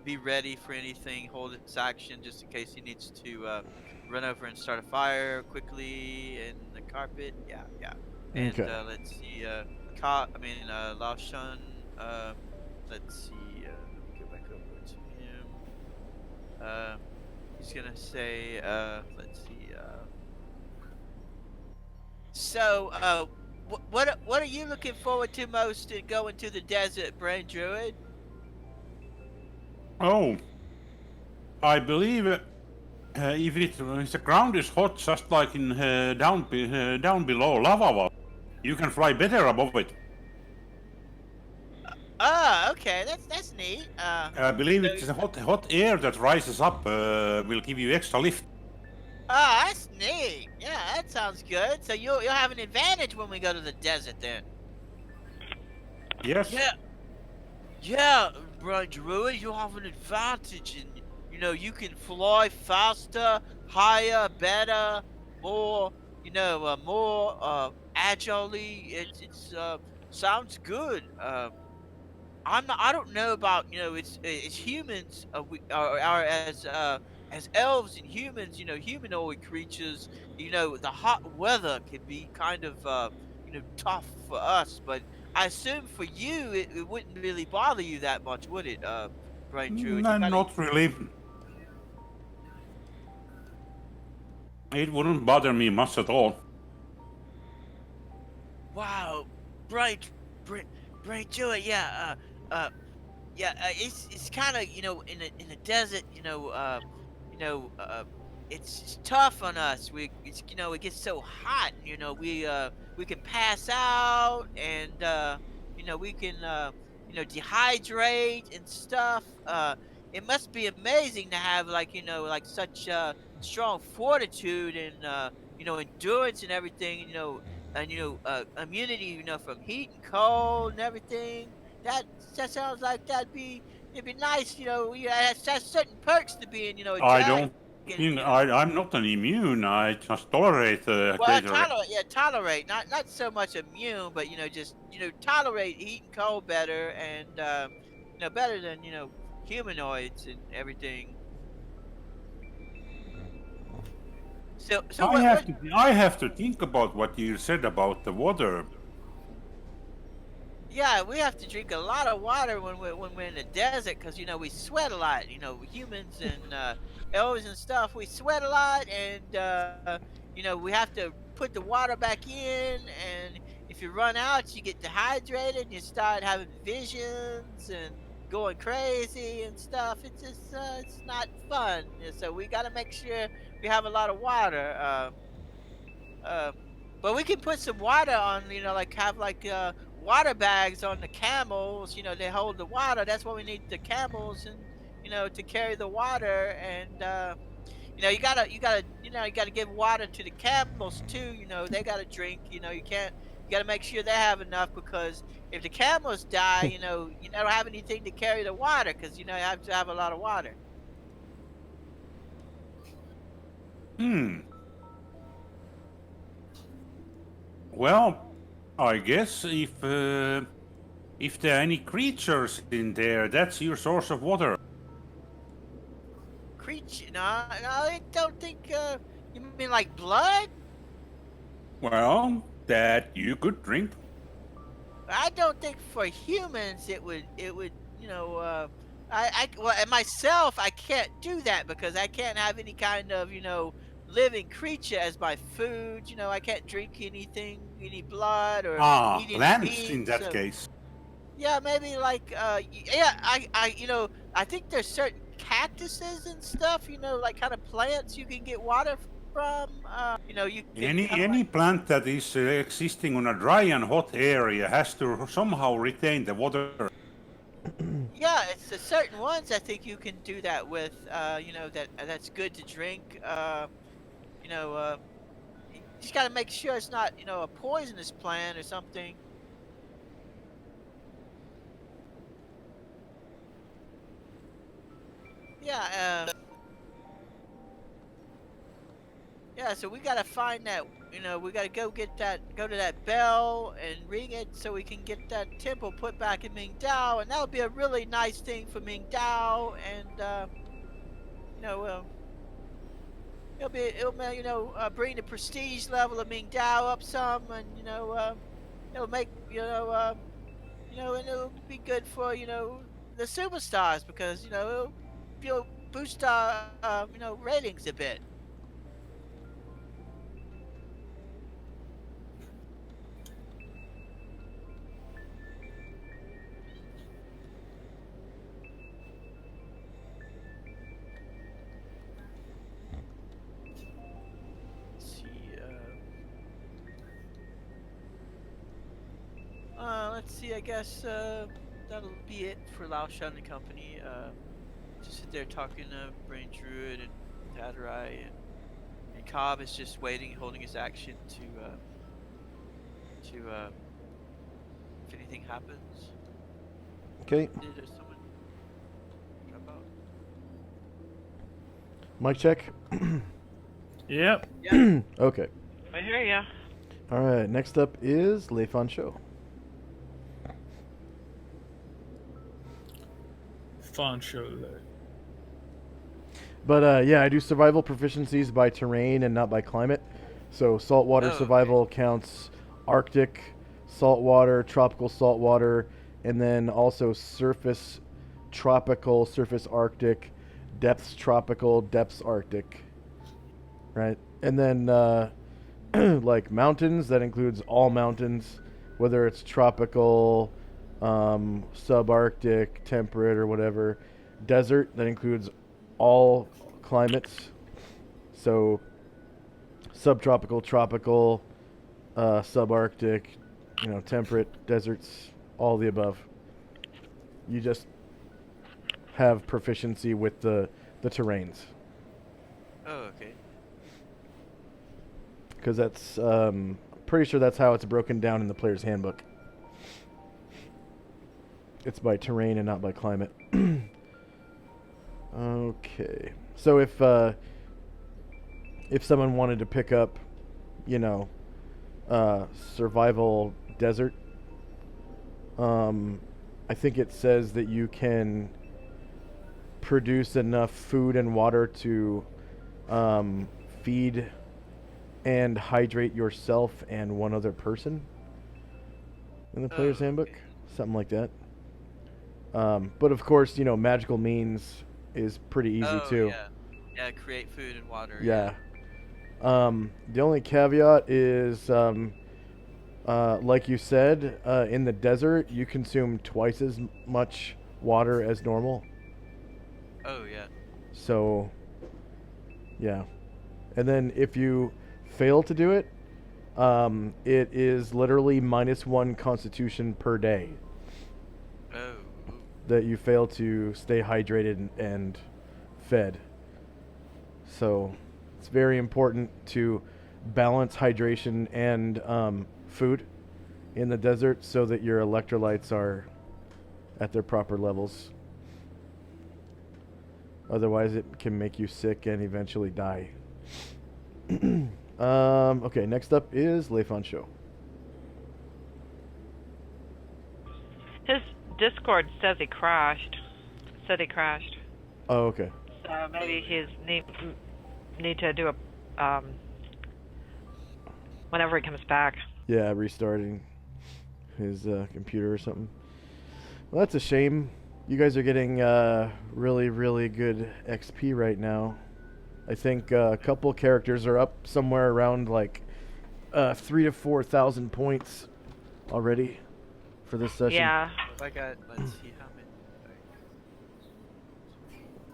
be ready for anything. Hold his action just in case he needs to run over and start a fire quickly in the carpet. Yeah. And Okay. let's see, Lao Shun. Let's see. Let me go back over to him. He's gonna say. Let's see. So, what are you looking forward to most in going to the desert, Brain Druid? Oh, I believe if the ground is hot, just like in down below lava wall, you can fly better above it. Okay, that's neat. I believe it's the hot air that rises up will give you extra lift. That's neat. Yeah, that sounds good. So you'll have an advantage when we go to the desert then. Yes. Yeah, Brain Druid, you'll have an advantage, and you can fly faster, higher, better, more, more agilely. It's sounds good. I don't know about it's humans. We are as elves and humans. Humanoid creatures. The hot weather can be kind of tough for us, but I assume for you it wouldn't really bother you that much, would it, Brain Druid? Not really. It wouldn't bother me much at all. Wow, Brain Druid, yeah. It's kind of in the desert, it's tough on us. It gets so hot. We can pass out, and we can dehydrate and stuff. It must be amazing to have like such strong fortitude and endurance and everything. And immunity, from heat and cold and everything. That that sounds like it'd be nice, it has certain perks to being, a I dragon. don't. I'm not an immune. I just tolerate Well, greater. tolerate, not so much immune, but just tolerate heat and cold better, and better than humanoids and everything. So I have to think about what you said about the water. Yeah, we have to drink a lot of water when we're in the desert, because we sweat a lot. Humans and elves and stuff, we sweat a lot, and we have to put the water back in. And if you run out, you get dehydrated, and you start having visions and going crazy and stuff. It's just it's not fun. And so we got to make sure we have a lot of water. Uh, but we can put some water on, like have water bags on the camels. They hold the water. That's why we need the camels, and to carry the water. And you gotta give water to the camels too. They gotta drink. You gotta make sure they have enough, because if the camels die, you don't have anything to carry the water, because you have to have a lot of water. Well, I guess if there are any creatures in there, that's your source of water. Creature? No, I don't think. You mean like blood? Well, that you could drink. I don't think for humans it would well, and myself I can't do that because I can't have any kind of living creature as my food. I can't drink anything, any blood or eat any Plants meat. in that So case. yeah, maybe like yeah, I think there's certain cactuses and stuff, like kind of plants you can get water from. You can kind of Any plant that is existing on a dry and hot area has to somehow retain the water. yeah, it's the certain ones I think you can do that with. That's good to drink. You know, uh, you just got to make sure it's not a poisonous plant or something. Yeah. Yeah, so we gotta find that. We gotta go go to that bell and ring it so we can get that temple put back in Mingdao, and that'll be a really nice thing for Mingdao, and you know, bring the prestige level of Mingdao up some, and it'll make and it'll be good for the superstars because it'll boost our ratings a bit. Let's see. Let's see. I guess that'll be it for Lao Shan and company. Just sit there talking to Brain Druid and Tadarai, and Cobb is just waiting, holding his action to if anything happens. Okay. Did someone drop out? Mic check. Yep. Okay. I hear ya. All right. Next up is Leifan Show. Fun show today. But yeah, I do survival proficiencies by terrain and not by climate. So saltwater Oh, survival counts Arctic, saltwater, tropical saltwater, and then also surface tropical, surface Arctic, depths tropical, depths Arctic. Right? And then like mountains, that includes all mountains, whether it's tropical, subarctic, temperate, or whatever. Desert, that includes all climates. So subtropical, tropical, subarctic, temperate, deserts, all the above. You just have proficiency with the terrains. Oh, okay. Because that's, pretty sure that's how it's broken down in the player's handbook. It's by terrain and not by climate. Okay. So if someone wanted to pick up, survival desert, I think it says that you can produce enough food and water to feed and hydrate yourself and one other person in the player's handbook, something like that. But of course, magical means is pretty easy too. Yeah, create food and water. Yeah. The only caveat is, like you said, in the desert, you consume twice as much water as normal. Oh, yeah. So, yeah. And then if you fail to do it, it is literally -1 constitution per day. Oh. That you fail to stay hydrated and fed. So it's very important to balance hydration and food in the desert so that your electrolytes are at their proper levels. Otherwise, it can make you sick and eventually die. Okay, next up is Leifan Show. His Discord says he crashed. Oh, okay. So maybe he's need to do a whenever he comes back. Yeah, restarting. his computer or something. Well, that's a shame. You guys are getting really, really good XP right now. I think a couple characters are up somewhere around like 3,000 to 4,000 points already for this session. Yeah. I got, let's see how many.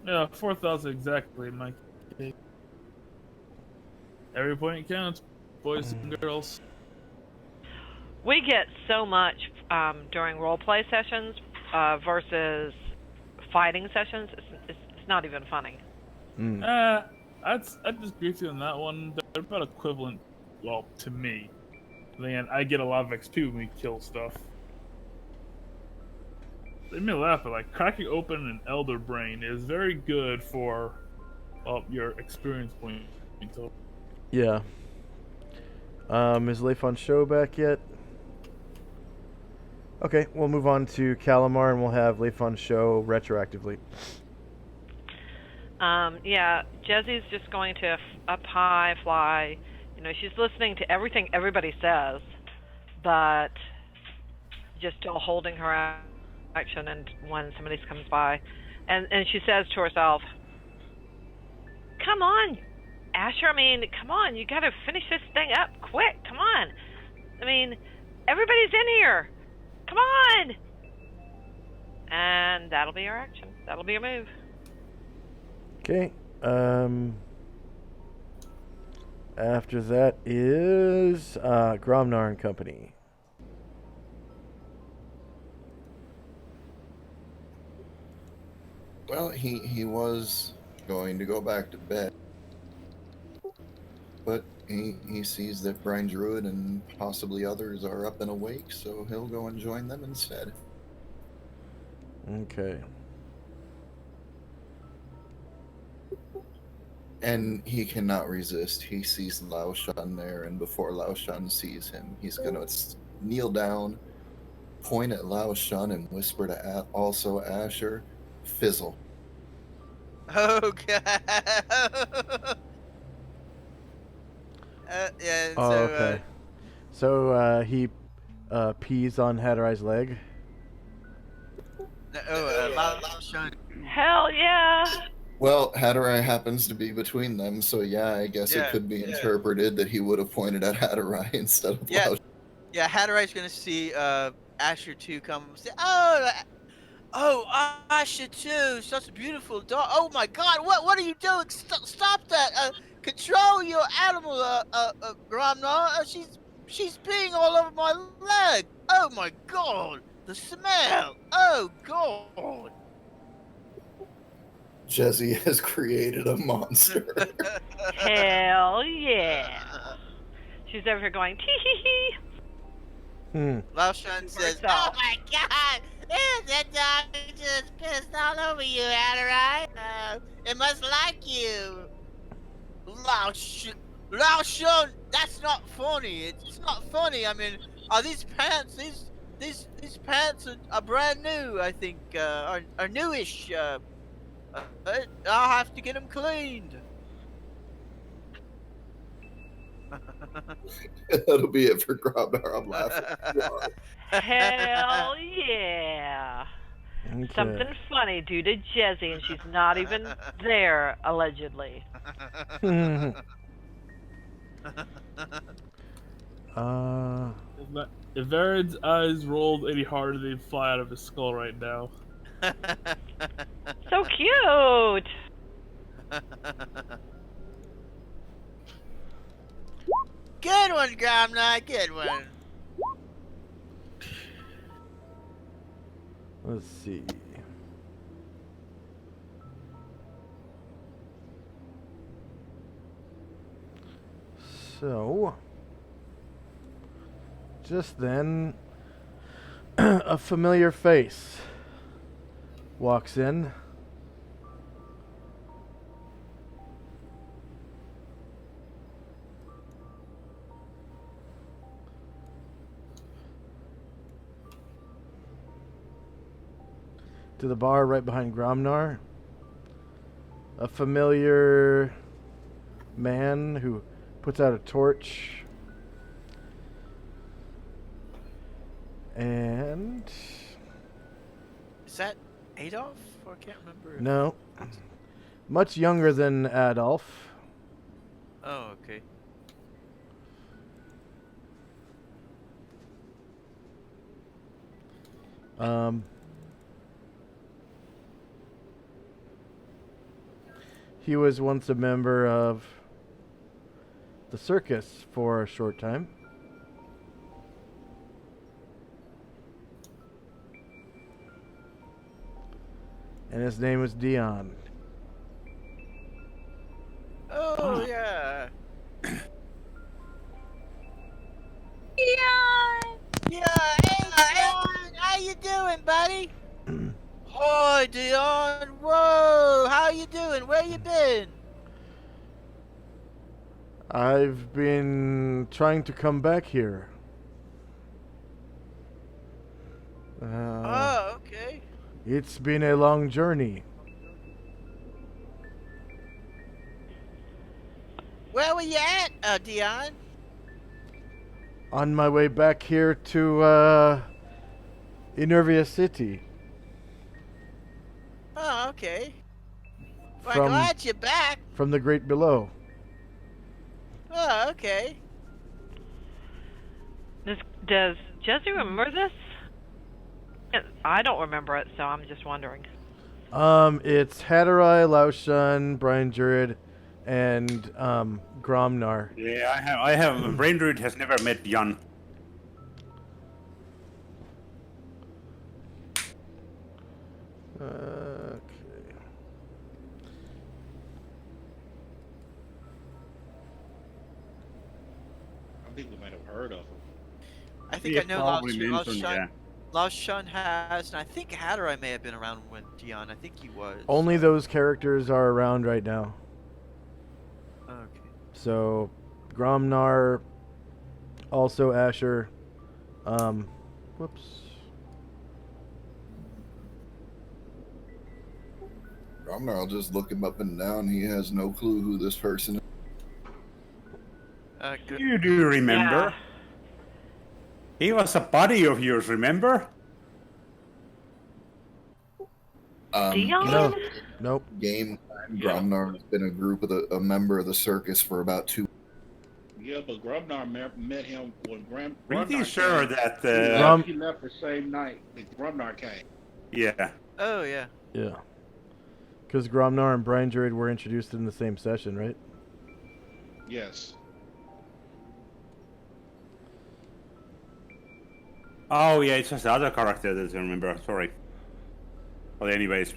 Yeah, 4,000 exactly, Mike. Every point counts, boys and girls. We get so much during roleplay sessions versus fighting sessions. It's not even funny. I'd disagree with you on that one. They're about equivalent, well, to me. Then I get a lot of XP when we kill stuff. They may laugh, but like cracking open an elder brain is very good for your experience point. Yeah. Is Leifon Show back yet? Okay, we'll move on to Calamar and we'll have Leifon Show retroactively. Yeah, Jessie's just going to up high fly. You know, she's listening to everything everybody says, but just still holding her action. And when somebody comes by, and she says to herself, "Come on, Asher. I mean, come on. You got to finish this thing up quick. Come on. I mean, everybody's in here. Come on." And that'll be her action. That'll be her move. Okay. After that is Gromnar and Company. Well, he was going to go back to bed, but he sees that Brian Druid and possibly others are up and awake, so he'll go and join them instead. Okay. And he cannot resist. He sees Lao Shan there, and before Lao Shan sees him, he's going to kneel down, point at Lao Shan, and whisper to also Asher, "Fizzle." Oh god. Yeah. And Oh, so, okay. So he pees on Hatterai's leg. Lao Shan. Hell yeah! Well, Hatterai happens to be between them, so yeah, I guess it could be interpreted that he would have pointed at Hatterai instead of Lao Shan. Yeah, Hatterai's gonna see Asher 2 come and say, Asher 2, such a beautiful dog. Oh my god, what are you doing? Stop that! Control your animal, Gromnar. She's peeing all over my leg. Oh my god, the smell. Oh god. Jesse has created a monster. Hell yeah! She's over here going tee hee hee. Lao Shan says, "Oh my god, that dog just pissed all over you, Hatterai. It must like you." Lao Shan, that's not funny. It's not funny. I mean, are these pants? These pants are brand new. I think are newish. I'll have to get them cleaned. That'll be it for Gromnar. I'm laughing. Hell yeah! Okay. Something funny due to Jessie, and she's not even there, allegedly. If Varad's eyes rolled any harder, they'd fly out of his skull right now. So cute! Good one, Gromnar. Good one. Let's see. So, just then, a familiar face walks in. To the bar right behind Gromnar. A familiar man who puts out a torch And Is that Adolf? Or I can't remember. no, much younger than Adolf. Oh, okay. He was once a member of the circus for a short time. And his name was Dion. Oh, yeah. Yeah, hey, Dion. How you doing, buddy? Hi, Dion. Whoa, how you doing? Where you been? I've been trying to come back here. Oh, okay. It's been a long journey. Where were you at, Dion? On my way back here to Enervia City. Oh, okay. Well, From- glad you're back. From the Great Below. Oh, okay. Does Jesse remember this? I don't remember it, so I'm just wondering. It's Hatterai, Laoshan, Brian Jurid, and Gromnar. Yeah, I have. Brain Druid has never met Jan. Okay. I think we might have heard of him. I think Yeah, I know probably mentioned, yeah. Lao Shun has, and I think Hatterai may have been around when Dion. I think he was. Only those characters are around right now. Okay. So, Gromnar, also Asher. Whoops. Gromnar will just look him up and down. He has no clue who this person is. Good. You do remember? Yeah. He was a buddy of yours, remember? Dion? No. Nope. Game time. Gromnar has been a member of the circus for about 2. Yeah, but Grubnar met him when Pretty Grubnar sure came. that. He left the same night that Grubnar came. Yeah. Oh, yeah. Yeah. Because Gromnar and Brian Jurid were introduced in the same session, right? Yes. Oh, yeah, it's just the other character that I remember. Sorry. But anyways,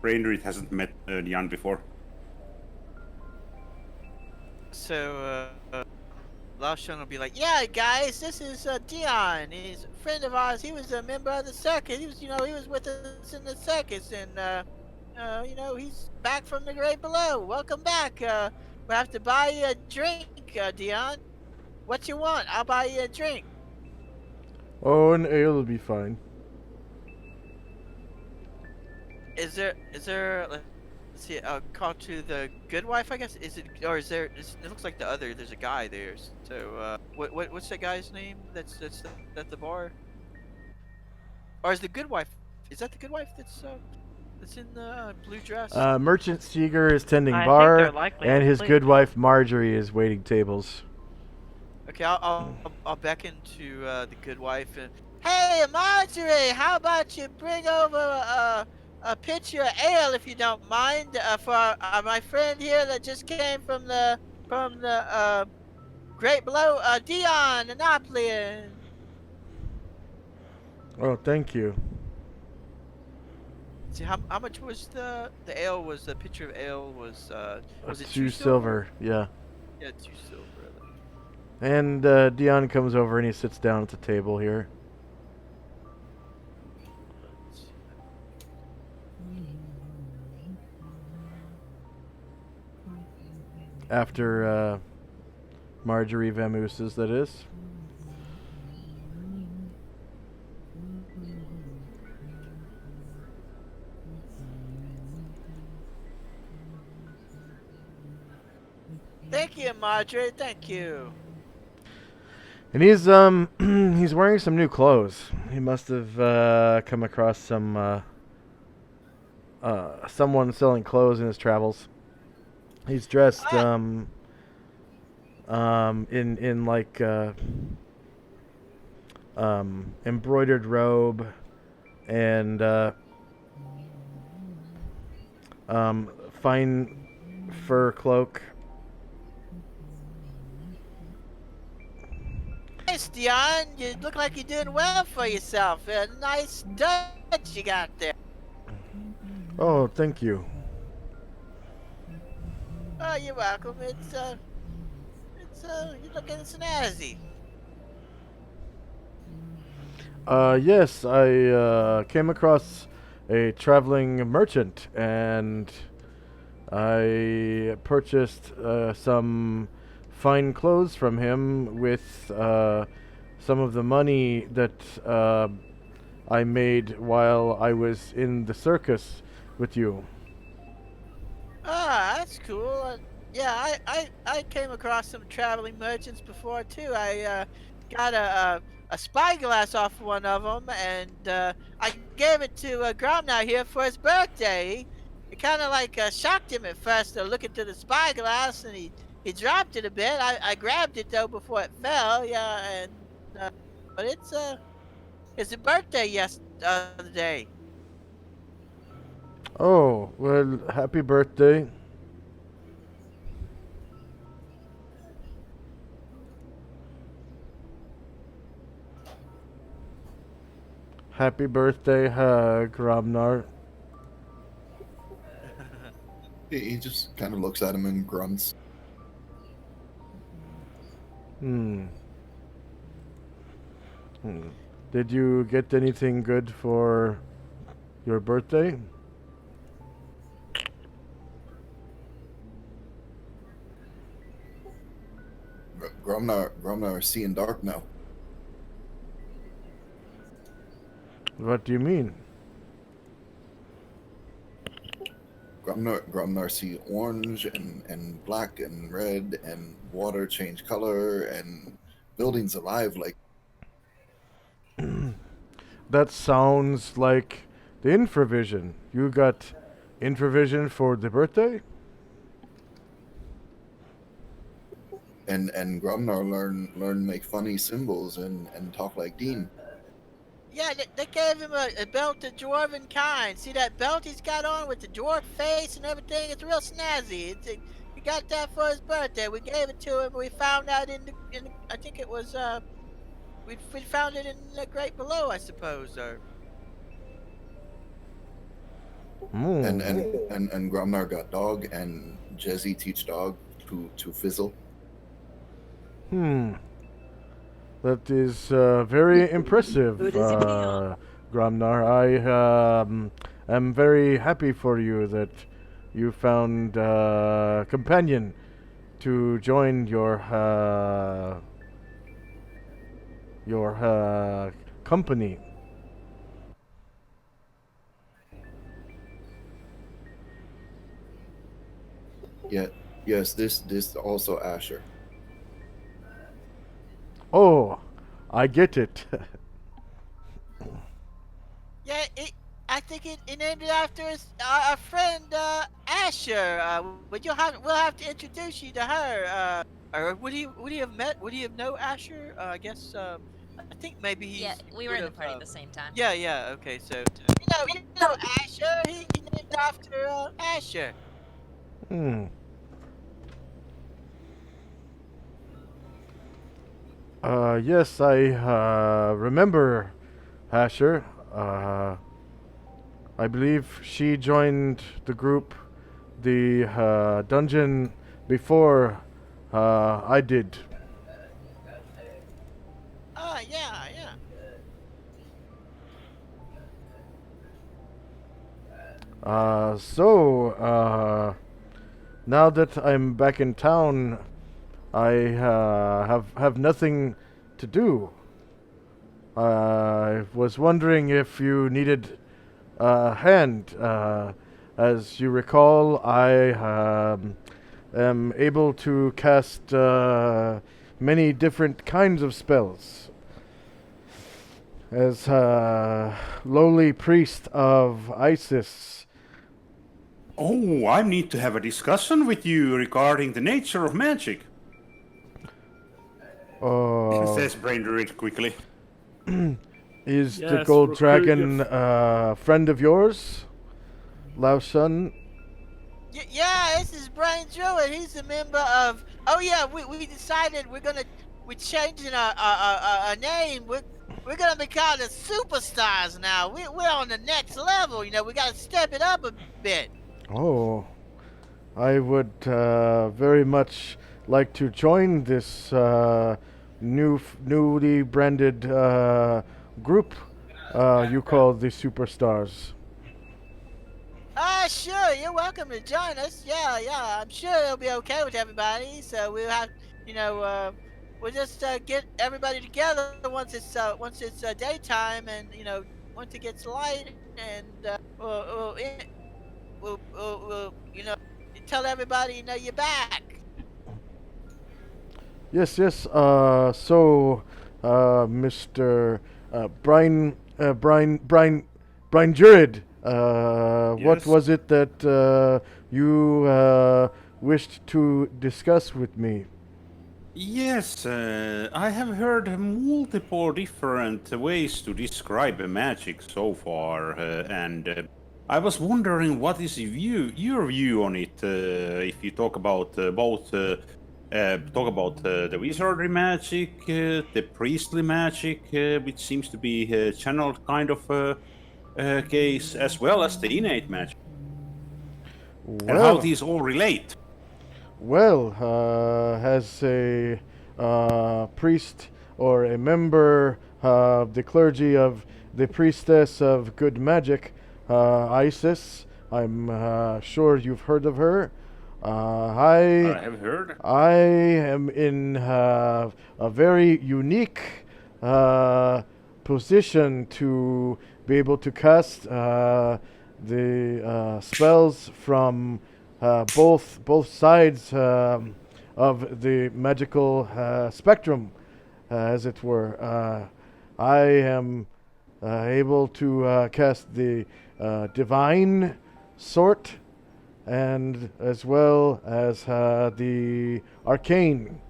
Brain Druid hasn't met Jan before. So, Lao Shun will be like, "Yeah, guys, this is Dion. He's a friend of ours. He was a member of the circus. He was with us in the circus, and he's back from the Great Below. Welcome back. We have to buy you a drink, Dion. What you want? I'll buy you a drink." Oh, an ale will be fine. Is there? Let's see. I'll call to the good wife, I guess. Is it, or is there? It looks like the other. There's a guy there. So, what's that guy's name? That's at the bar. Or is the good wife? Is that the good wife that's in the blue dress? Merchant Seeger is tending I think bar, they're likely and his asleep. good wife Marjorie is waiting tables. Okay, I'll beckon to the good wife and, "Hey, Marjorie, how about you bring over a pitcher of ale if you don't mind for my friend here that just came from the Great Below, Dion Anoplian." Oh, thank you. See how much was the ale? Was the pitcher of ale was it 2 silver? Yeah. Yeah, 2 silver. And Dion comes over and he sits down at the table here. After Marjorie vamooses, that is. Thank you, Marjorie. Thank you. And he's He's wearing some new clothes. He must have come across some someone selling clothes in his travels. He's dressed in like embroidered robe and fine fur cloak. Nice, Dion. You look like you're doing well for yourself. A nice Dutch you got there. Oh, thank you. Oh, you're welcome. You're looking snazzy. Yes, I came across a traveling merchant and I purchased some fine clothes from him with some of the money that I made while I was in the circus with you. Ah, that's cool. Yeah, I came across some traveling merchants before too. I got a spyglass off one of them, and I gave it to Gromnar here for his birthday. It kind of like shocked him at first to look into the spyglass, and he dropped it a bit. I grabbed it though before it fell. Yeah, and but it's a birthday the day. Oh, well, happy birthday. Happy birthday, Gromnar. He just kind of looks at him and grunts. Hmm. Did you get anything good for your birthday? Gromnar is seeing dark now. What do you mean? Gromnar see orange and black and red and water change color and buildings alive like. That sounds like the infravision. You got infravision for the birthday? And Gromnar learn make funny symbols and talk like Dean. Yeah, they gave him a belt of dwarven kind. See that belt he's got on with the dwarf face and everything? It's real snazzy. He got that for his birthday. We gave it to him. We found out I think it was we found it in the Great Below, I suppose. Or And Gromnar got dog and Jezzy teach dog to fizzle. That is very impressive, Gromnar. I am very happy for you that you found a companion to join your company. Yeah, yes, this also Asher. Oh, I get it. yeah, I think it named it after our friend Asher. We'll have to introduce you to her. Or would he have met? Would he have know Asher? I guess. I think maybe he. Yeah, we were in the party at the same time. Yeah, yeah. Okay, so you know Asher. He named after Asher. Yes, I remember Asher. I believe she joined the group, the dungeon before I did. Yeah, yeah. Now that I'm back in town, I have nothing to do. I was wondering if you needed a hand. As you recall, I am able to cast many different kinds of spells. as lowly priest of Isis. Oh, I need to have a discussion with you regarding the nature of magic. Says Brain Druid quickly. Is the Yes, gold recruit dragon a friend of yours, Lao Shun? Yeah, this is Brian Druid. He's a member of. Oh yeah, we decided we're changing our name. We're gonna be called the superstars now. We're on the next level. You know, we gotta step it up a bit. Oh, I would very much like to join this newly branded group you call the Superstars. Sure. You're welcome to join us. Yeah. I'm sure it'll be okay with everybody. So we'll have, we'll just get everybody together once it's daytime, and once it gets light, and we'll tell everybody you're back. Yes. Mr. Brian Jurid, what Yes? was it that you wished to discuss with me? Yes, I have heard multiple different ways to describe magic so far, and I was wondering what is your view on it. If you talk about the wizardry magic, the priestly magic, which seems to be a channeled kind of case, as well as the innate magic, and how Well, these all relate. Well, as a priest or a member of the clergy of the priestess of good magic, Isis, I'm sure you've heard of her. I have heard. I am in a very unique position to be able to cast the spells from both sides of the magical spectrum, as it were. I am able to cast the divine sort, and as well as the arcane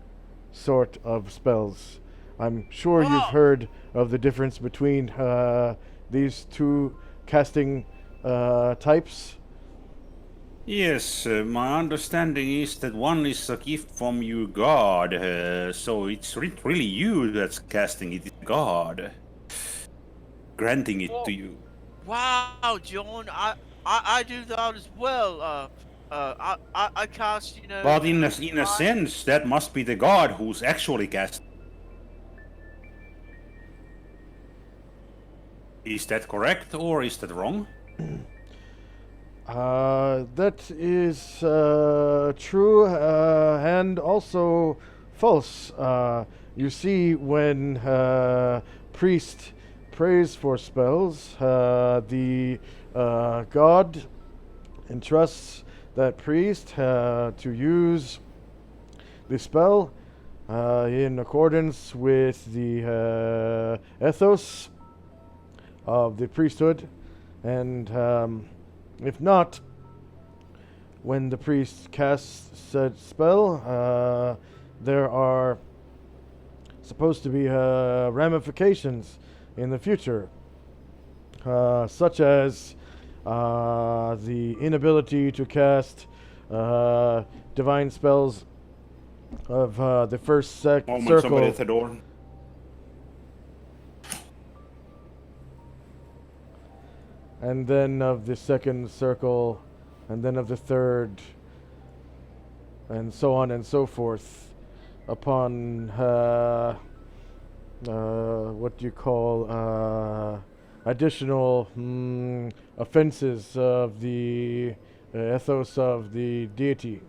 sort of spells. I'm sure you've heard of the difference between these two casting types. Yes, my understanding is that one is a gift from your god, so it's really you that's casting it, God, granting it to you. Wow, John, I do that as well. I cast, But in a sense, that must be the god who's actually casting. Is that correct, or is that wrong? That is true and also false. You see, when priest prays for spells, the god entrusts that priest to use the spell in accordance with the ethos of the priesthood, and if not, when the priest casts said spell, there are supposed to be ramifications in the future, such as the inability to cast divine spells of the first Moment, circle. somebody at the door. And then of the second circle, and then of the third, and so on and so forth, upon what do you call additional offenses of the ethos of the deity.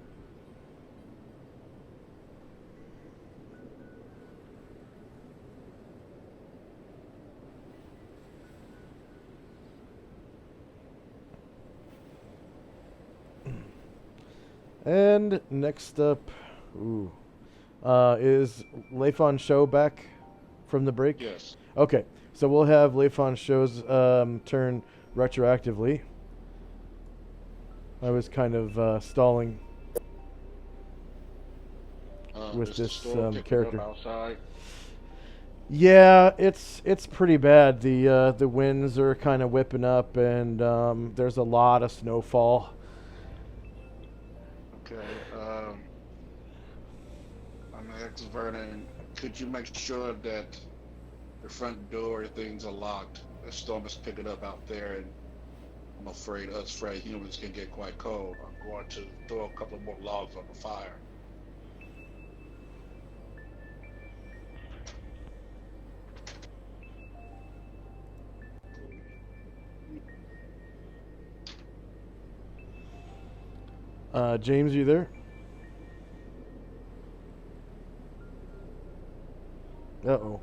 And next up, is Leifon Show back from the break? Yes. Okay, So we'll have Leifon shows turn retroactively. I was kind of stalling with Is the this storm picking character. up outside? Yeah, it's pretty bad. The winds are kind of whipping up, and there's a lot of snowfall. Okay. I'm gonna ask Vernon. Could you make sure that the front door things are locked? The storm is picking up out there, and I'm afraid us frail humans can get quite cold. I'm going to throw a couple more logs on the fire. James, you there? Uh-oh.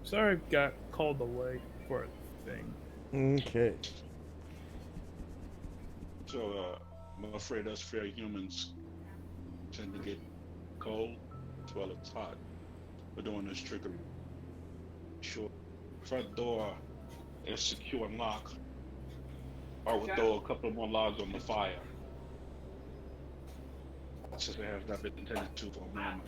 Sorry, got called away for a thing. Okay. So I'm afraid us frail humans tend to get cold as well as hot. We're doing this trickery. Sure. Front door is secure and locked. Or we'll throw a couple more logs on the fire. Since it has not been intended to for a moment.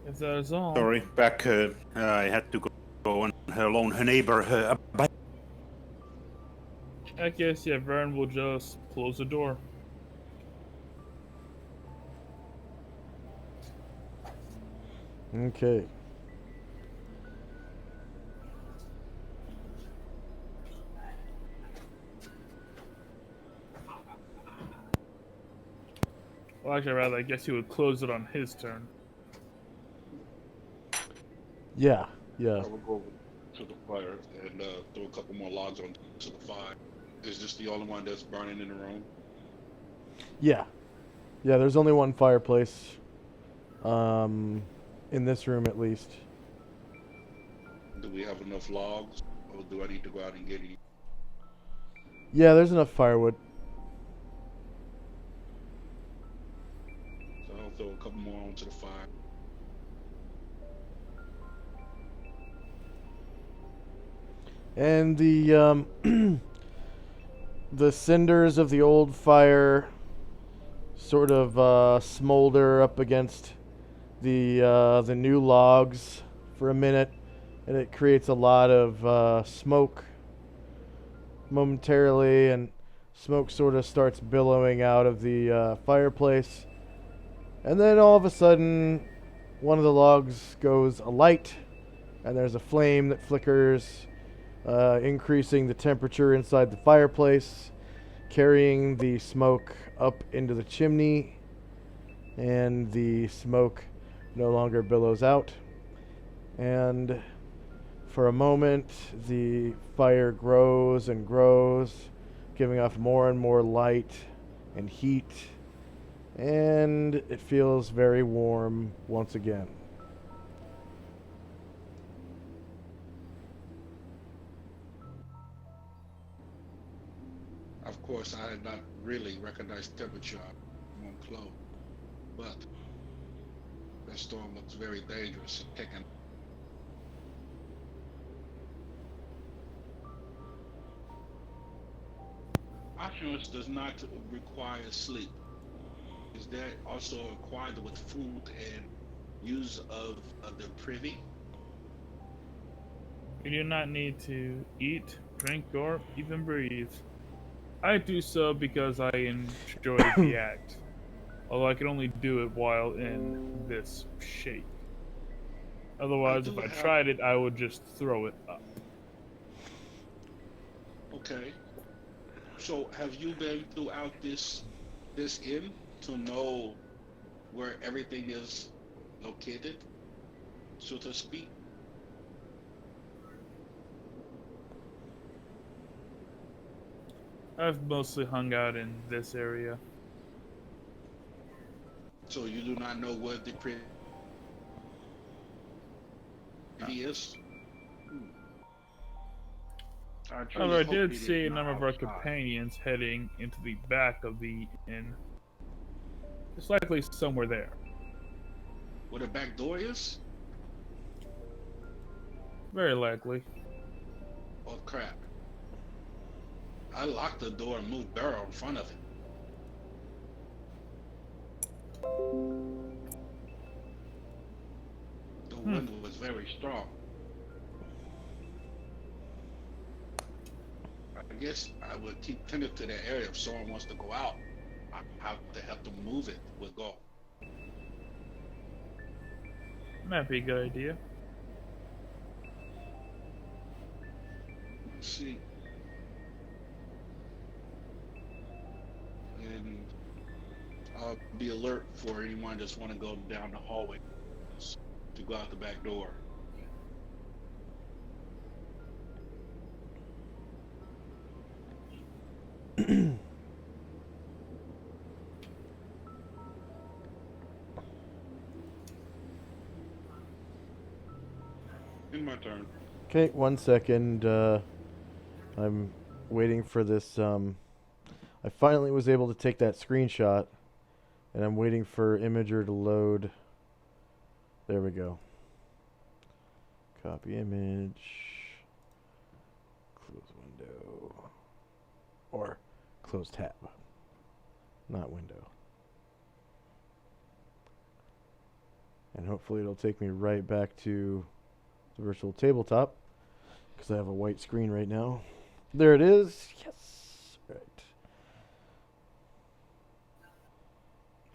If that is all. Sorry, back. I had to go and loan her neighbor a bike. I guess, yeah, Vern will just close the door. Okay. Well, actually, rather, I guess he would close it on his turn. Yeah. I will go over to the fire and throw a couple more logs on to the fire. Is this the only one that's burning in the room? Yeah. Yeah, there's only one fireplace. In this room at least. Do we have enough logs, or do I need to go out and get any? Yeah, there's enough firewood. So I'll throw a couple more onto the fire. And the the cinders of the old fire sort of smolder up against the new logs for a minute, and it creates a lot of smoke momentarily, and smoke sort of starts billowing out of the fireplace. And then all of a sudden, one of the logs goes alight, and there's a flame that flickers, increasing the temperature inside the fireplace, carrying the smoke up into the chimney, and the smoke no longer billows out. And for a moment, the fire grows and grows, giving off more and more light and heat, and it feels very warm once again. Of course, I had not really recognized temperature on clothes, but that storm looks very dangerous. Taking Oculus does not require sleep. Is that also required with food and use of the privy? You do not need to eat, drink, or even breathe. I do so because I enjoy the act, although I can only do it while in this shape. Otherwise, if I tried it, I would just throw it up. Okay. So have you been throughout this inn to know where everything is located, so to speak? I've mostly hung out in this area. So you do not know where the privy is? However, I did see a number of our companions heading into the back of the inn. It's likely somewhere there. Where the back door is? Very likely. Oh crap. I locked the door and moved Barrow in front of it. The wind was very strong. I guess I would keep tended to that area if someone wants to go out. I have to help them move it with go. Might be a good idea. Let's see. And I'll be alert for anyone that's want to go down the hallway to go out the back door. In my turn. Okay, 1 second. I'm waiting for this. I finally was able to take that screenshot, and I'm waiting for Imager to load. There we go. Copy image. Close window. Or close tab. Not window. And hopefully it'll take me right back to the virtual tabletop, because I have a white screen right now. There it is. Yes. Right.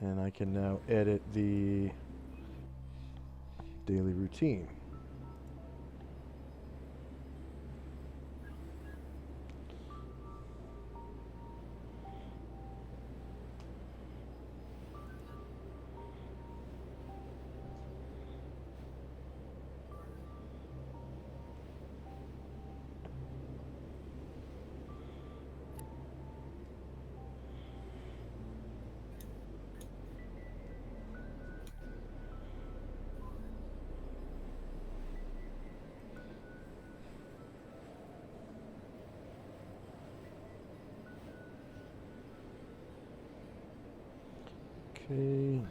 And I can now edit the daily routine. Okay.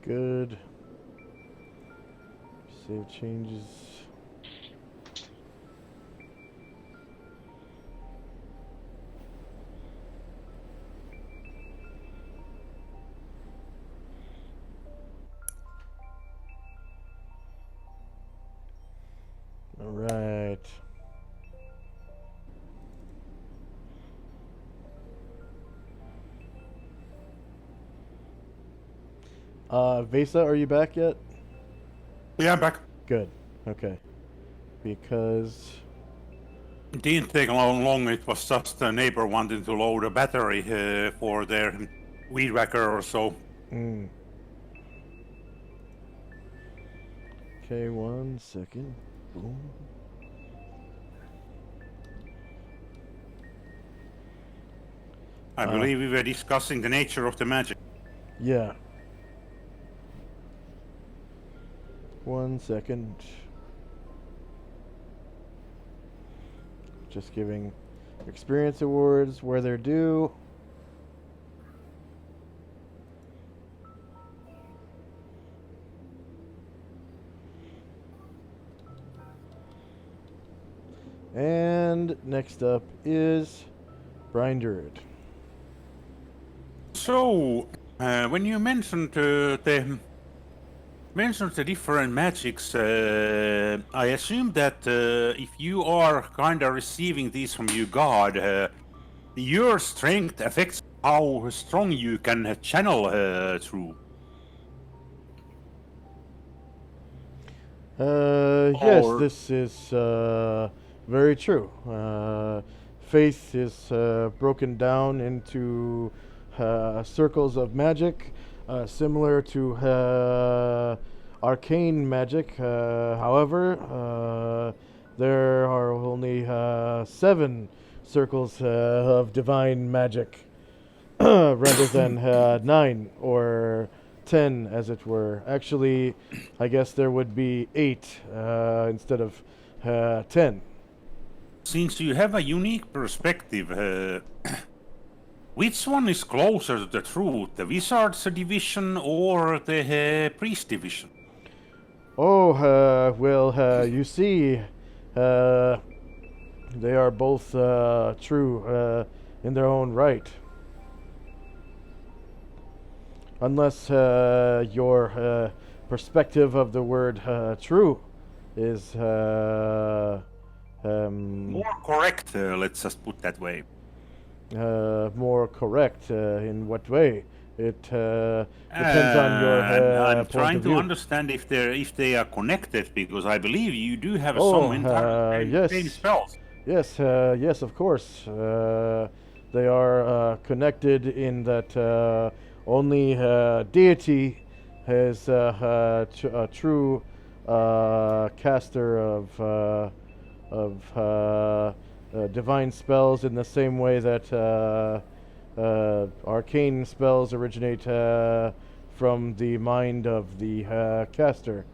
Good. Save changes. All right. Vesa, are you back yet? Yeah, I'm back. Good. Okay. Because It didn't take long. It was just a neighbor wanting to load a battery for their weed whacker or so. Okay, 1 second. Boom. I believe we were discussing the nature of the magic. Yeah. 1 second. Just giving experience awards where they're due. And next up is Brian Druid. So, when you mentioned the different magics, I assume that if you are kind of receiving these from your god, your strength affects how strong you can channel through. Yes, Or- this is very true. Faith is broken down into circles of magic, similar to arcane magic. However, there are only 7 circles of divine magic rather than 9 or 10, as it were. Actually, I guess there would be 8 instead of 10. Since you have a unique perspective, which one is closer to the truth, the Wizards division or the Priest division? Oh, well, you see, they are both true in their own right. Unless your perspective of the word true is More correct, let's just put that way. more correct. In what way? It depends on your I'm point trying of to view. understand if they are connected, because I believe you do have Oh, some entirely yes. same spells. Yes, yes, of course. They are connected in that only deity is a true caster of divine spells, in the same way that arcane spells originate from the mind of the caster.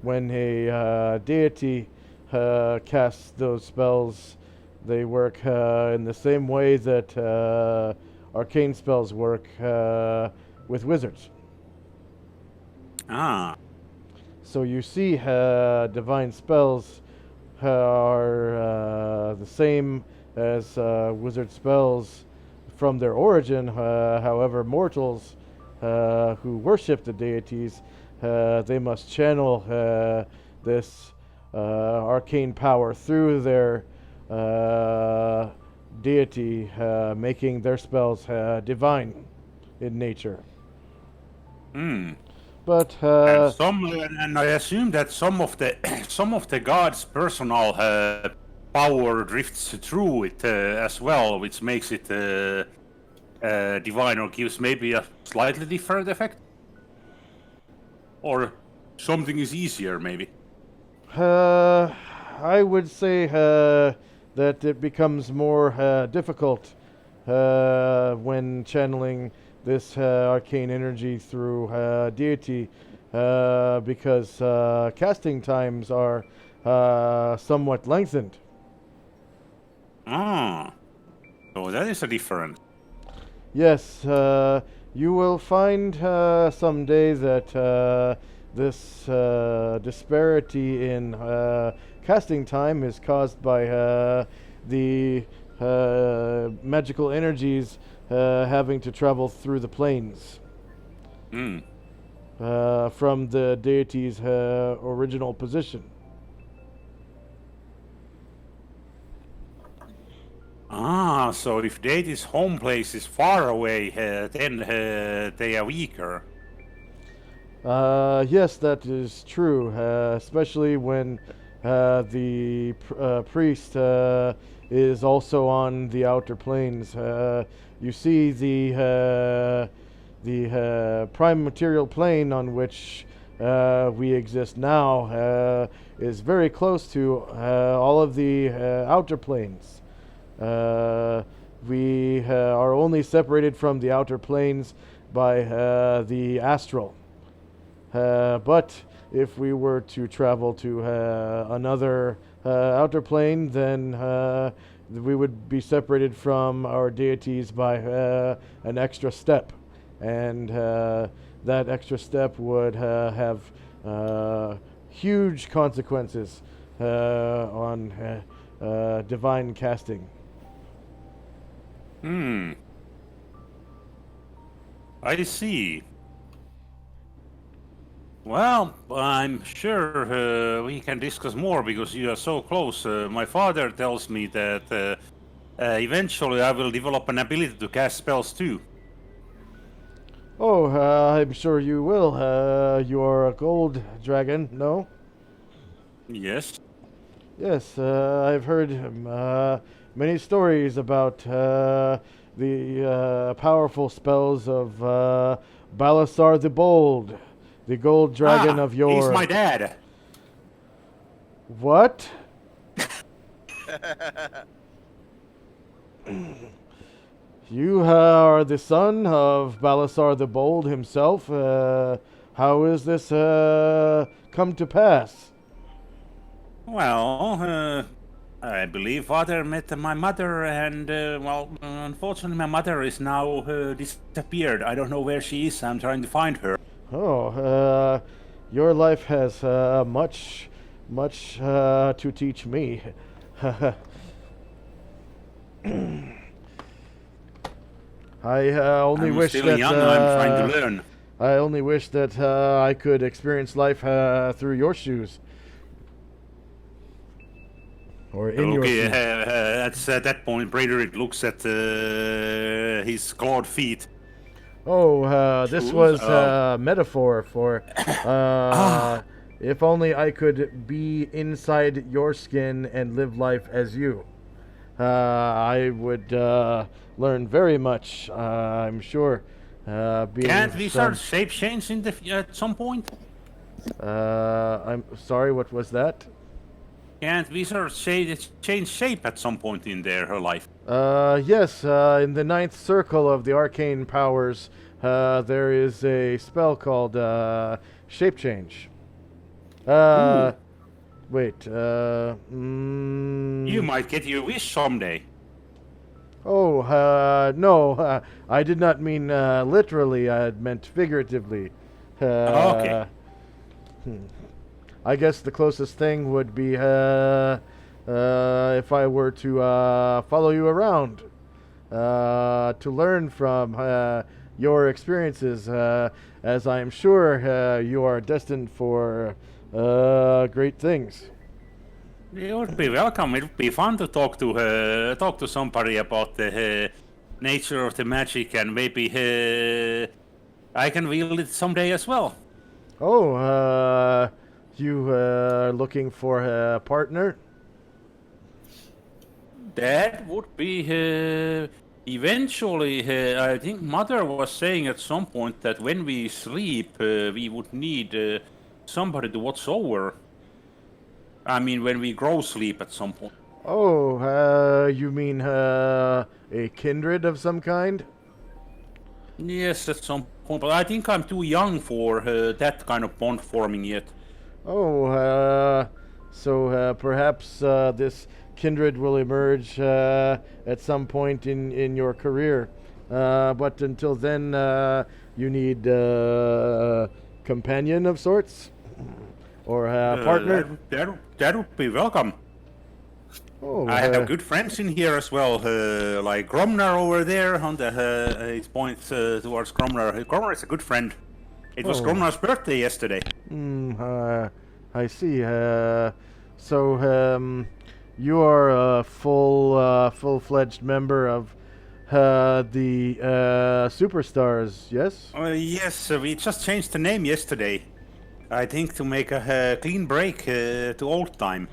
When a deity casts those spells, they work in the same way that arcane spells work with wizards. Ah, So you see, divine spells are the same as wizard spells from their origin. However, mortals who worship the deities, they must channel this arcane power through their deity, making their spells divine in nature. hmm. But And I assume that some of the some of the gods' personal power drifts through it as well, which makes it divine, or gives maybe a slightly different effect, or something is easier maybe. I would say that it becomes more difficult when channeling this arcane energy through deity, because casting times are somewhat lengthened. Ah, so that is a difference. Yes, you will find someday that this disparity in casting time is caused by the magical energies having to travel through the planes Hmm. from the deity's original position. Ah, so if deity's home place is far away, then they are weaker. Yes, that is true, especially when the priest is also on the outer planes. You see, the prime material plane on which we exist now is very close to all of the outer planes. We are only separated from the outer planes by the astral. But if we were to travel to another outer plane, then we would be separated from our deities by an extra step. And that extra step would have huge consequences on divine casting. Hmm. I see. Well, I'm sure we can discuss more because you are so close. My father tells me that eventually I will develop an ability to cast spells too. Oh, I'm sure you will. You're a gold dragon, no? Yes. Yes, I've heard many stories about the powerful spells of Balasar the Bold, the gold dragon of He's yore. my dad. You are the son of Balasar the Bold himself. How is this come to pass? Well, I believe father met my mother, and unfortunately, my mother is now disappeared. I don't know where she is. I'm trying to find her. Oh, your life has much to teach me. I only I'm wish still that young. I'm trying to learn. I only wish that I could experience life through your shoes. Or in your Okay, shoes. that's at that point, Braderick looks at his clawed feet. Oh, this Shoes? was a metaphor for Ah. if only I could be inside your skin and live life as you. I would learn very much, I'm sure. Being Can't we some, start shape change at some point? I'm sorry, what was that? Can't we sort of change shape at some point in her life? Yes, in the ninth circle of the arcane powers, there is a spell called Shape Change. Wait, You might get your wish someday. Oh, no, I did not mean literally, I meant figuratively. Okay. I guess the closest thing would be if I were to follow you around to learn from your experiences, as I am sure you are destined for great things. You would be welcome. It would be fun to talk to somebody about the nature of the magic, and maybe I can wield it someday as well. Oh, you looking for a partner? That would be eventually. I think Mother was saying at some point that when we sleep, we would need somebody to watch over. I mean, when we grow sleep at some point. Oh, you mean a kindred of some kind? Yes, at some point, but I think I'm too young for that kind of bond forming yet. Oh, so perhaps this kindred will emerge at some point in your career. But until then, you need a companion of sorts? Or a partner? That would be welcome. Oh, I have good friends in here as well, like Gromnar over there. On the it points towards Gromnar. Gromnar is a good friend. It was Gromnar's birthday yesterday. I see. So you are a full-fledged member of the Superstars, yes? Yes, we just changed the name yesterday. I think to make a clean break to old time.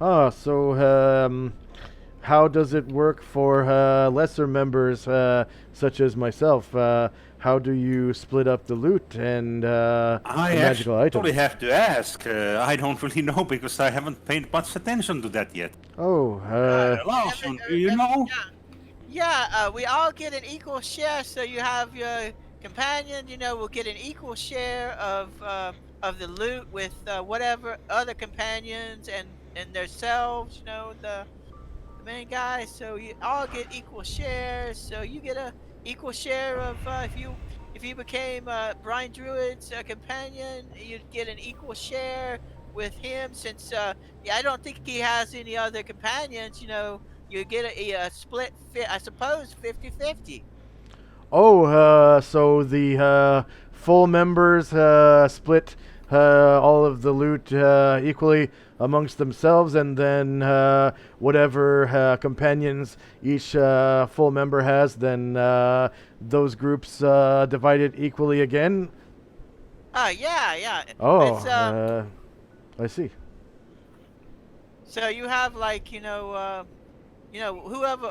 So how does it work for lesser members such as myself? How do you split up the loot and the magical items? I actually have to ask. I don't really know because I haven't paid much attention to that yet. Oh, Lawson, do you know? Yeah, we all get an equal share. So you have your companion, will get an equal share of the loot with whatever other companions and themselves, the main guys. So you all get equal shares. So you get a equal share of if you became Brian Druid's companion, you'd get an equal share with him. Since I don't think he has any other companions. You get a split fit. I suppose 50-50. Oh, so the full members split all of the loot equally amongst themselves, and then whatever companions each full member has, then those groups divide it equally again? Yeah. Oh, I see. So you have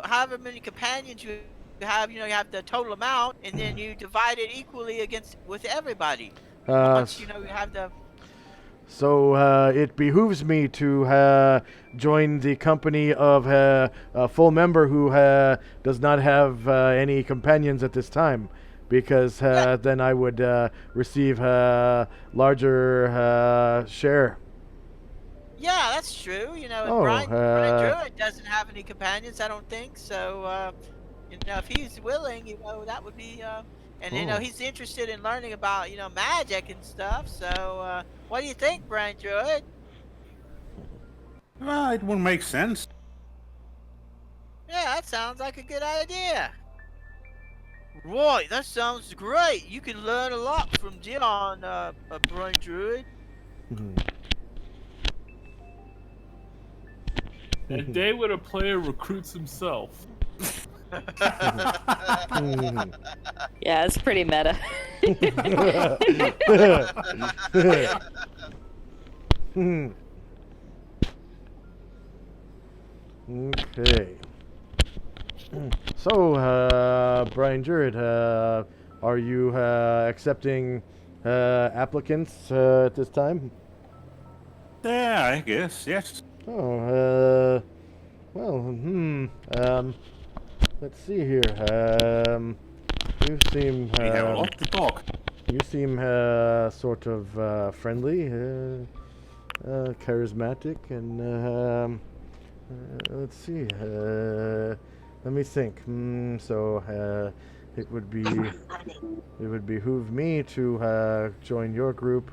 however many companions you have, you have the total amount, and then you divide it equally with everybody. Once you have the. So it behooves me to join the company of a full member who does not have any companions at this time, because then I would receive a larger share. Yeah, that's true. You know, and Oh, Brian Druid doesn't have any companions, I don't think. So, you know, if he's willing, you know, that would be, and you know, Oh. he's interested in learning about, you know, magic and stuff. So, what do you think, Brian Druid? Well, it would make sense. Yeah, that sounds like a good idea. Right, that sounds great. You can learn a lot from Dion, Brian Druid. A day when a player recruits himself. Yeah, it's pretty meta. Okay. So, Brian Druid, are you accepting applicants at this time? Yeah, I guess, yes. Oh, well, let's see here. You seem We have a lot to talk. you seem sort of friendly, charismatic, and let's see. Let me think. So it would behoove me to join your group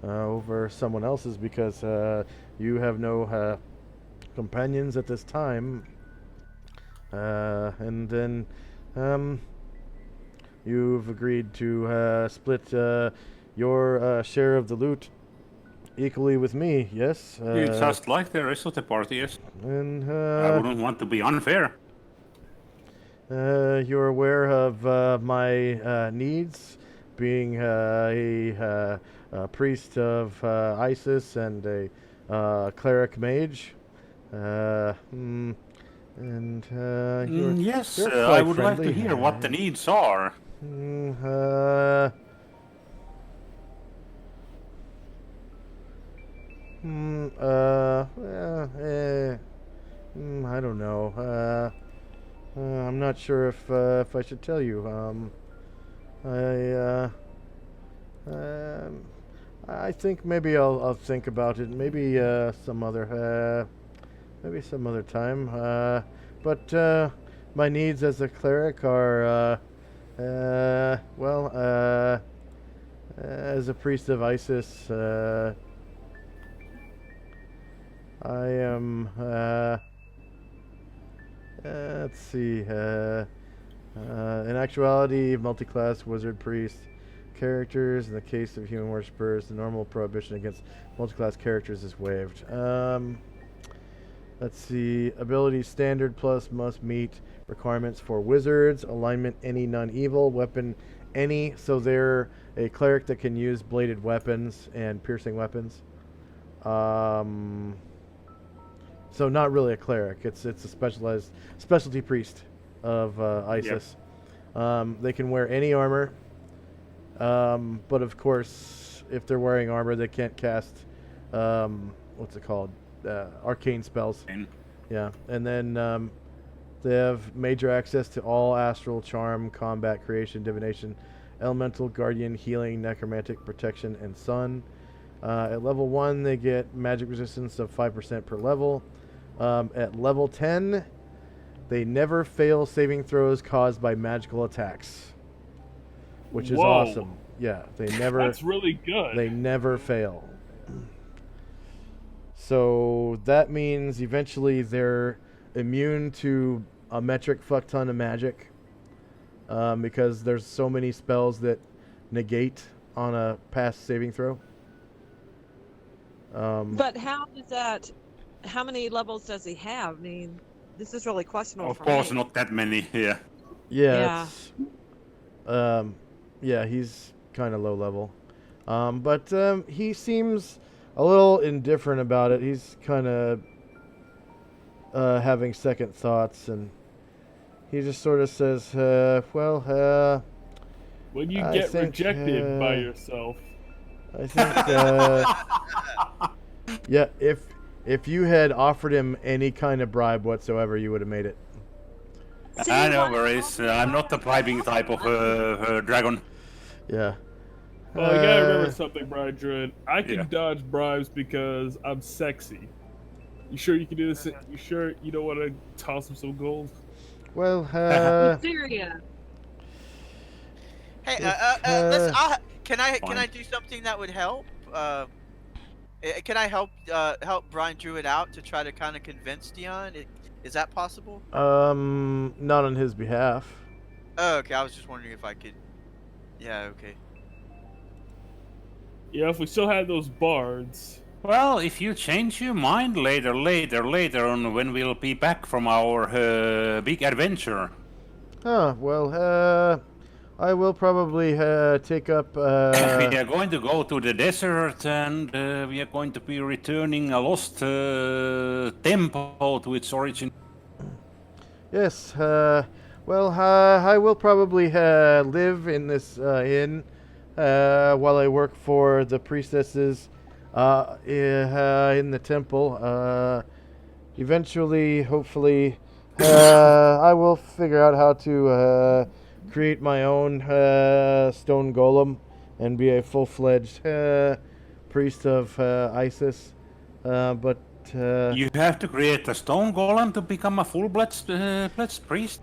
over someone else's, because you have no companions at this time, and then you've agreed to split your share of the loot equally with me. Yes. You just like the rest of the party, yes. And I wouldn't want to be unfair. you're aware of my needs, being a priest of Isis and a cleric mage. And Yes, you're I quite would like to friendly. hear what the needs are. I don't know. I'm not sure if I should tell you. I think maybe I'll think about it. Maybe some other time. But my needs as a cleric are as a priest of Isis. I am. Let's see. In actuality, multi-class wizard priest characters. In the case of human worshippers, the normal prohibition against multi-class characters is waived. Let's see. Ability standard plus must meet requirements for wizards. Alignment any non-evil. Weapon any. So they're a cleric that can use bladed weapons and piercing weapons. So not really a cleric. It's a specialty priest of Isis. Yep. They can wear any armor. But of course, if they're wearing armor, they can't cast what's it called? Arcane spells. Yeah. And then they have major access to all astral, charm, combat, creation, divination, elemental, guardian, healing, necromantic, protection, and sun. At level 1, they get magic resistance of 5% per level. At level 10, they never fail saving throws caused by magical attacks, which is awesome. Yeah, they never. That's really good. They never fail. So that means eventually they're immune to a metric fuck ton of magic, because there's so many spells that negate on a pass saving throw. But how does that? How many levels does he have? I mean, this is really questionable. Of course, not that many. Yeah. Yeah. Yeah, he's kind of low level, but he seems a little indifferent about it. He's kind of having second thoughts, and he just sort of says, when you get rejected by yourself, I think, yeah, if you had offered him any kind of bribe whatsoever, you would have made it. I know, whereas I'm not the bribing type of dragon. Yeah. Well, you gotta remember something, Brian Druid. I can Yeah. dodge bribes because I'm sexy. You sure you can do this? You sure you don't want to toss him some gold? Well, Syria. Hey, If, can I Fine. do something that would help? Can I help Brian Druid out to try to kind of convince Dion? Is that possible? not on his behalf. Oh, okay. I was just wondering if I could. Yeah. Okay. Yeah, if we still had those bards. Well, if you change your mind later on when we'll be back from our big adventure. Well, I will probably take up. We are going to go to the desert and we are going to be returning a lost temple to its origin. Yes. Well, I will probably live in this inn while I work for the priestesses in the temple. Eventually, hopefully, I will figure out how to create my own stone golem and be a full-fledged priest of Isis. But You have to create a stone golem to become a full-fledged priest.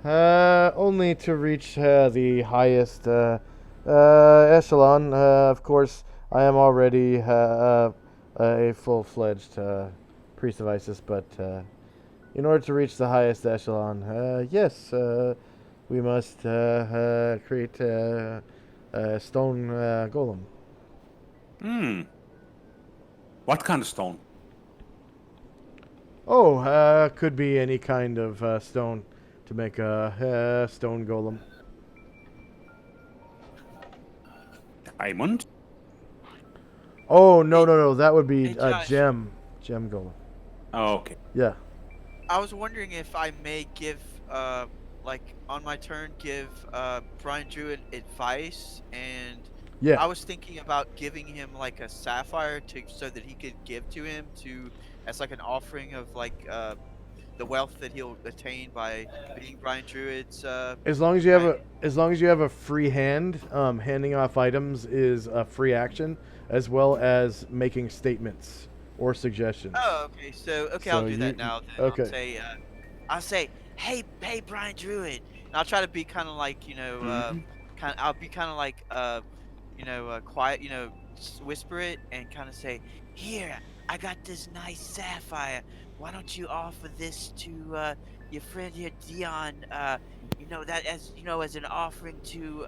Only to reach the highest echelon. Of course, I am already a full-fledged priest of Isis, but in order to reach the highest echelon, yes, we must create a stone golem. What kind of stone? Oh, could be any kind of stone to make a stone golem. Diamond? Oh, no, that would be Hey, a Josh. gem golem. Oh, okay. Yeah. I was wondering if I may give, like on my turn, give Brian Druid advice, and Yeah. I was thinking about giving him like a sapphire so that he could give to him as like an offering of like the wealth that he'll attain by being Brian Druid's. As long as you have a free hand, handing off items is a free action, as well as making statements or suggestions. Oh, okay. So So I'll do that now. Then. okay. I'll say, hey, Brian Druid. And I'll try to be kind of like, I'll be kind of like, quiet, just whisper it and kind of say, here, I got this nice sapphire. Why don't you offer this to your friend here, Dion? That as an offering to,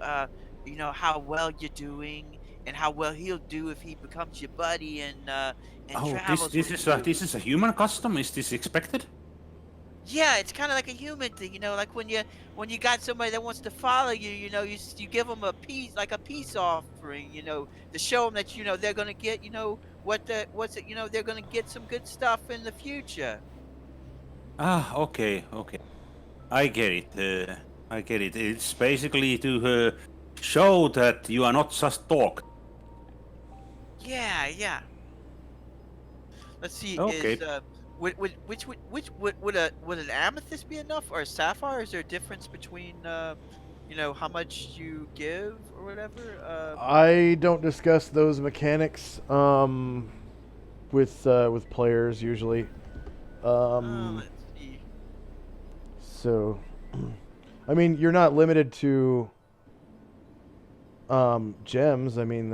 how well you're doing and how well he'll do if he becomes your buddy and Oh, travels this with is you. this is a human custom. Is this expected? Yeah, it's kind of like a human thing, like when you got somebody that wants to follow you, you give them a peace offering, to show them that they're gonna get, they're gonna get some good stuff in the future. Ah, okay. I get it. I get it. It's basically to show that you are not just talk. Yeah. Let's see. Okay. Would an amethyst be enough or a sapphire? Is there a difference between how much you give or whatever? I don't discuss those mechanics with players usually. Let's see. So, I mean, you're not limited to gems. I mean,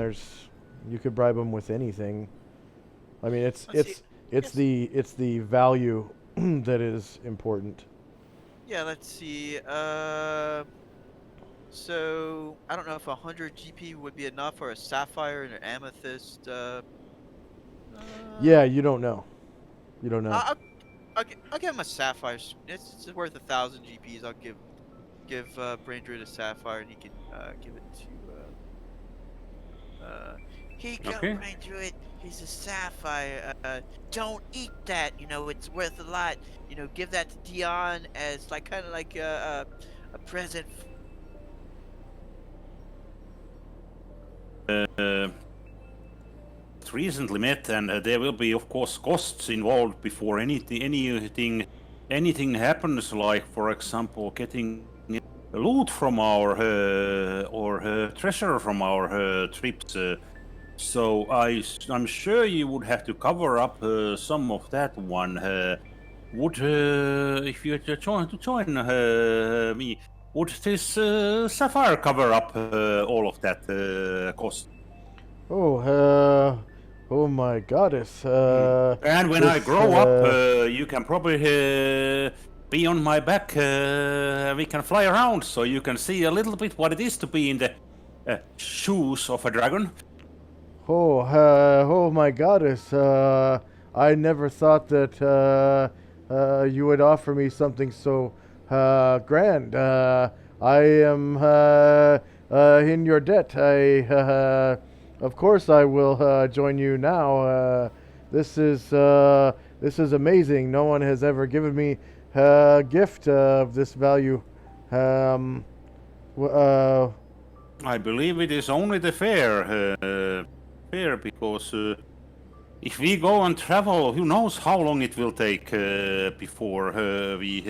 you could bribe them with anything. I mean, it's the value that is important. Yeah, let's see. So I don't know if 100 GP would be enough for a sapphire and an amethyst. Yeah, you don't know. You don't know. I'll give him a sapphire. It's worth 1,000 GPs. I'll give Braindred a sapphire, and he can give it to. Here you go, Okay. Braindred. Here's a sapphire. Don't eat that. It's worth a lot. Give that to Dion as kind of like a present. recently met, and there will be, of course, costs involved before anything happens. Like, for example, getting loot from our or treasure from our trips. So I'm sure you would have to cover up some of that one. Would if you were to join me, would this sapphire cover up all of that cost? Oh my goddess. And when I grow up, you can probably be on my back. We can fly around, so you can see a little bit what it is to be in the shoes of a dragon. Oh my goddess. I never thought that you would offer me something so grand. I am in your debt. Of course, I will join you now. This is amazing. No one has ever given me a gift of this value. I believe it is only the fair, because if we go and travel, who knows how long it will take before we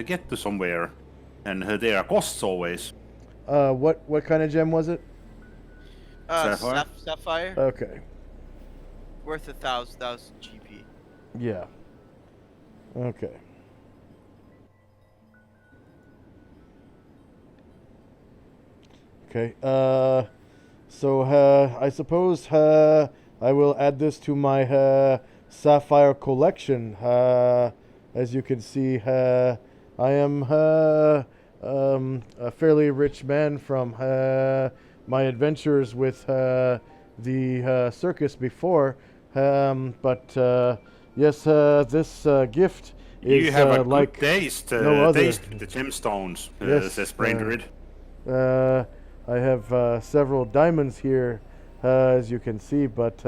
get to somewhere, and there are costs always. What kind of gem was it? Sapphire? Sapphire. Okay. Worth 1,000 GP. Yeah. Okay. Okay. So I suppose I will add this to my sapphire collection. As you can see, I am a fairly rich man from my adventures with the circus before. But yes, this gift is You have a like good taste. no other. Taste the gemstones, Yes, says Braindred. I have several diamonds here, as you can see, but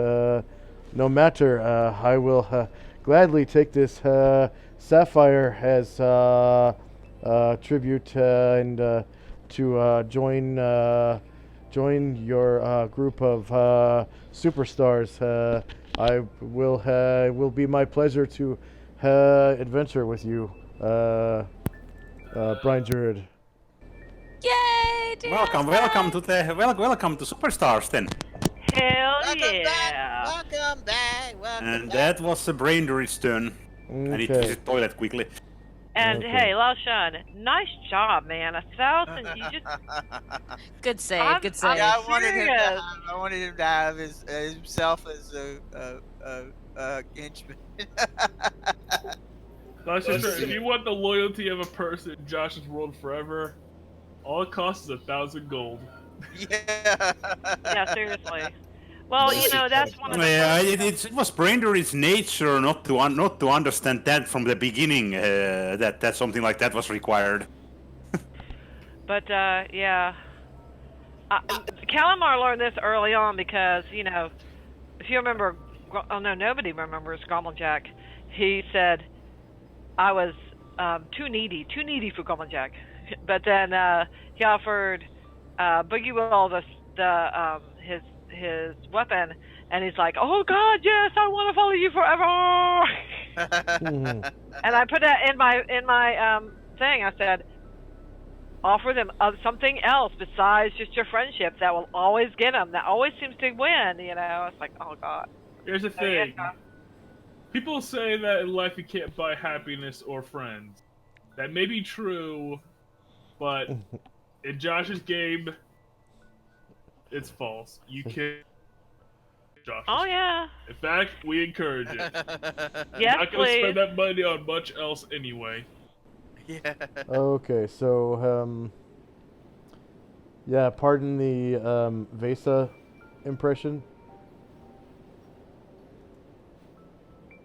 no matter, I will gladly take this sapphire as tribute and to join your group of superstars. Will be my pleasure to adventure with you, Brian Druid. Yay! Dude, Welcome to Superstars then. Hell Welcome yeah. back. Welcome back. Welcome And back. that was the Braindred's turn. I need to Okay. visit toilet quickly. And Okay. hey, Lashan, nice job, man. 1,000. You just Good save. I'm- Good I'm- save. Yeah, serious. I wanted him to have himself as a henchman. That's just right. If you want the loyalty of a person in Josh's world forever, all it costs is 1,000 gold. Yeah. Yeah, seriously. Well, you know, that's one of the Yeah, it was Braindred's nature not to understand that from the beginning. That something like that was required. But yeah, Calamar learned this early on because you know, if you remember, oh no, nobody remembers Goblin Jack. He said I was too needy for Goblin Jack. But then he offered Boogie Will his weapon, and he's like, "Oh God, yes, I want to follow you forever." And I put that in my thing. I said, offer them something else besides just your friendship that will always get them. That always seems to win. You know, it's like, oh God. Here's the thing. People say that in life you can't buy happiness or friends. That may be true, but in Josh's game, it's false. You can't. Josh. Oh yeah. In fact, we encourage it. Yes, You're not gonna please. spend that money on much else anyway. Yeah. Okay, so yeah, pardon the Vesa impression.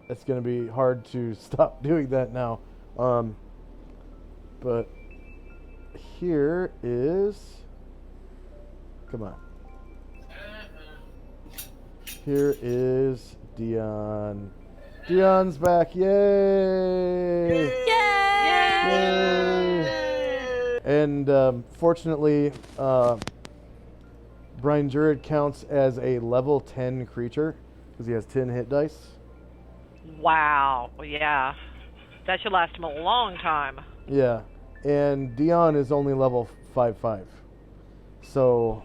It's gonna be hard to stop doing that now. But here is, come on. Here is Dion. Dion's back! Yay! Yay! And fortunately, Brian Druid counts as a level 10 creature because he has 10 hit dice. Wow. Yeah. That should last him a long time. Yeah, and Dion is only level 5/5, so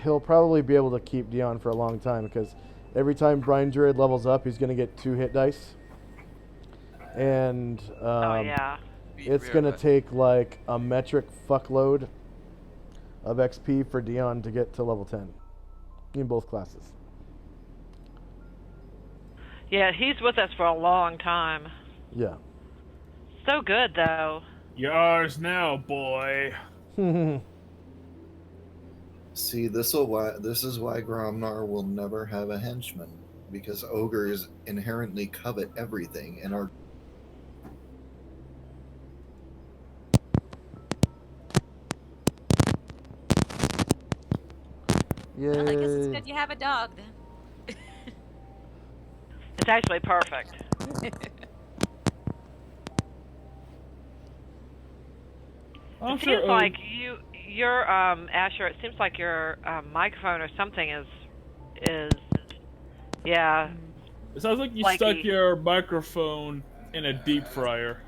he'll probably be able to keep Dion for a long time because every time Brian Druid levels up, he's going to get 2 hit dice, and Oh yeah. it's going to take like a metric fuckload of XP for Dion to get to level 10 in both classes. Yeah, he's with us for a long time. Yeah. So good though. You're ours now, boy. See, this is why Gromnar will never have a henchman, because ogres inherently covet everything and are. Yay. Well, I guess it's good you have a dog then. It's actually perfect. It seems like your Asher. It seems like your microphone or something is yeah. It sounds like you Flaky. stuck your microphone in a deep fryer.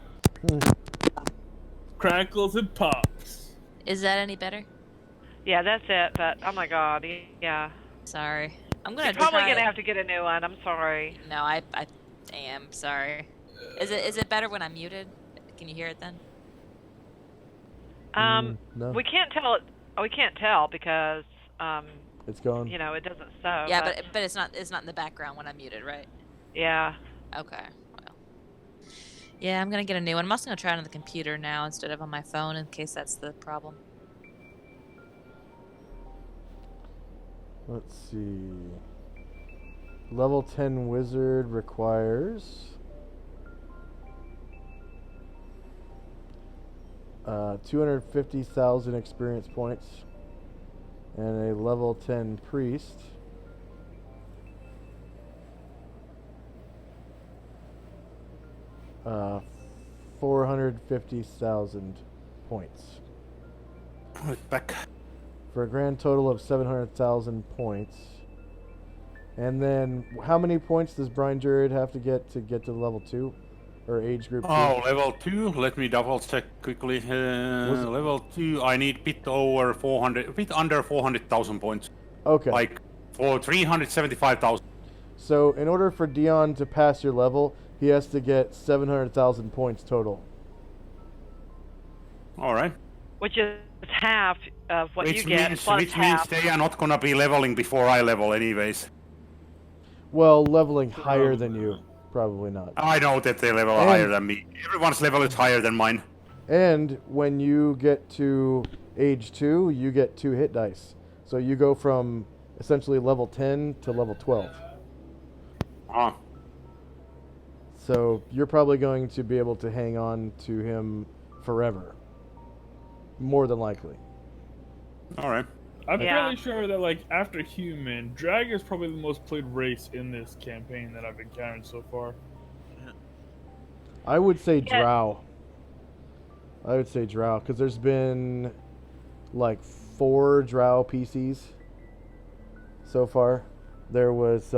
Crackles and pops. Is that any better? Yeah, that's it. But oh my god, yeah. Sorry. I'm gonna You're probably try gonna have to get a new one. I'm sorry. No, I am sorry. Is it better when I'm muted? Can you hear it then? No. We can't tell it. We can't tell because It's gone. you know, it doesn't show. Yeah, but it's not in the background when I'm muted, right? Yeah. Okay. Well. Yeah, I'm gonna get a new one. I'm also gonna try it on the computer now instead of on my phone in case that's the problem. Let's see. Level 10 wizard requires 250,000 experience points, and a level 10 priest 450,000 points. Put it back. For a grand total of 700,000 points. And then, how many points does Brian Druid have to get to level 2? Or age group 2? Oh, level 2. Let me double check quickly. Level 2, I need bit under 400,000 points. Okay. Like, for 375,000. So, in order for Dion to pass your level, he has to get 700,000 points total. Alright. Which is half of what Which you get. means Plus half. they are not gonna be leveling before I level anyways. Well, leveling higher than you. Probably not. I know that they level And- higher than me. Everyone's level is higher than mine. And when you get to age 2, you get 2 hit dice. So you go from essentially level 10 to level 12. Ah. So you're probably going to be able to hang on to him forever. More than likely. Alright. I'm Yeah. fairly sure that, like, after human, drag is probably the most played race in this campaign that I've encountered so far. I would say Yeah. drow. I would say drow, because there's been like 4 drow PCs so far. There was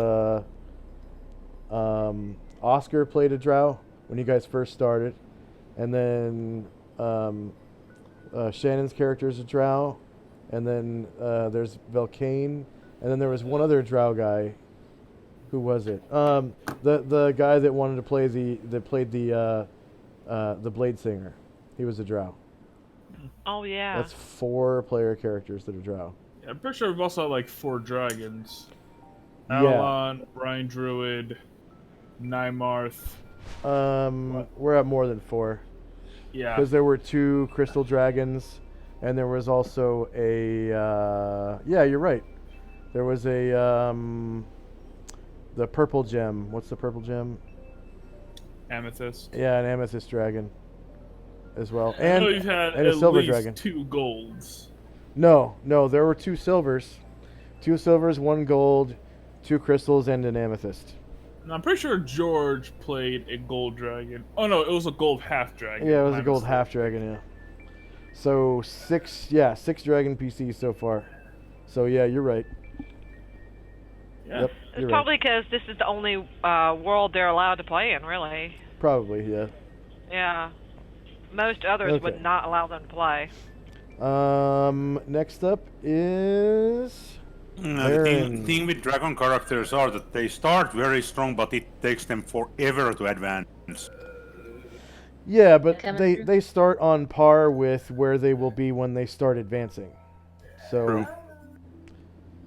Oscar played a drow when you guys first started, and then Shannon's character is a drow, and then there's Velcane, and then there was one other drow guy. Who was it? The guy that wanted to play the Blade Singer. He was a drow. Oh yeah. That's 4 player characters that are drow. Yeah, I'm pretty sure we've also had, like, 4 dragons. Yeah. Avalon, Brian Druid, Nymarth. We're at more than 4 Yeah. because there were 2 crystal dragons, and there was also a yeah, you're right. There was a the purple gem. What's the purple gem? Amethyst. Yeah, an amethyst dragon as well, I know and you've had and a at silver least dragon. 2 golds. No, there were 2 silvers. 2 silvers, 1 gold, 2 crystals, and an amethyst. And I'm pretty sure George played a gold dragon. Oh no, it was a gold half dragon. Yeah, it was My a gold mistake. half dragon, yeah. So six Dragon PCs so far. So yeah, you're right. Yeah. Yep, It's you're right. probably because this is the only world they're allowed to play in, really. Probably, yeah. Yeah. Most others would Okay. not allow them to play. Next up is The thing with dragon characters are that they start very strong, but it takes them forever to advance. Yeah, but Coming through. they start on par with where they will be when they start advancing. So True.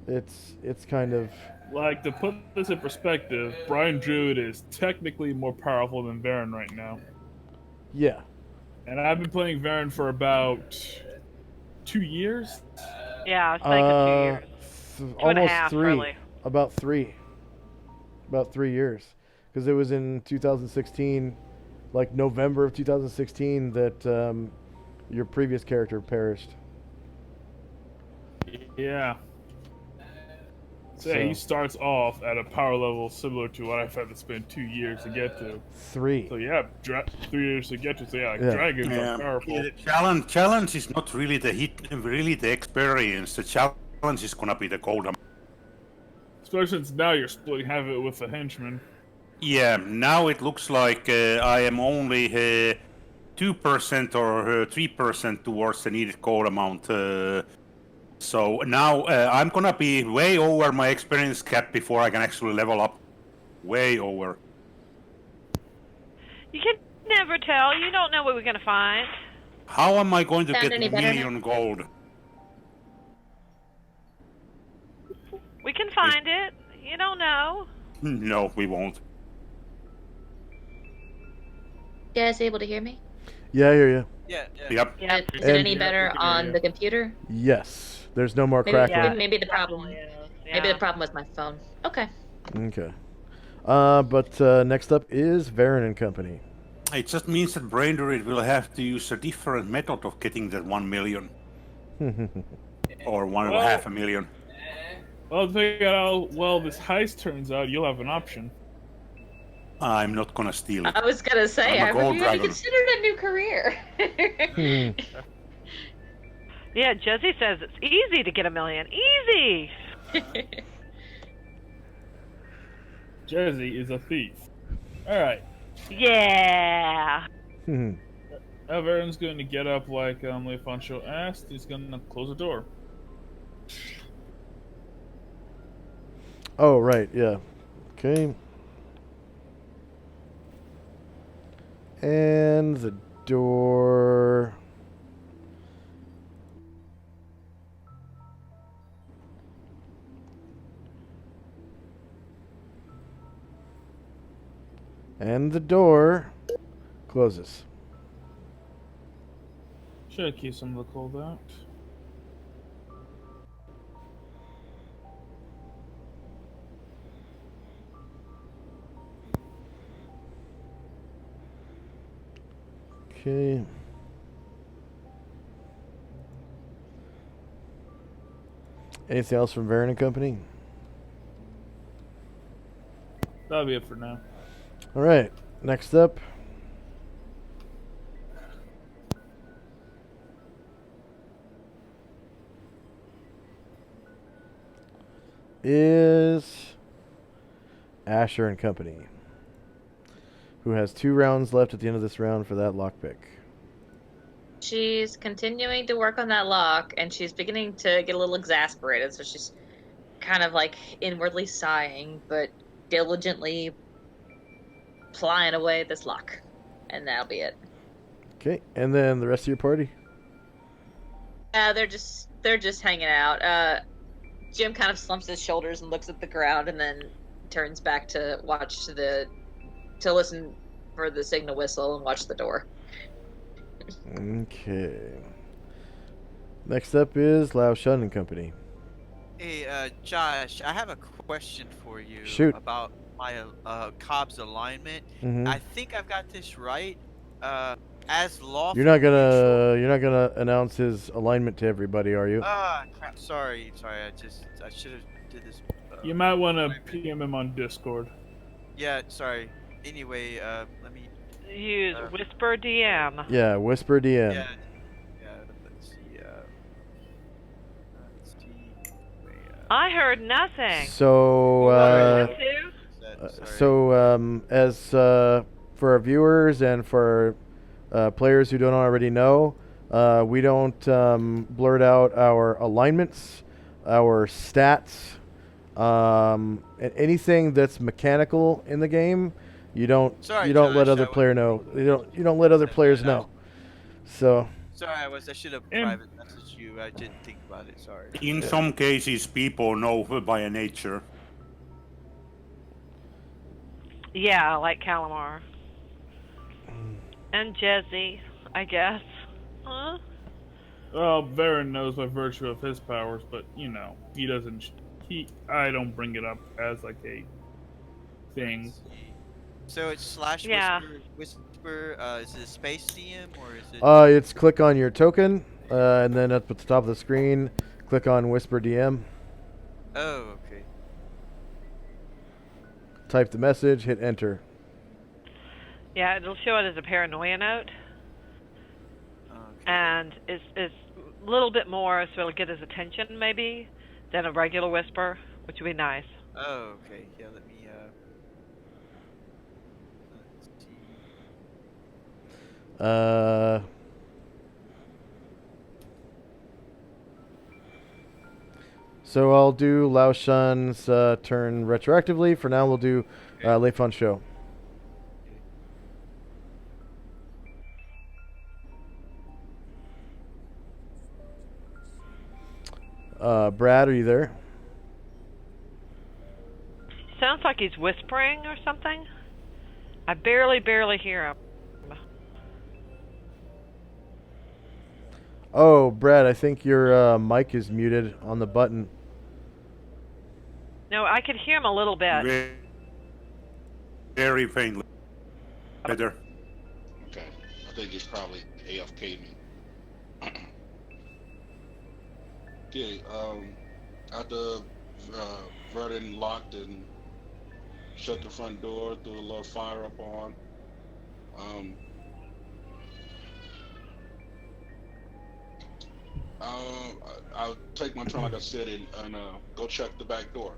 it's kind of Like, to put this in perspective, Brian Druid is technically more powerful than Varen right now. yeah. And I've been playing Varen for about 2 years. Yeah, I think it's 2 years. Two and a Almost half, 3. really. About 3. About 3 years. Because it was in 2016, like November of 2016, that your previous character perished. Yeah. So yeah, he starts off at a power level similar to what I've had to spend 2 years to get to. 3. So yeah, 3 years to get to. So yeah, like, Yeah. dragons are powerful. Yeah, the challenge is not really the hit, really the experience. The challenge is gonna be the gold amount. Especially since now you're splitting half of it with a henchman. Yeah, now it looks like I am only 2% or 3% towards the needed gold amount. So now I'm gonna be way over my experience cap before I can actually level up. Way over. You can never tell. You don't know what we're going to find. How am I going to Sound get any 1 better now? million gold? We can find it. You don't know. No, we won't. You guys able to hear me? Yeah, I hear you. Yeah. Yep. Yeah. Is it any And- better we can hear on you. the computer? Yes. There's no more Maybe, crackling. maybe the problem. Yeah. Maybe the problem was my phone. Okay. Okay. But next up is Varen and Company. It just means that Brain Druid will have to use a different method of getting that 1 million. Or one and a Well- half a million. Well, to figure out how well this heist turns out, you'll have an option. I'm not gonna steal it. I was gonna say, I'm a have gold you ever dragon. considered a new career? Yeah, Jesse says it's easy to get 1 million. Easy! Jesse is a thief. Alright. Yeah! Now Varen's going to get up like Leofancho asked. He's going to close the door. Oh, right, yeah. Okay. And the door. And the door closes. Should keep some of the cold out. Okay. Anything else from Varen and Company? That'll be it for now. All right. Next up is Asher and Company, who has 2 rounds left at the end of this round for that lockpick. She's continuing to work on that lock, and she's beginning to get a little exasperated, so she's kind of like inwardly sighing, but diligently plying away at this lock. And that'll be it. Okay, and then the rest of your party? They're just hanging out. Jim kind of slumps his shoulders and looks at the ground, and then turns back to listen for the signal whistle and watch the door. Okay. Next up is Lao Shun and Company. Hey, Josh, I have a question for you Shoot. about my Cobb's alignment. Mhm. I think I've got this right. As lawful. You're not gonna announce his alignment to everybody, are you? Crap. Sorry. I should have did this. You might want to PM him on Discord. Yeah, sorry. Anyway, let me. Use Whisper DM. Yeah, Whisper DM. Yeah. I heard nothing. So, What, too? as for our viewers and for players who don't already know, we don't blurt out our alignments, our stats, and anything that's mechanical in the game. You don't Sorry, let Josh, other I player know. You don't let other players know. So. Sorry, I should have private messaged you. I didn't think about it. Sorry. In some cases, people know by nature. Yeah, like Calamar. And Jesse, I guess. Huh? Well, Varen knows by virtue of his powers, but he doesn't. I don't bring it up as like a thing. So it's slash Yeah. whisper. Is it a space DM or is it? It's click on your token, and then up at the top of the screen, click on Whisper DM. Oh, okay. Type the message, hit enter. Yeah, it'll show it as a paranoia note. Okay. And it's a little bit more, so it'll get his attention, maybe, than a regular whisper, which would be nice. Oh, okay. Yeah, let me. Let's see. So I'll do Lao Shan's turn retroactively. For now, we'll do Lei Fun Show. Brad, are you there? Sounds like he's whispering or something. I barely hear him. Oh, Brad, I think your mic is muted on the button. No, I could hear him a little bit. Very faintly. Better. Okay. I think it's probably AFK me. Okay, after Verdon locked and shut the front door, threw a little fire up on. I'll take my turn like I said and go check the back door.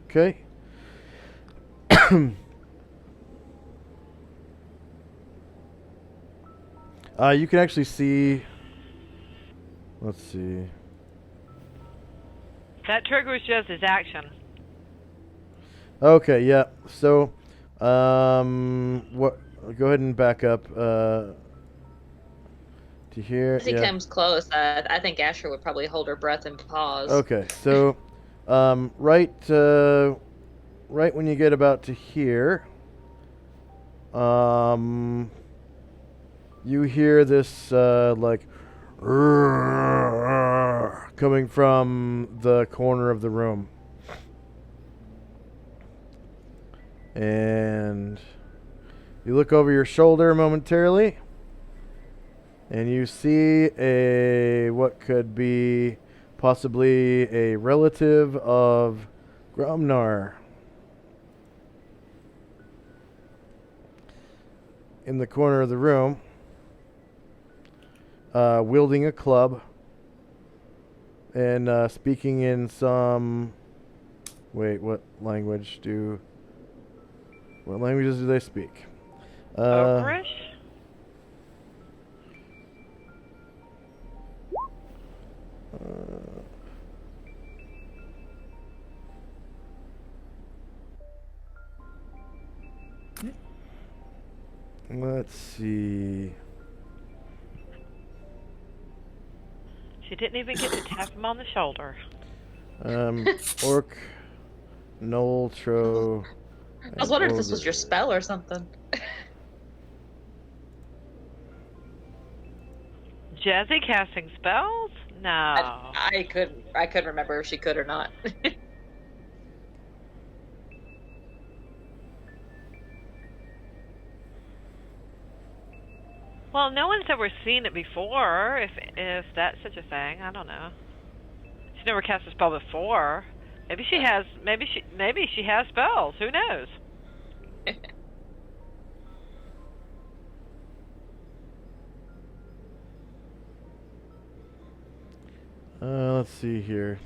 Okay. You can actually see. Let's see. That triggers just his action. Okay, yeah. So, what? Go ahead and back up. To here. As he Yeah. comes close, I think Asher would probably hold her breath and pause. Okay, so, right when you get about to here, you hear this like coming from the corner of the room. And you look over your shoulder momentarily, and you see what could be possibly a relative of Gromnar in the corner of the room, wielding a club and speaking in some. Wait, what languages do they speak? Ogrish? Let's see. She didn't even get to tap him on the shoulder. Orc, Noltro. I was wondering if this was your spell or something. Jazzy casting spells? No. I couldn't remember if she could or not. Well, no one's ever seen it before, if that's such a thing. I don't know. She's never cast a spell before. Maybe she has spells. Who knows? let's see here.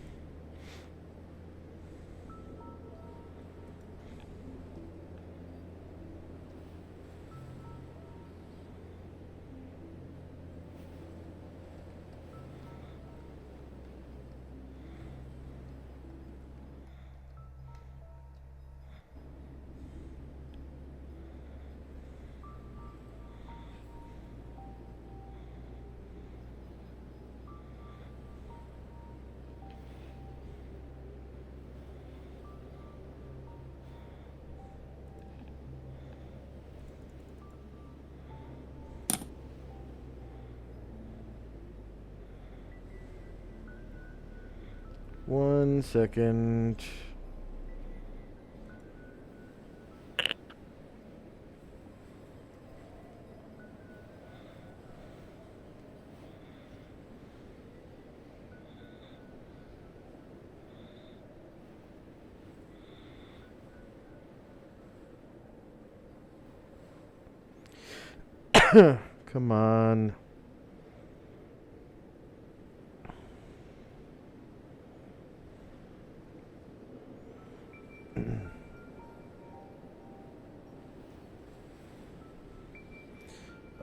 One second. Come on.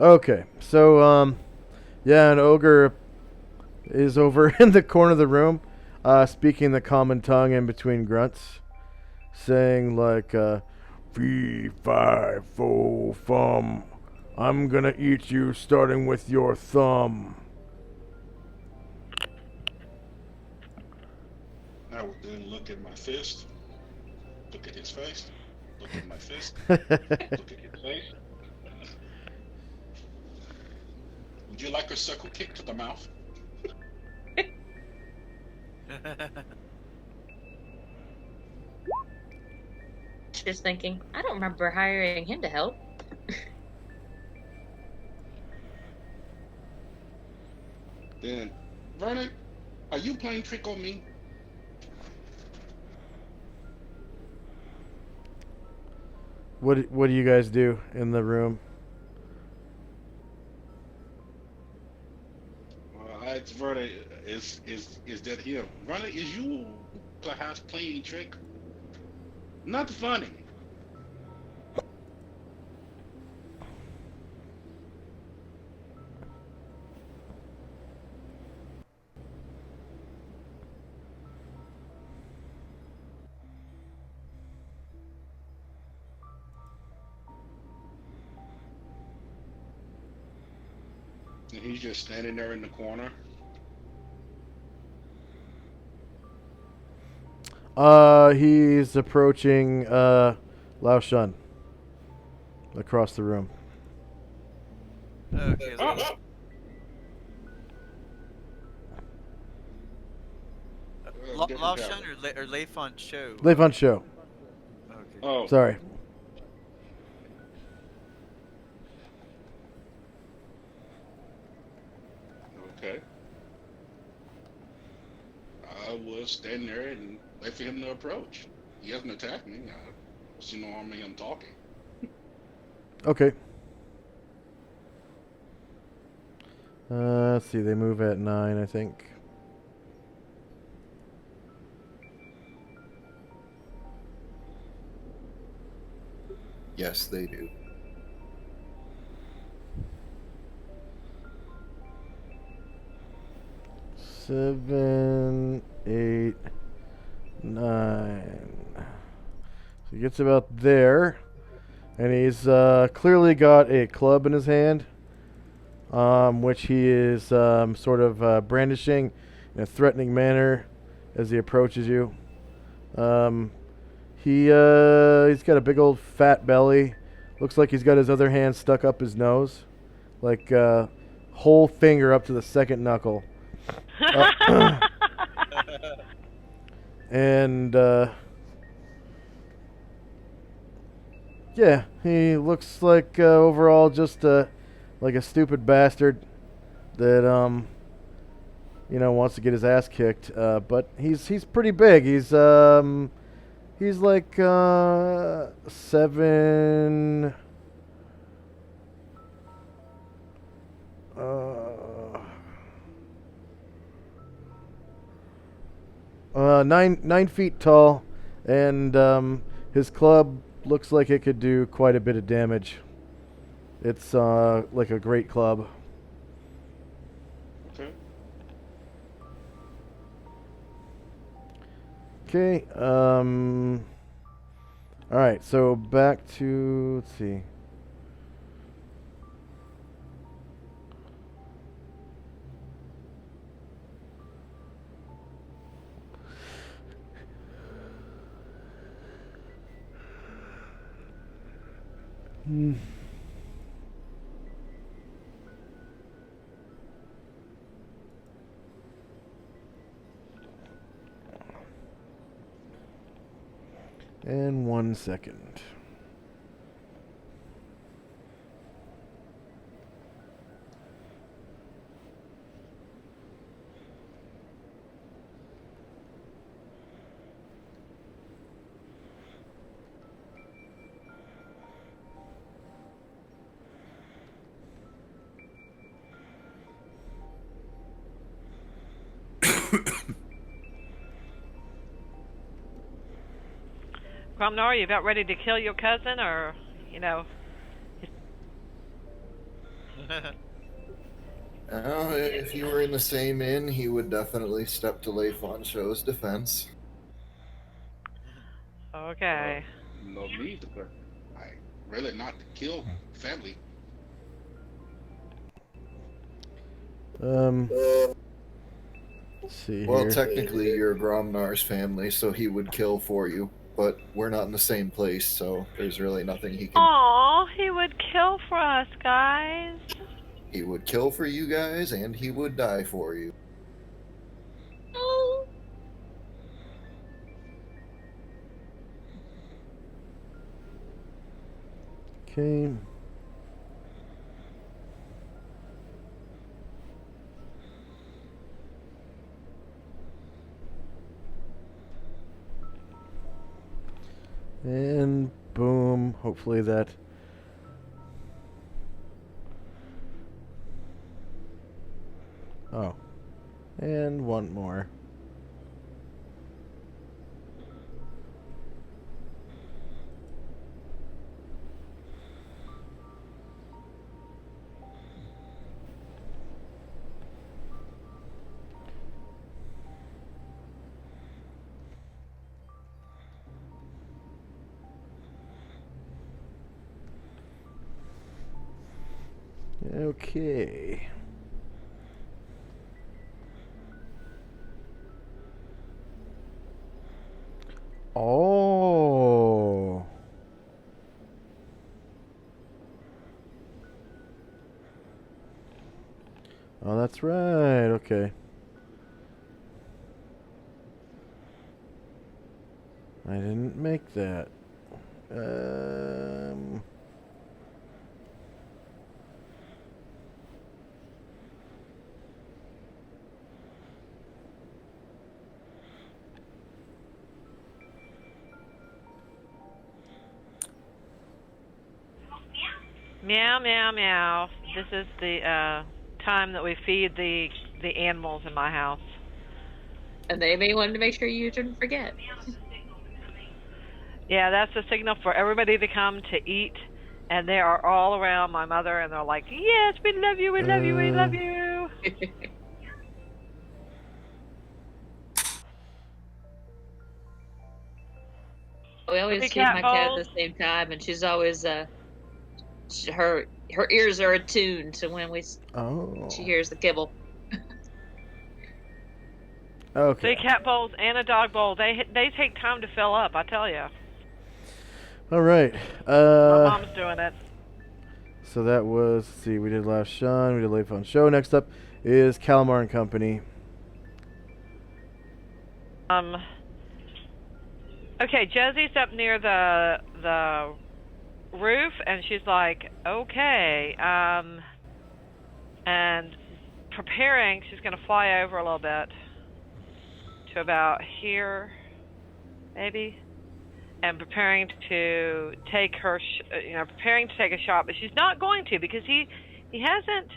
Okay, so yeah, an ogre is over in the corner of the room, speaking the common tongue in between grunts, saying like, "Fee, fi, fo, fum. I'm gonna eat you starting with your thumb." I would then look at my fist, look at his face, look at my fist, look at his face. Would you like a circle kick to the mouth? Just thinking, I don't remember hiring him to help. Then, Vernon, are you playing trick on me? What do you guys do in the room? Well, I asked Vernon, is that him? Vernon, is you perhaps playing trick? Not funny. And he's just standing there in the corner. He's approaching Lao Shun across the room. Okay. Lao Shan or Lei Fon Show? Lei Fon Show. Okay. Oh. Sorry. Okay. I was standing there and wait for him to approach. He hasn't attacked me. I see no harm in him talking. Okay. Let's see. They move at 9, I think. Yes, they do. Seven, 8, 9. So he gets about there, and he's clearly got a club in his hand, which he is sort of brandishing in a threatening manner as he approaches you. He's got a big old fat belly. Looks like he's got his other hand stuck up his nose, like whole finger up to the second knuckle. And yeah, he looks like overall just like a stupid bastard that wants to get his ass kicked. But he's pretty big. He's like 7. 9 feet tall, and his club looks like it could do quite a bit of damage. It's like a great club. Okay. Okay. All right. So back to, let's see. And 1 second. Grumnar, are you about ready to kill your cousin, or, you know? If he were in the same inn, he would definitely step to Leif on Show's defense. Okay. No need, because I really not to kill family. Let's see Well, here. technically, you're Gromnar's family, so he would kill for you. But we're not in the same place, so there's really nothing he can. Aw, he would kill for us, guys. He would kill for you guys, and he would die for you. Oh. Okay. And boom. Hopefully that. Oh. And one more. Okay. Oh. Oh, that's right. Okay. I didn't make that. Meow, meow, meow. This is the time that we feed the animals in my house. And they may want to make sure you didn't forget. Yeah, that's a signal for everybody to come to eat, and they are all around my mother, and they're like, "Yes, we love you, we love you, we love you." We always Hey, feed my cat bowls. at the same time, and she's always her ears are attuned to when she hears the kibble. Okay. 3 cat bowls and a dog bowl. They take time to fill up, I tell you. All right. My mom's doing it. So that was, let's see, we did Last Sean, we did Leif on Show. Next up is Calamar and Company. Okay, Josie's up near the roof, and she's like, okay, and preparing. She's gonna fly over a little bit to about here, maybe, and preparing to take her, preparing to take a shot, but she's not going to because he hasn't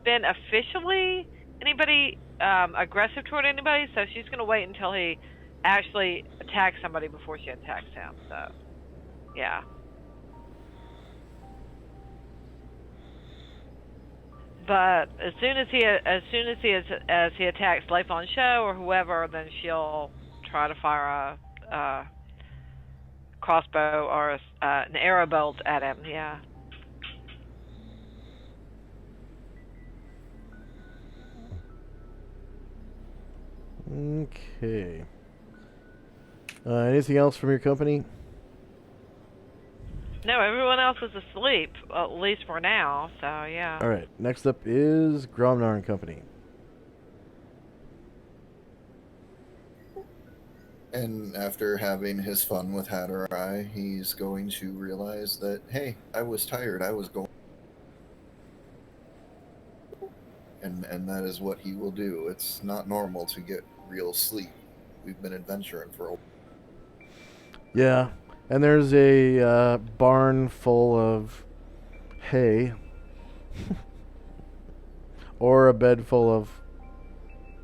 been officially. Anybody aggressive toward anybody, so she's gonna wait until he actually attacks somebody before she attacks him. So, yeah. But as soon as he attacks Leif on show or whoever, then she'll try to fire a crossbow or an arrow bolt at him. Yeah. Okay. Anything else from your company? No, everyone else is asleep, at least for now. So yeah. All right. Next up is Gromnar and Company. And after having his fun with Hatterai, he's going to realize that, hey, I was tired. I was going. And that is what he will do. It's not normal to get real sleep. We've been adventuring for a while. Yeah. And there's a barn full of hay. Or a bed full of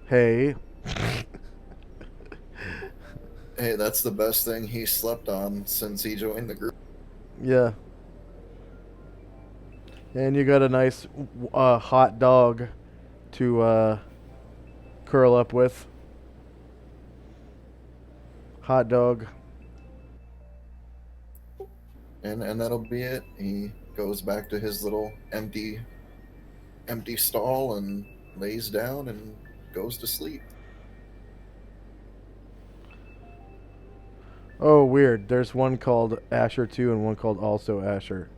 hay. Hey, that's the best thing he slept on since he joined the group. Yeah. And you got a nice hot dog to curl up with. Hot dog. And that'll be it. He goes back to his little empty stall and lays down and goes to sleep. Oh, weird. There's one called Asher 2 and one called also Asher.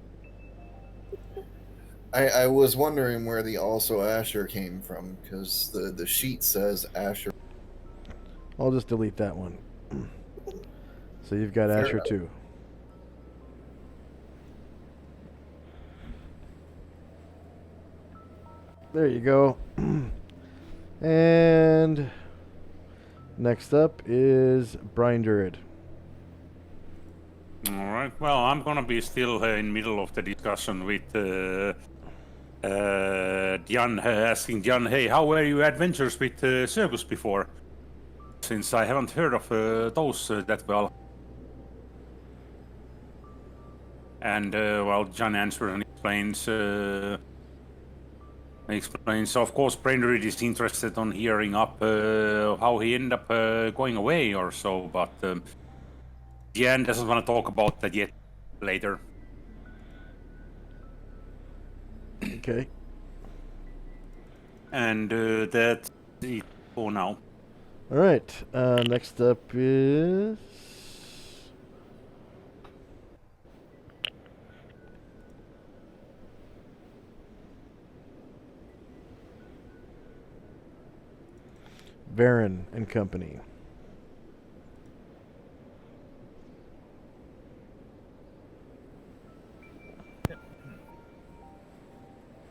I was wondering where the also Asher came from, because the sheet says Asher. I'll just delete that one. So you've got Fair Asher enough. 2. There you go. And next up is Brian Druid. All right. Well, I'm gonna be still in middle of the discussion with Dian, asking Dian, hey, how were your adventures with circus before? Since I haven't heard of those that well. And well, John answers and explains. Of course, Brainerd is interested on hearing up how he ended up going away or so, but Jan doesn't want to talk about that yet. Later. Okay. And that's it for now. All right. Next up is Varen and Company.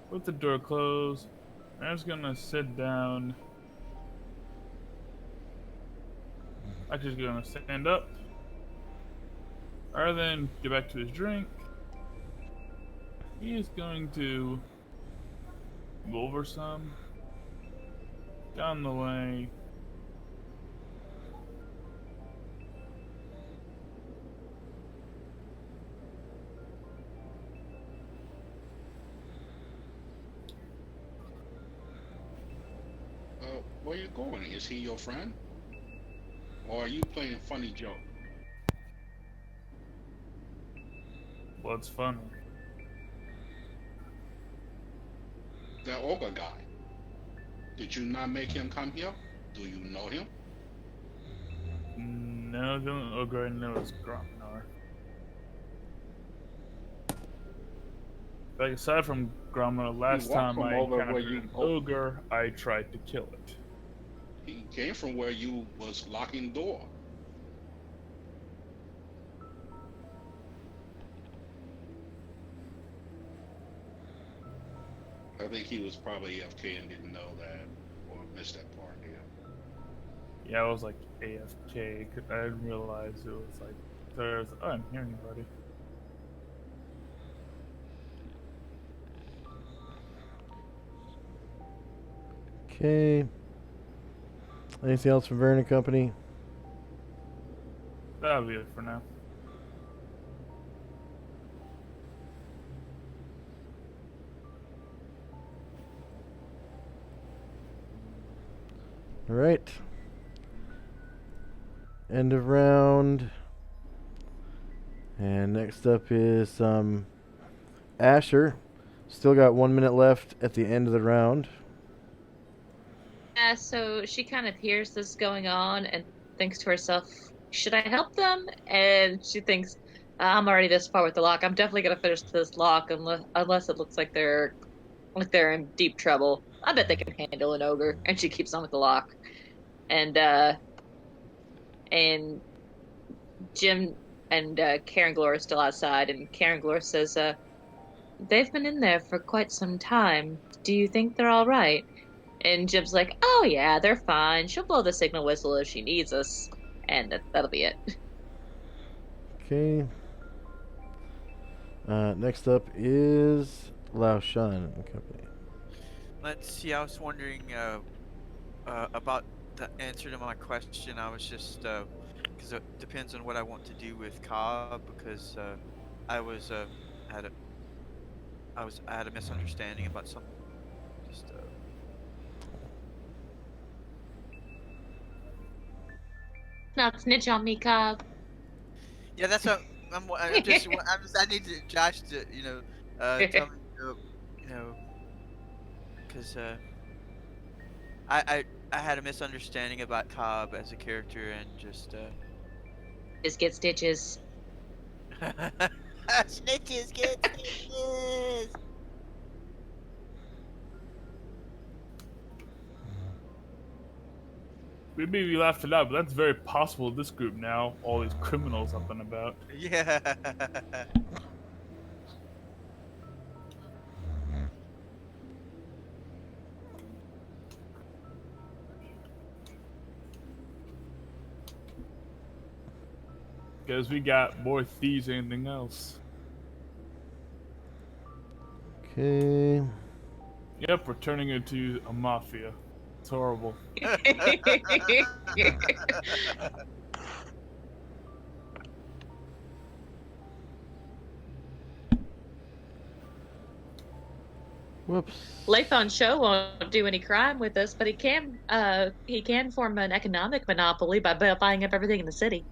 With the door closed, I'm just gonna sit down. Actually, just gonna stand up. Rather than get back to his drink, he is going to go over some down the way. Where you going? Is he your friend? Or are you playing a funny joke? What's funny? That ogre guy. Did you not make him come here? Do you know him? No, the only ogre I know is Gromnar. Like, aside from Gromnar, last walked time from I over encountered where you- an ogre, I tried to kill it. He came from where you was locking the door. I think he was probably AFK and didn't know that, or missed that part. Yeah. Yeah, I was like AFK. I didn't realize it was like, so I was like, oh, I didn't hear anybody. Okay. Anything else from Verne and Company? That'll be it for now. All right. End of round. And next up is Asher. Still got 1 minute left at the end of the round. Yeah, so she kind of hears this going on and thinks to herself, should I help them? And she thinks, I'm already this far with the lock. I'm definitely gonna finish this lock unless it looks like they're in deep trouble. I bet they can handle an ogre. And she keeps on with the lock. And Jim and Karen Glore are still outside, and Karen Glore says, they've been in there for quite some time. Do you think they're all right? And Jim's like, oh yeah, they're fine. She'll blow the signal whistle if she needs us. And that'll be it. Okay. Next up is Lao Shan and Company. Let's see. I was wondering about the answer to my question. I was just because it depends on what I want to do with Cobb. Because I was had a I had a misunderstanding about something. Just Not snitch on me, Cobb. yeah, that's what I'm just I need Josh to tell me because I had a misunderstanding about Cobb as a character and just Just get stitches. snitches get stitches. Maybe we laughed it out, but that's very possible in this group now. All these criminals up and about. Yeah. Because we got more thieves than anything else. Okay. Yep, we're turning into a mafia. It's horrible. Whoops. Lathan Show won't do any crime with us, but he can form an economic monopoly by buying up everything in the city.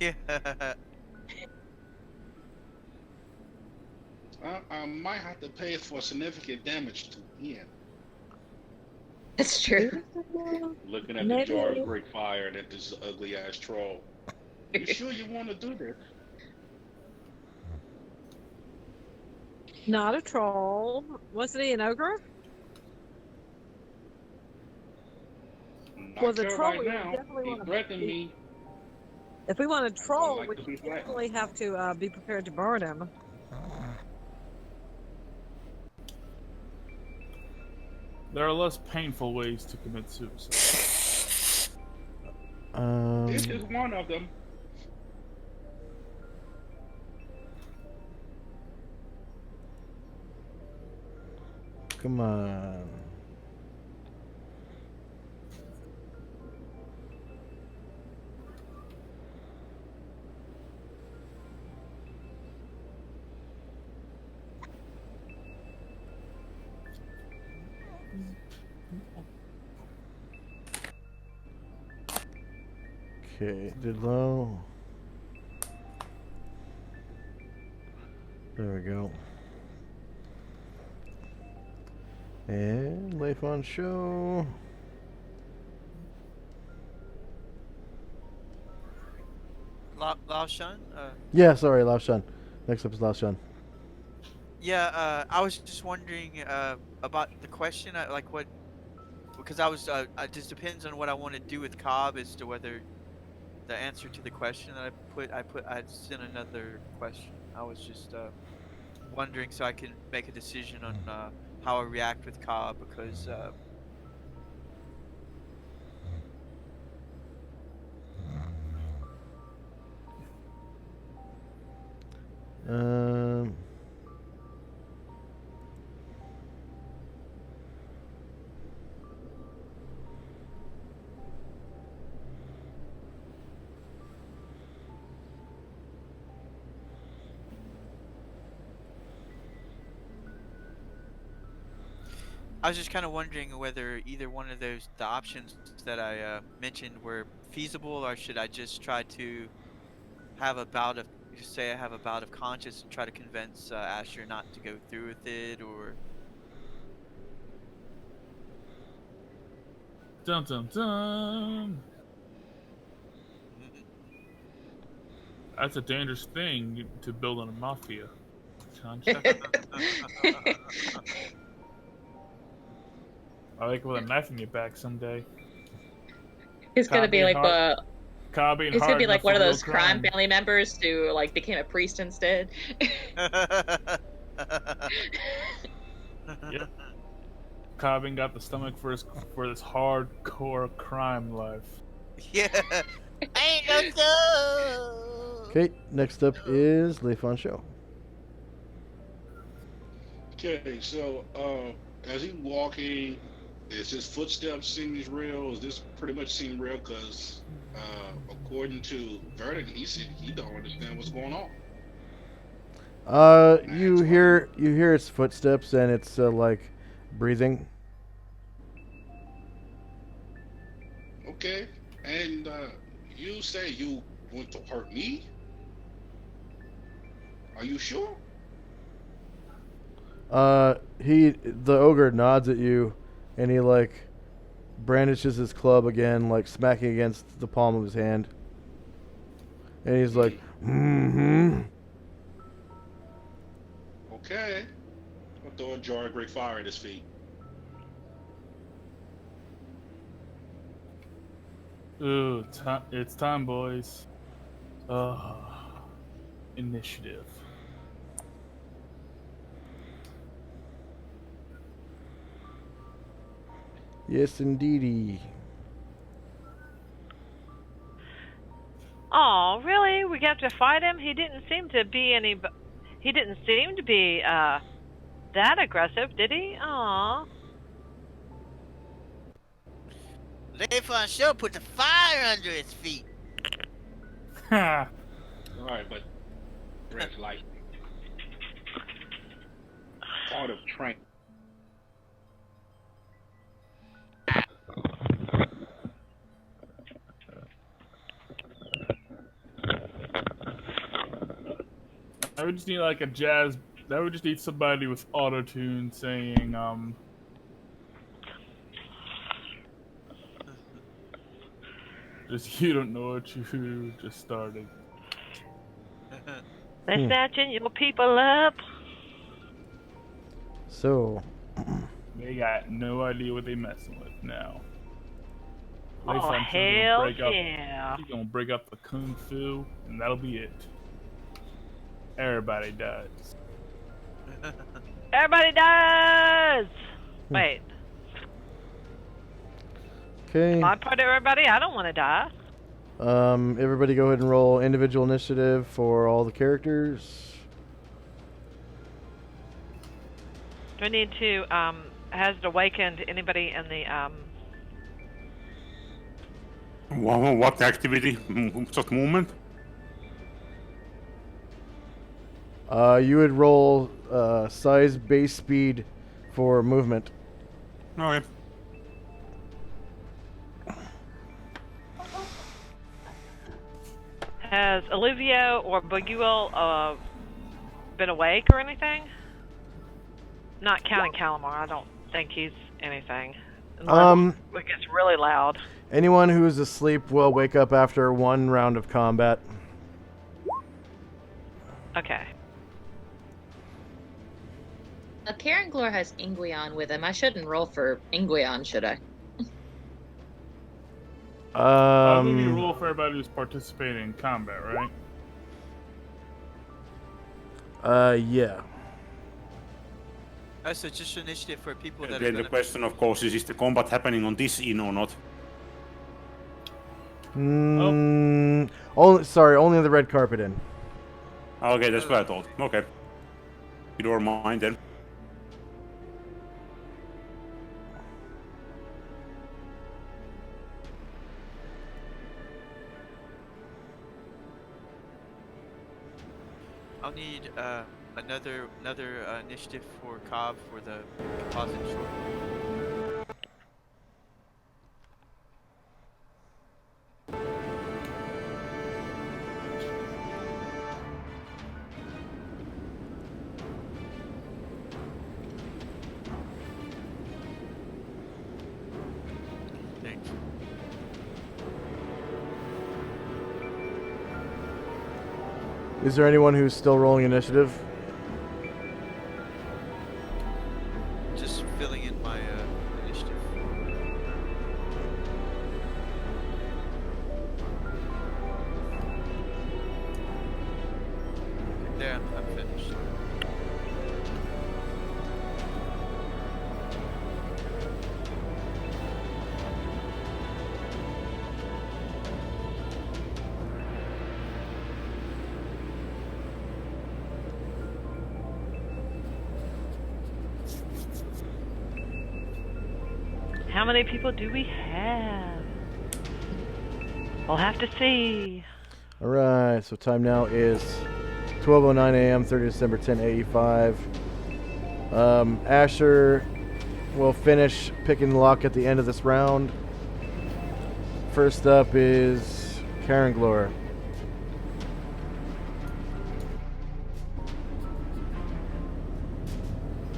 Yeah. I might have to pay for significant damage to win. That's true. Looking at the jar of great fire and at this ugly ass troll. You sure you want to do this? Not a troll. Wasn't he an ogre? Not Was a sure troll? right We now. definitely He want to. threatened me. If we want a troll, like we to be definitely have to be prepared to burn him. There are less painful ways to commit suicide. This is one of them. Come on. Okay, did low. There we go. And life on show. Lao Shan? Yeah, sorry, Lao Shan. Next up is Lao Shan. Yeah, I was just wondering about the question. Like what? Because I was. It just depends on what I want to do with Cobb as to whether the answer to the question that I sent another question. I was just wondering so I can make a decision on how I react with Cobb because. I was just kind of wondering whether either one of the options that I mentioned were feasible, or should I just try to have a bout of just say I have a bout of conscience and try to convince Asher not to go through with it, or Dun dun dun. That's a dangerous thing to build on a mafia. I wake up with a knife in your back someday. He's gonna be like He's he's gonna be like one of those crime crime. family members who like became a priest instead. Yep. Cobbing got the stomach for this hardcore crime life. Yeah. I ain't no so. Okay, next up is Leifon Show. Okay, so as he walking, is his footsteps seem real? Is this pretty much seem real? Because according to Verdict, he said he don't understand what's going on. You hear its footsteps, and it's like breathing. Okay, and you say you want to hurt me? Are you sure? The ogre nods at you, and he like brandishes his club again, like smacking against the palm of his hand. And he's like, mm-hmm. Okay. I'll throw a jar of great fire at his feet. Ooh, it's time, boys. Initiative. Yes, indeedy. Oh, really? We have to fight him? He didn't seem to be that aggressive, did he? Aw. Leifon Show put the fire under his feet. Ha! Alright, but Red like part of training. I would just need like a jazz. I would just need somebody with auto tune saying, just you don't know what you just started. They're snatching your people up. So. They got no idea what they messing with now. Oh, hell yeah. He's gonna break up the kung fu, and that'll be it. Everybody dies. Everybody dies! Wait. Okay. My part of everybody? I don't want to die. Everybody go ahead and roll individual initiative for all the characters. Do we need to, has it awakened anybody in the, What activity? Just movement? You would roll size base speed for movement. Okay. has Olivia or Booguel been awake or anything? Not counting Calamar, I don't think he's anything. Unless it gets really loud. Anyone who's asleep will wake up after one round of combat. Okay. Karen Glor has Ingweon with him. I shouldn't roll for Ingweon, should I? I think you roll for everybody who's participating in combat, right? Yeah. So it's just initiative for people that Then are the question, of course, is the combat happening on this inn or not? Only the red carpet in. Okay, that's what I thought. Okay. You don't mind then. I'll need another initiative for Cobb for the composite short. Thanks. Is there anyone who's still rolling initiative? Just filling in my initiative. There, I'm finished. How many people do we have? We'll have to see. All right, so time now is 12:09 a.m., 30 December, 10:85. Asher will finish picking the lock at the end of this round. First up is Karen Glor.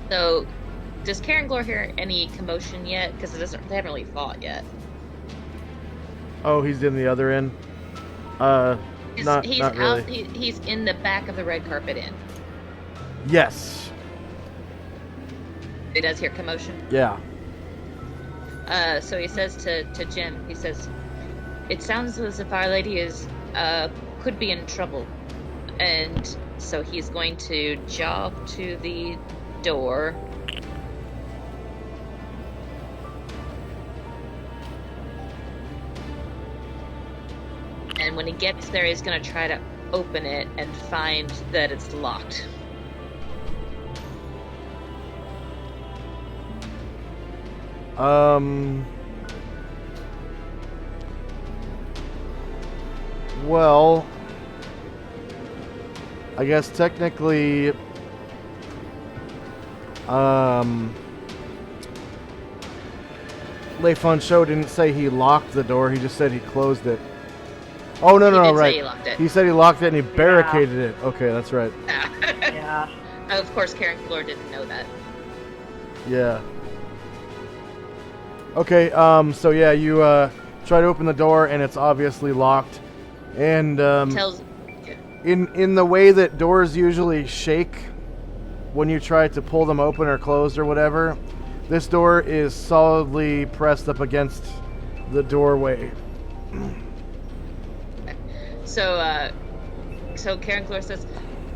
So, does Karen Glor hear any commotion yet? Because they haven't really fought yet. Oh, he's in the other end. Not really. He's in the back of the red carpet inn. Yes. He does hear commotion. Yeah. So he says to Jim, he says, "It sounds as if Our Lady is could be in trouble," and so he's going to jog to the door. And when he gets there, he's going to try to open it and find that it's locked. Well, I guess technically, Le Fun Show didn't say he locked the door. He just said he closed it. Oh, no, He did say right. he locked it. He said he locked it and he barricaded it. Okay, that's right. Yeah. Of course, Karen Glor didn't know that. Yeah. Okay, so yeah, you try to open the door and it's obviously locked. And Tells. in the way that doors usually shake when you try to pull them open or closed or whatever, this door is solidly pressed up against the doorway. So, so Karen Glor says,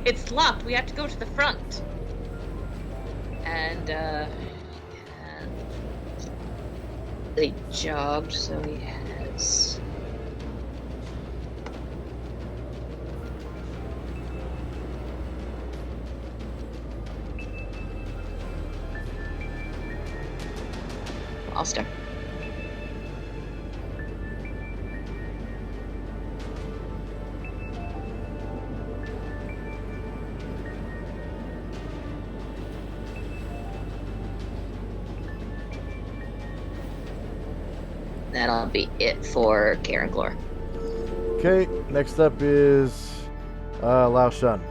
"It's locked. We have to go to the front." And they jogged, so he has. I'll start. That'll be it for Karen Glor. Okay, next up is Lao Shun.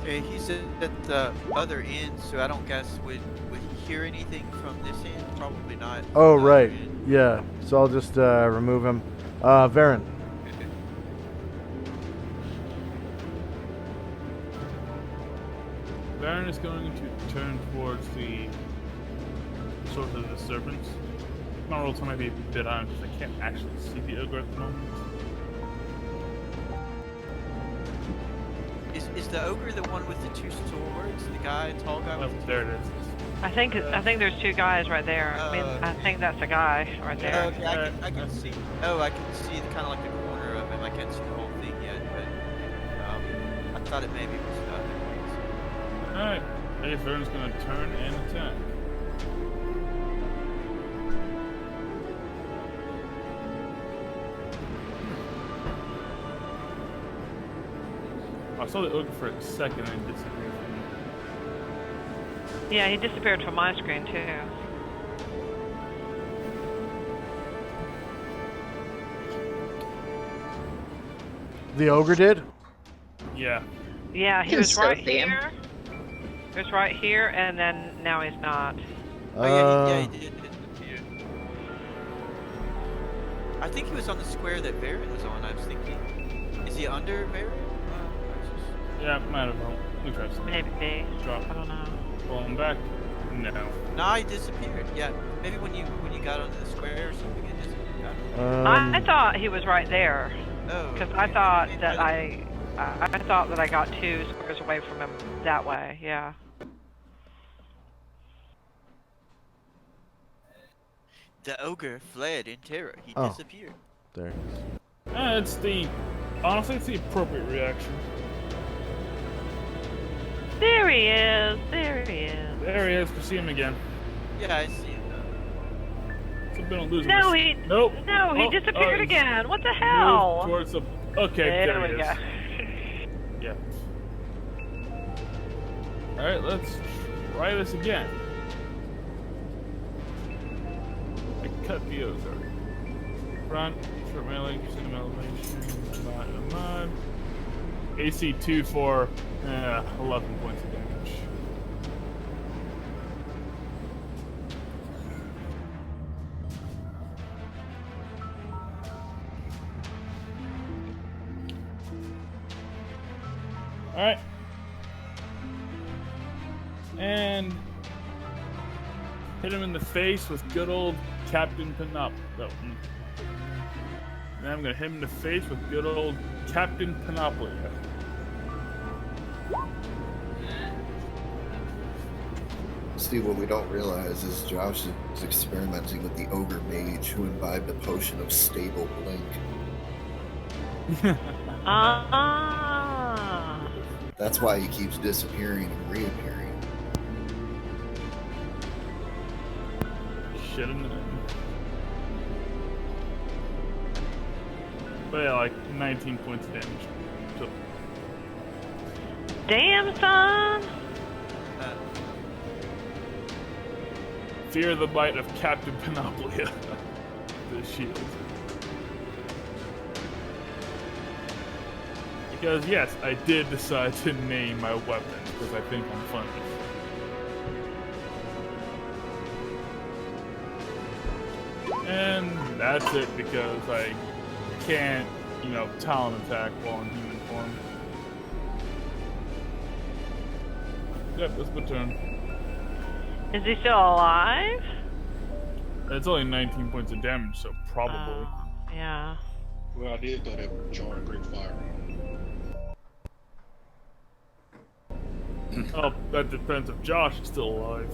Okay, he's at the other end, so I don't guess would he hear anything from this end? Probably not. Oh, The other right. end. Yeah, so I'll just remove him. Varen. Baron is going to turn towards the source of the serpents. My roll might be a bit on because I can't actually see the ogre at the moment. Is the ogre the one with the two swords? The guy, tall guy with the two There it is. I think there's two guys right there. I mean, I think that's a guy right Oh, there. okay, I can see. Oh, I can see kind of like the corner of him. I can't see the whole thing yet, but I thought it maybe was Alright, I guess Vern's gonna turn and attack. I saw the ogre for a second and disappeared from me. Yeah, he disappeared from my screen too. The ogre did? Yeah. Yeah, he You was can right still see him. here. He was right here, and then now he's not. Oh yeah, he did disappear. I think he was on the square that Varen was on. I was thinking, is he under Varen? Yeah, might have known. Interesting. Maybe. Drop. I don't know. Pull him back. No. Nah, he disappeared. Yeah, maybe when you got onto the square or something, it disappeared. I thought he was right there. Oh. Because I thought that I thought that I got 2 squares away from him that way. Yeah. The ogre fled in terror. He Oh. disappeared. There. Honestly, it's the appropriate reaction. There he is. There he is. There he is. We see him again. Yeah, I see him. It's a bit of losing. No, this. he. Nope. No, he disappeared again. What the hell? Moved towards the. Okay, There he we is. go. Yeah. All right, let's try this again. I cut the Ozark. Front, short melee, cinema elevation, mod. AC 2 for 11 points of damage. Alright. And hit him in the face with good old Captain Panop. No. Then I'm gonna hit him in the face with good old Captain Panoplia. See, what we don't realize is Josh is experimenting with the ogre mage who imbibed a potion of stable blink. Ah. That's why he keeps disappearing and reappearing. Should have known. But yeah, like 19 points of damage. So, Damn, son. fear the might of Captain Panoplia. The shield. Because yes, I did decide to name my weapons because I think I'm funny. And that's it because I can't, talon attack while in human form. Yep, that's my turn. Is he still alive? It's only 19 points of damage, so probably. Yeah. Well, I did throw that jar of great fire. Oh, that depends if Josh is still alive.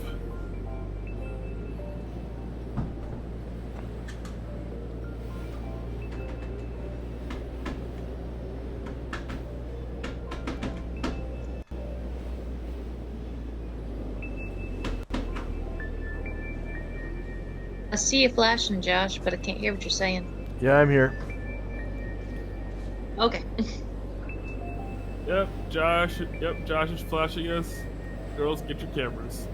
I see you flashing, Josh, but I can't hear what you're saying. Yeah, I'm here. Okay. Yep, Josh is flashing us. Girls, get your cameras.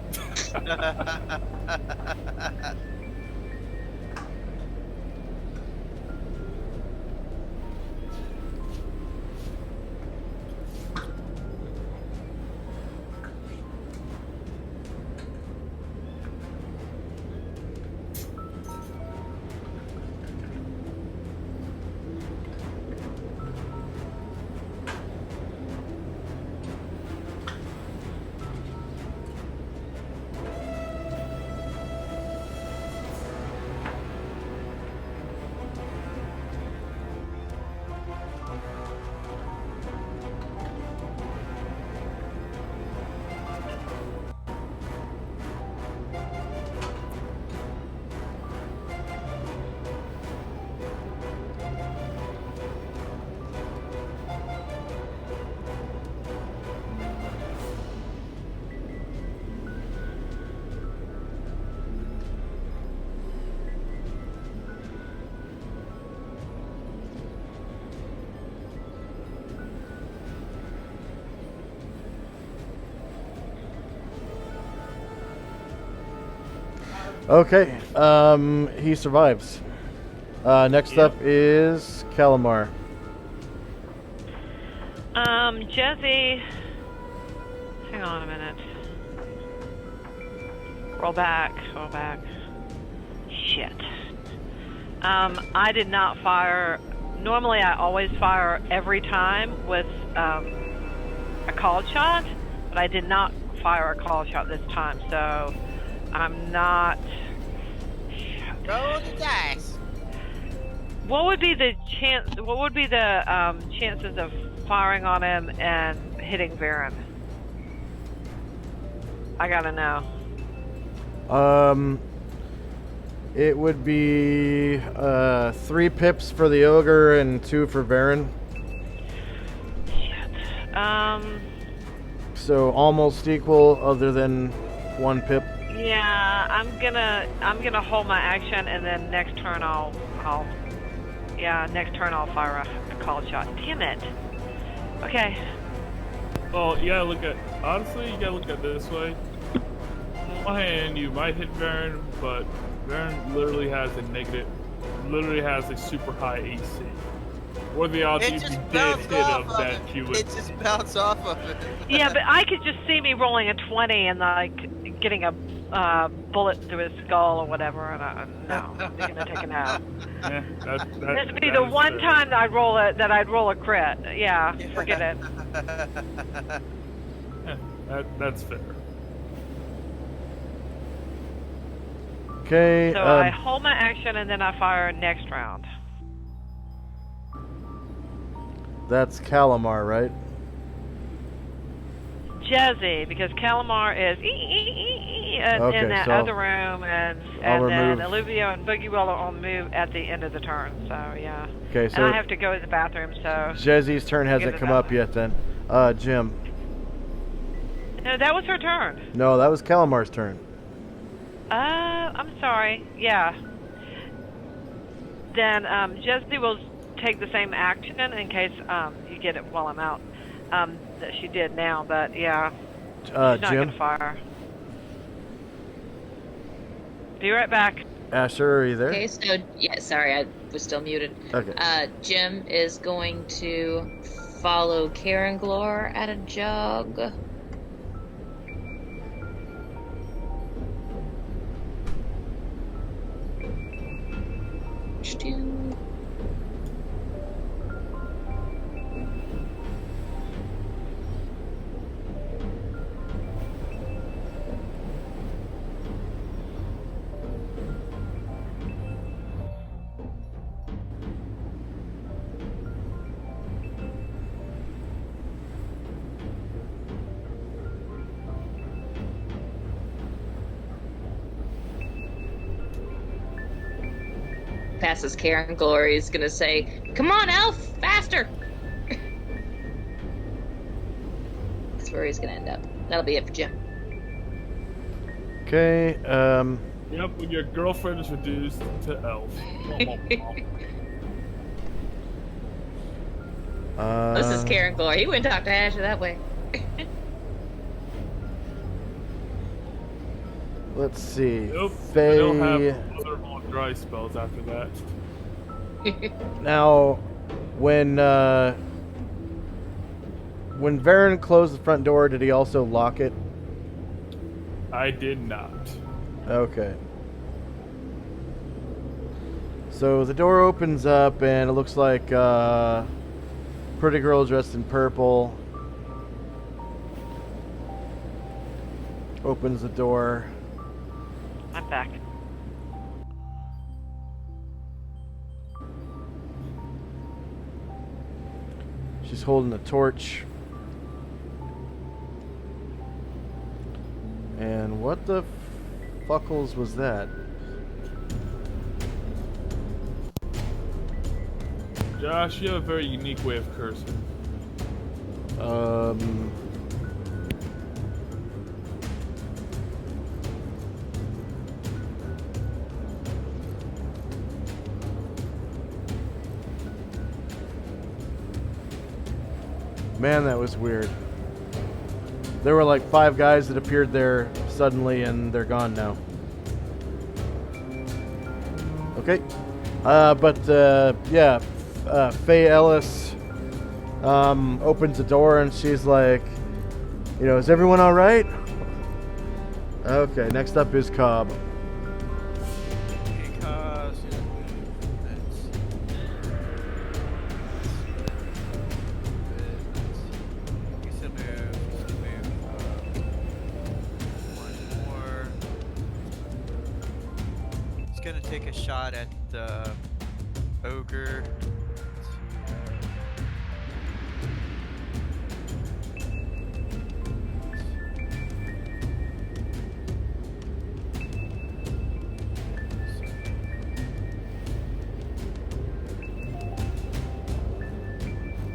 Okay. He survives. Next Yep. up is Calamar. Jesse. Hang on a minute. Roll back. Shit. I did not fire. Normally, I always fire every time with a called shot, but I did not fire a called shot this time, so I'm not. Roll the dice. What would be the chance? What would be the chances of firing on him and hitting Varen? I gotta know. It would be 3 pips for the ogre and 2 for Varen. Shit. So almost equal, other than 1 pip. Yeah, I'm gonna hold my action, and then next turn I'll fire a call shot. Damn it. Okay. Well, you gotta look at it this way. On one hand, you might hit Varen, but Varen literally has a super high AC. What are the odds It if just you did bounced hit off him of that it. you would? It just bounced off of it. Yeah, but I could just see me rolling a 20 and like getting a bullet through his skull or whatever, and no, they're gonna take him out. Yeah, This would be that the is one fair. time that I'd roll a crit. Yeah, forget it. Yeah, that's fair. Okay. So I hold my action and then I fire next round. That's Calamar, right? Jesse, because Calamar is Okay, in that so other room, and I'll then remove- Olivia and Boogie will on move at the end of the turn. So yeah. Okay, And so I have to go to the bathroom, so. Jezzy's turn hasn't Give it come up. up yet then. Jim. No, that was her turn. No, that was Calamar's turn. I'm sorry. Yeah. Then Jesse will take the same action in case you get it while I'm out. That she did now, but yeah. She's not Jim. gonna fire. Be right back. Asher, are you there? Okay, so yeah, sorry, I was still muted. Okay. Jim is going to follow Karen Glore at a jog. Passes Karen Glory, he's gonna say, "Come on, Elf, faster!" That's where he's gonna end up. That'll be it for Jim. Okay. Yep, when your girlfriend is reduced to elf. This is Karen Glory. He wouldn't talk to Asher that way. Let's see. Nope. Faye. They'll have other more dry spells after that. Now, when Varen closed the front door, did he also lock it? I did not. Okay. So the door opens up, and it looks like pretty girl dressed in purple opens the door. I'm back. She's holding a torch. And what the fuckles was that? Josh, you have a very unique way of cursing. Man, that was weird. There were like 5 guys that appeared there suddenly, and they're gone now. Okay. Faye Ellis opens the door and she's like, is everyone all right? Okay, next up is Cobb. Because we still move one more. It's gonna take a shot at the ogre.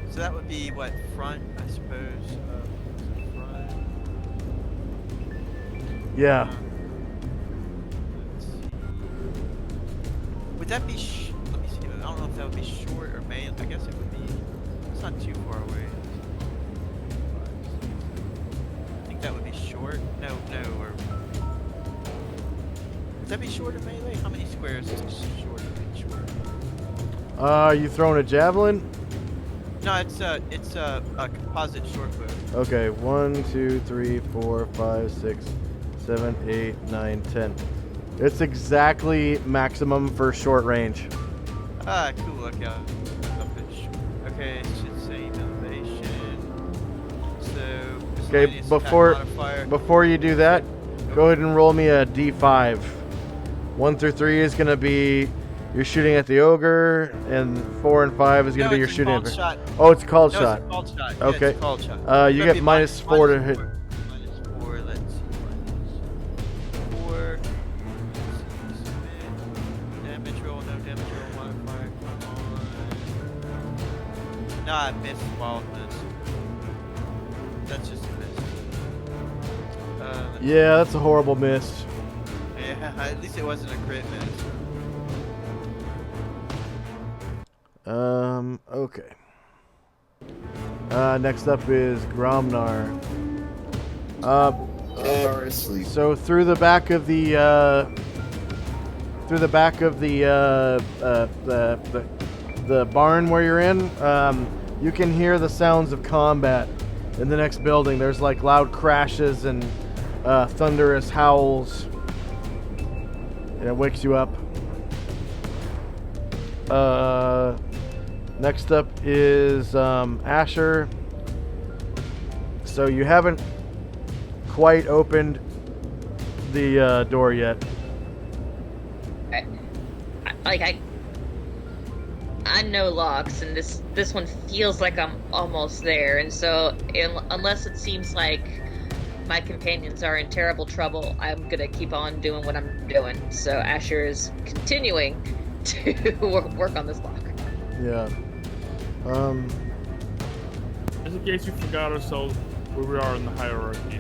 So that would be what, front, I suppose. Front. Yeah. Let's see. Would that be? Let me see. I don't know if that would be short or main. I guess it would be. It's not too far away. I think that would be short. No. Or would that be short or melee? How many squares is short or short? You throwing a javelin? No, it's a composite short bow. Okay, 1, 2, 3, 4, 5, 6, 7, 8, 9, 10. It's exactly maximum for short range. Ah, cool. Okay, okay, it should say elevation. So. Okay, miscellaneous attack modifier. before you do that, go ahead and roll me a d5. 1 through 3 is gonna be you're shooting at the ogre, and 4 and 5 is gonna be you're shooting at. Shot. Oh, it's a called No, shot. It's a called shot. Yeah, Okay. It's a called shot. You get minus 4 to hit. Minus 4. Let's see. Minus 4. Damage roll. No damage roll modifier. Come on. No, I missed wildness. That's just a miss. Yeah, that's a horrible miss. Yeah, at least it wasn't a crit miss. Okay. Next up is Gromnar. Asleep. So through the back of the the barn where you're in, you can hear the sounds of combat in the next building. There's like loud crashes and thunderous howls, and it wakes you up. Next up is Asher. So you haven't quite opened the door yet. I know locks, and this one feels like I'm almost there, and so unless it seems like my companions are in terrible trouble, I'm gonna keep on doing what I'm doing. So Asher is continuing to work on this lock. Yeah. Just in case you forgot ourselves where we are in the hierarchy.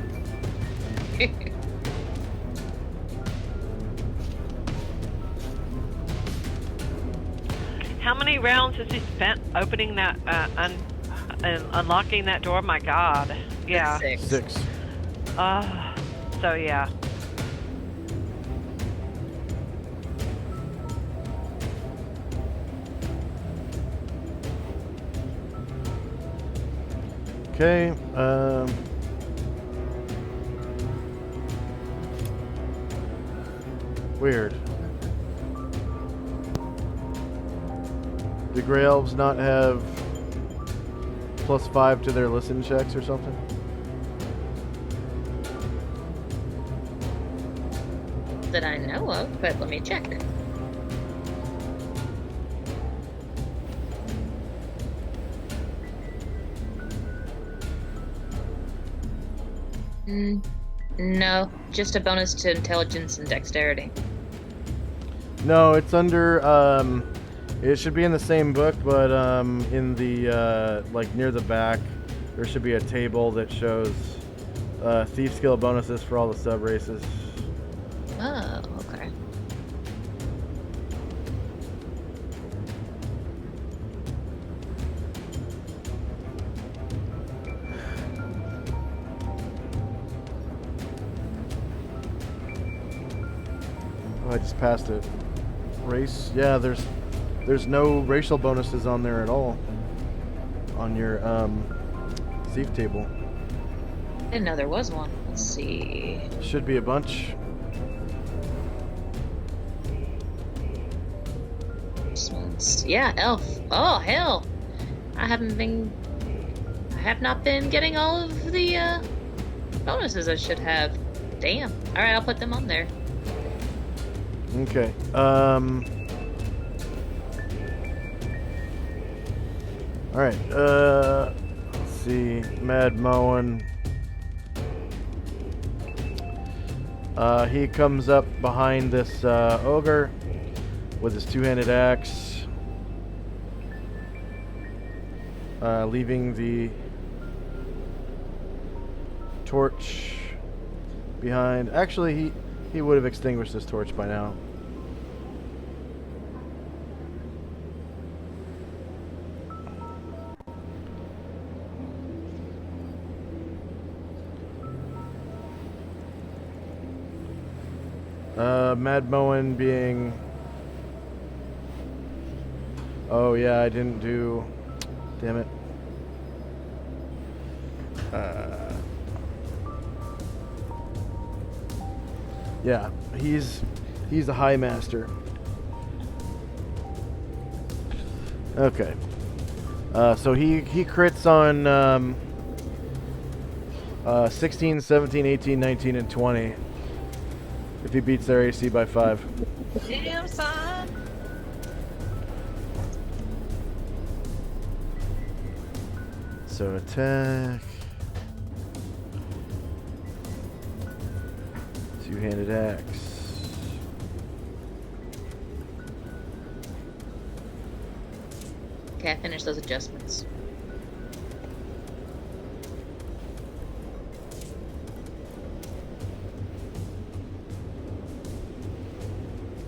How many rounds has he spent opening that and unlocking that door? My God. Yeah. 6. 6. So yeah. Okay. Weird. Do Grey Elves not have +5 to their listen checks or something? That I know of, but let me check. No, just a bonus to intelligence and dexterity. No, it's under. It should be in the same book, but in the like near the back, there should be a table that shows thief skill bonuses for all the sub races. Oh, okay. Oh, I just passed it. race. Yeah, there's no racial bonuses on there at all on your thief table. Didn't know there was one. Let's see. Should be a bunch. This one's elf. Oh hell! I have not been getting all of the bonuses I should have. Damn. All right, I'll put them on there. Okay. All right. Let's see. Mad Moen. He comes up behind this ogre with his two-handed axe, leaving the torch behind. Actually, he would have extinguished this torch by now. Mad Moen being... Oh yeah, I didn't do... Damn it. Yeah, he's a high master. Okay. So he crits on 16, 17, 18, 19, and 20. If he beats their AC by 5. Damn, son. So attack. Two-handed axe. Okay, I finished those adjustments.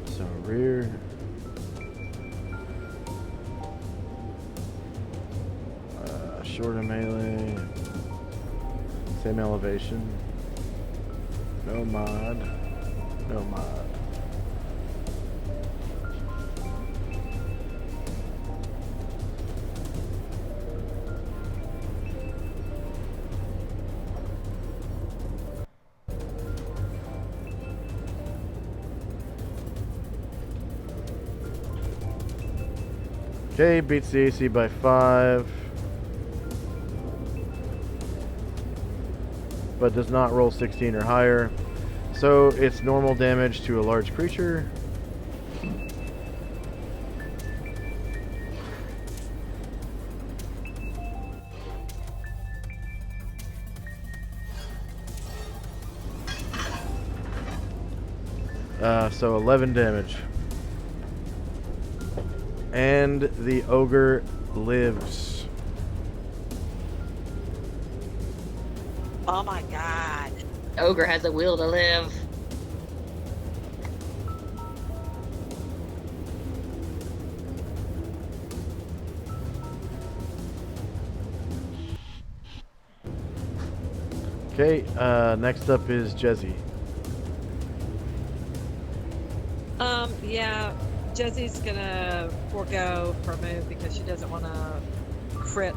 So rear. Shorter melee. Same elevation. No mod. No mod. Okay, beats the AC by 5. But does not roll 16 or higher. So it's normal damage to a large creature. So 11 damage. And the ogre lives. Oh my god. Ogre has a will to live. Okay, next up is Jezzy. Yeah, Jessie's gonna forego her move because she doesn't want to crit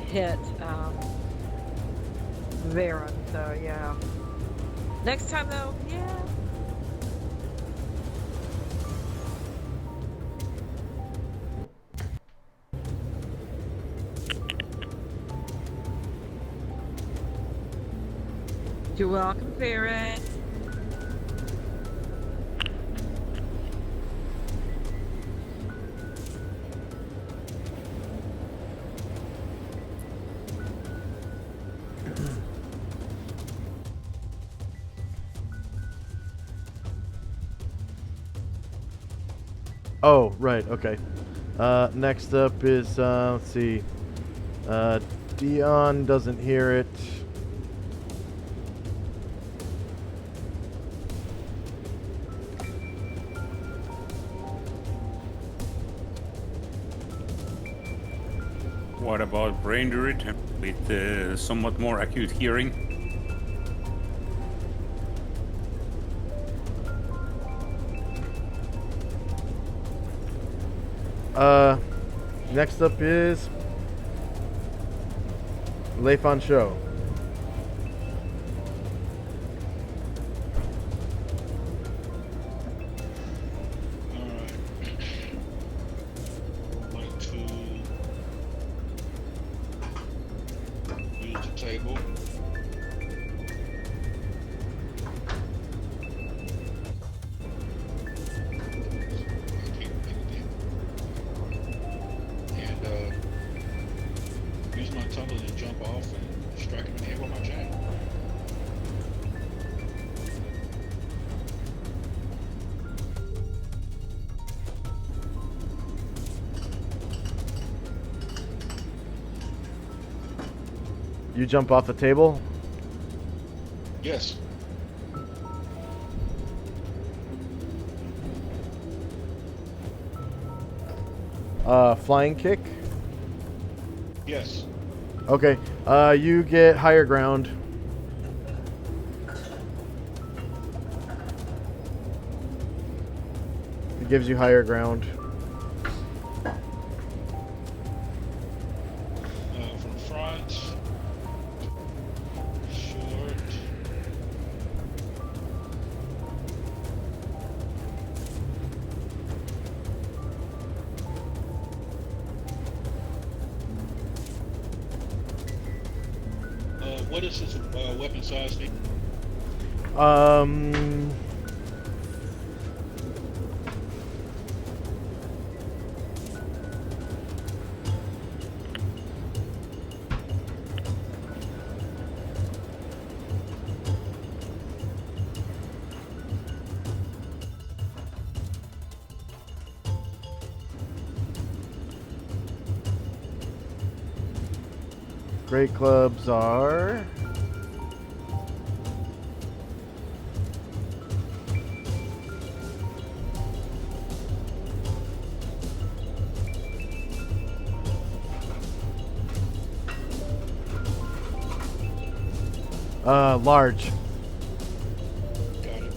hit Varen. So yeah. Next time though, yeah. You're welcome, Varen. Oh, right, okay. Next up is, let's see. Dion doesn't hear it. What about Brain Druid with somewhat more acute hearing? Next up is Leifon Show. Alright. I'd like to use the table. I can't make it. And use my tunnel to jump off and strike him in the head with my chain. You jump off the table. Yes. Flying kick. Yes. Okay. You get higher ground. It gives you higher ground. From front. Short. What is his weapon size? Steve? Great clubs are. Large. Got it.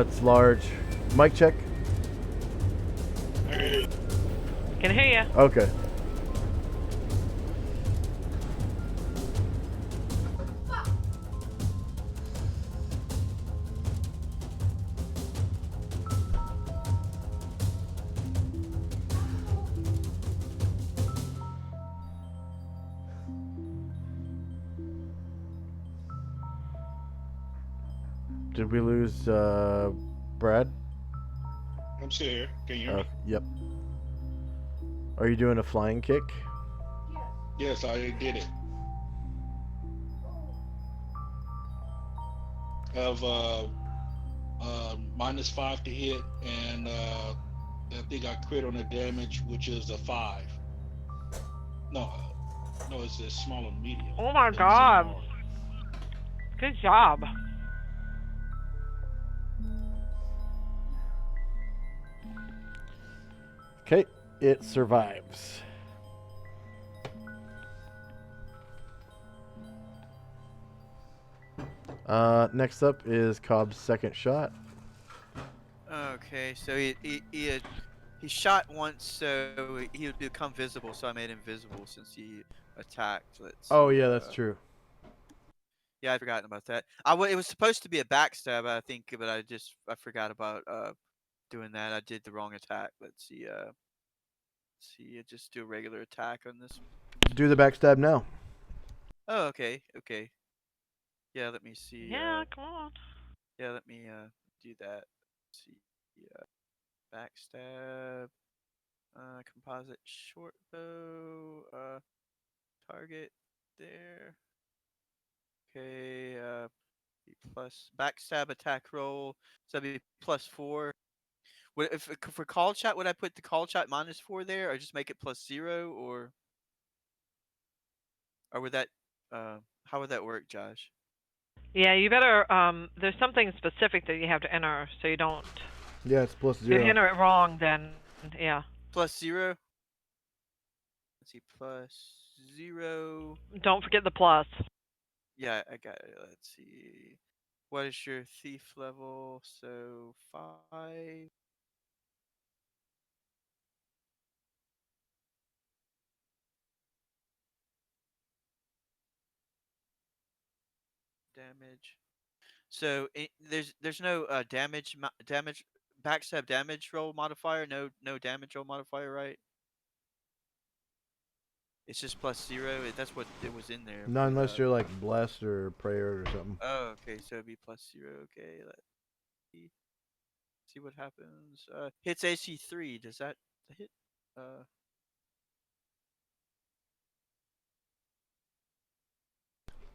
It's large. Mic check. Can hear you. Okay. Did we lose Brad? I'm still here. Can you hear me? Yep. Are you doing a flying kick? Yes, I did it. Of -5 to hit, and I think I crit on the damage, which is a 5. No, it's a small and medium. Oh my Doesn't say god. large. Good job. Okay, it survives. Next up is Cobb's second shot. Okay, so he shot once, so he would become visible. So I made him visible since he attacked. Let's see. Oh yeah, that's true. Yeah, I'd forgotten about that. It was supposed to be a backstab, I think, but I forgot about doing that. I did the wrong attack. Let's see. Just do a regular attack on this. Do the backstab now. Oh, okay, okay. Yeah, let me see. Yeah, come on. Yeah, let me do that. Let's see. Backstab. Composite short bow. Target there. Okay. Plus backstab attack roll. So that'd be +4. If for call chat, would I put the call chat -4 there, or just make it +0, or would that how would that work, Josh? Yeah, you better. There's something specific that you have to enter, so you don't. Yeah, it's If you +0. enter it wrong, then yeah. +0. Let's see, +0. Don't forget the plus. Yeah, I got it. Let's see. What is your thief level? So 5. Damage. So there's no damage backstab damage roll modifier. No damage roll modifier, right? It's just +0. That's what it was in there. Not But unless you're like blessed or prayer or something. oh, okay. So it'd be +0. Okay, let's see what happens. Hits AC 3. Does that hit?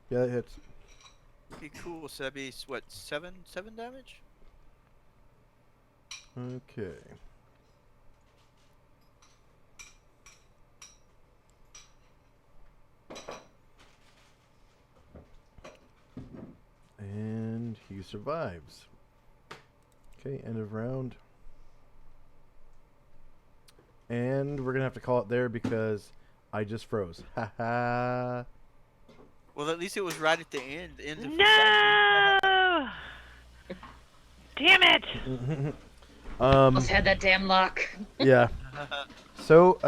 Yeah, it hits. Okay, cool. So that'd be what, 7 damage? Okay. And he survives. Okay, end of round. And we're gonna have to call it there because I just froze. Haha. Well, at least it was right at the end. The end of No! Damn it! Almost had that damn lock. Yeah. So,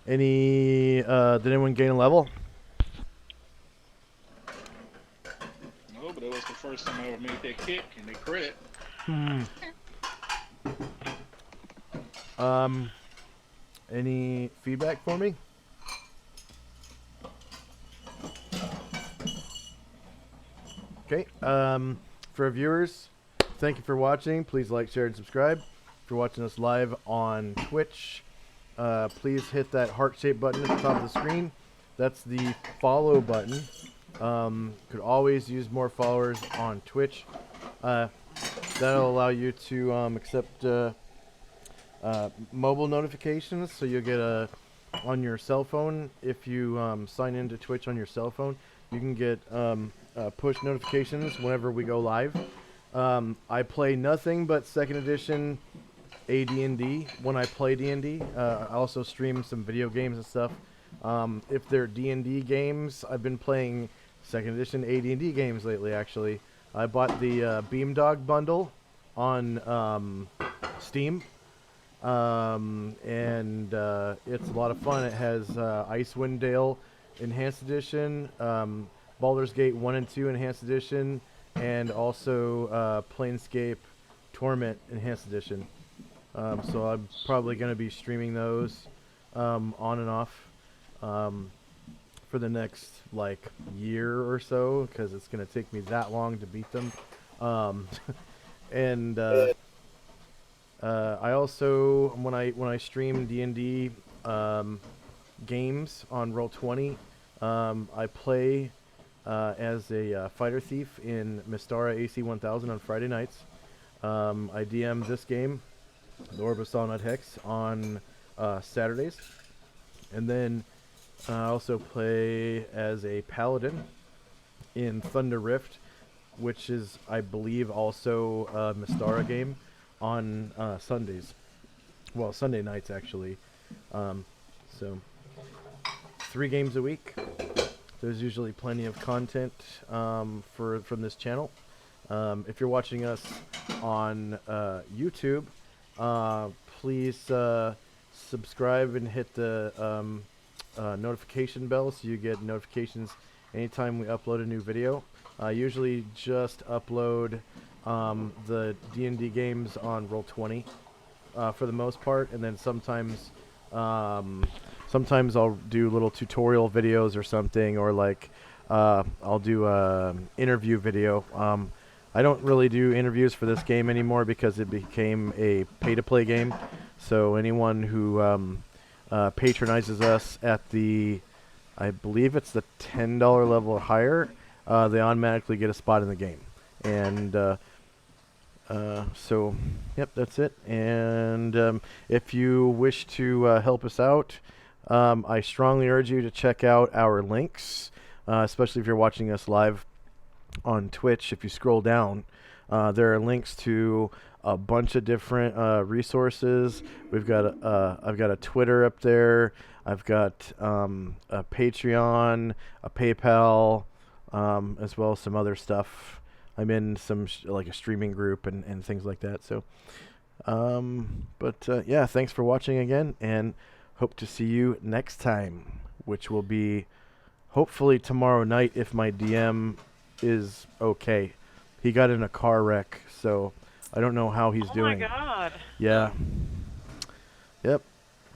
did anyone gain a level? No, but it was the first time I ever made that kick and they crit. Any feedback for me? Okay. For our viewers, thank you for watching. Please like, share, and subscribe. If you're watching us live on Twitch, please hit that heart-shaped button at the top of the screen. That's the follow button. Could always use more followers on Twitch. That'll allow you to accept mobile notifications, so you'll get on your cell phone. If you sign into Twitch on your cell phone, you can get push notifications whenever we go live. I play nothing but 2nd edition AD&D when I play D&D. I also stream some video games and stuff. If they're D&D games, I've been playing 2nd edition AD&D games lately, actually. I bought the Beamdog bundle on Steam. And it's a lot of fun. It has Icewind Dale Enhanced Edition, Baldur's Gate 1 and 2 Enhanced Edition, and also Planescape Torment Enhanced Edition. So I'm probably going to be streaming those on and off for the next like year or so, because it's going to take me that long to beat them. And I also, when I stream D&D games on Roll20, I play as a fighter thief in Mystara AC 1000 on Friday nights. I DM this game, the Orb of Solynod Hex, on Saturdays. And then I also play as a paladin in Thunder Rift, which is, I believe, also a Mystara game, on Sundays. Well, Sunday nights, actually. So 3 games a week. There's usually plenty of content from this channel. If you're watching us on YouTube, please subscribe and hit the notification bell so you get notifications anytime we upload a new video. I usually just upload the D&D games on Roll20 for the most part, and then sometimes I'll do little tutorial videos or something, or like I'll do a interview video. I don't really do interviews for this game anymore because it became a pay-to-play game. So anyone who patronizes us at the, I believe it's the $10 level or higher, they automatically get a spot in the game. And so, yep, that's it. And if you wish to help us out, I strongly urge you to check out our links, especially if you're watching us live on Twitch. If you scroll down, there are links to a bunch of different resources. I've got a Twitter up there. I've got a Patreon, a PayPal, as well as some other stuff. I'm in some like a streaming group and things like that. So, yeah, thanks for watching again, and hope to see you next time, which will be hopefully tomorrow night if my DM is okay. He got in a car wreck, so I don't know how he's doing. Oh my god. Yeah. Yep.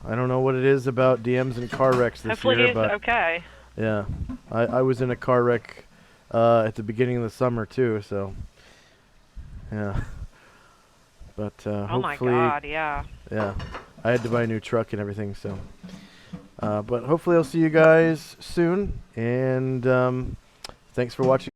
I don't know what it is about DMs and car wrecks this Hopefully year, he's but okay. yeah, I was in a car wreck at the beginning of the summer too, so yeah. But Oh my hopefully, god, yeah. yeah, I had to buy a new truck and everything, so. But hopefully I'll see you guys soon, and thanks for watching.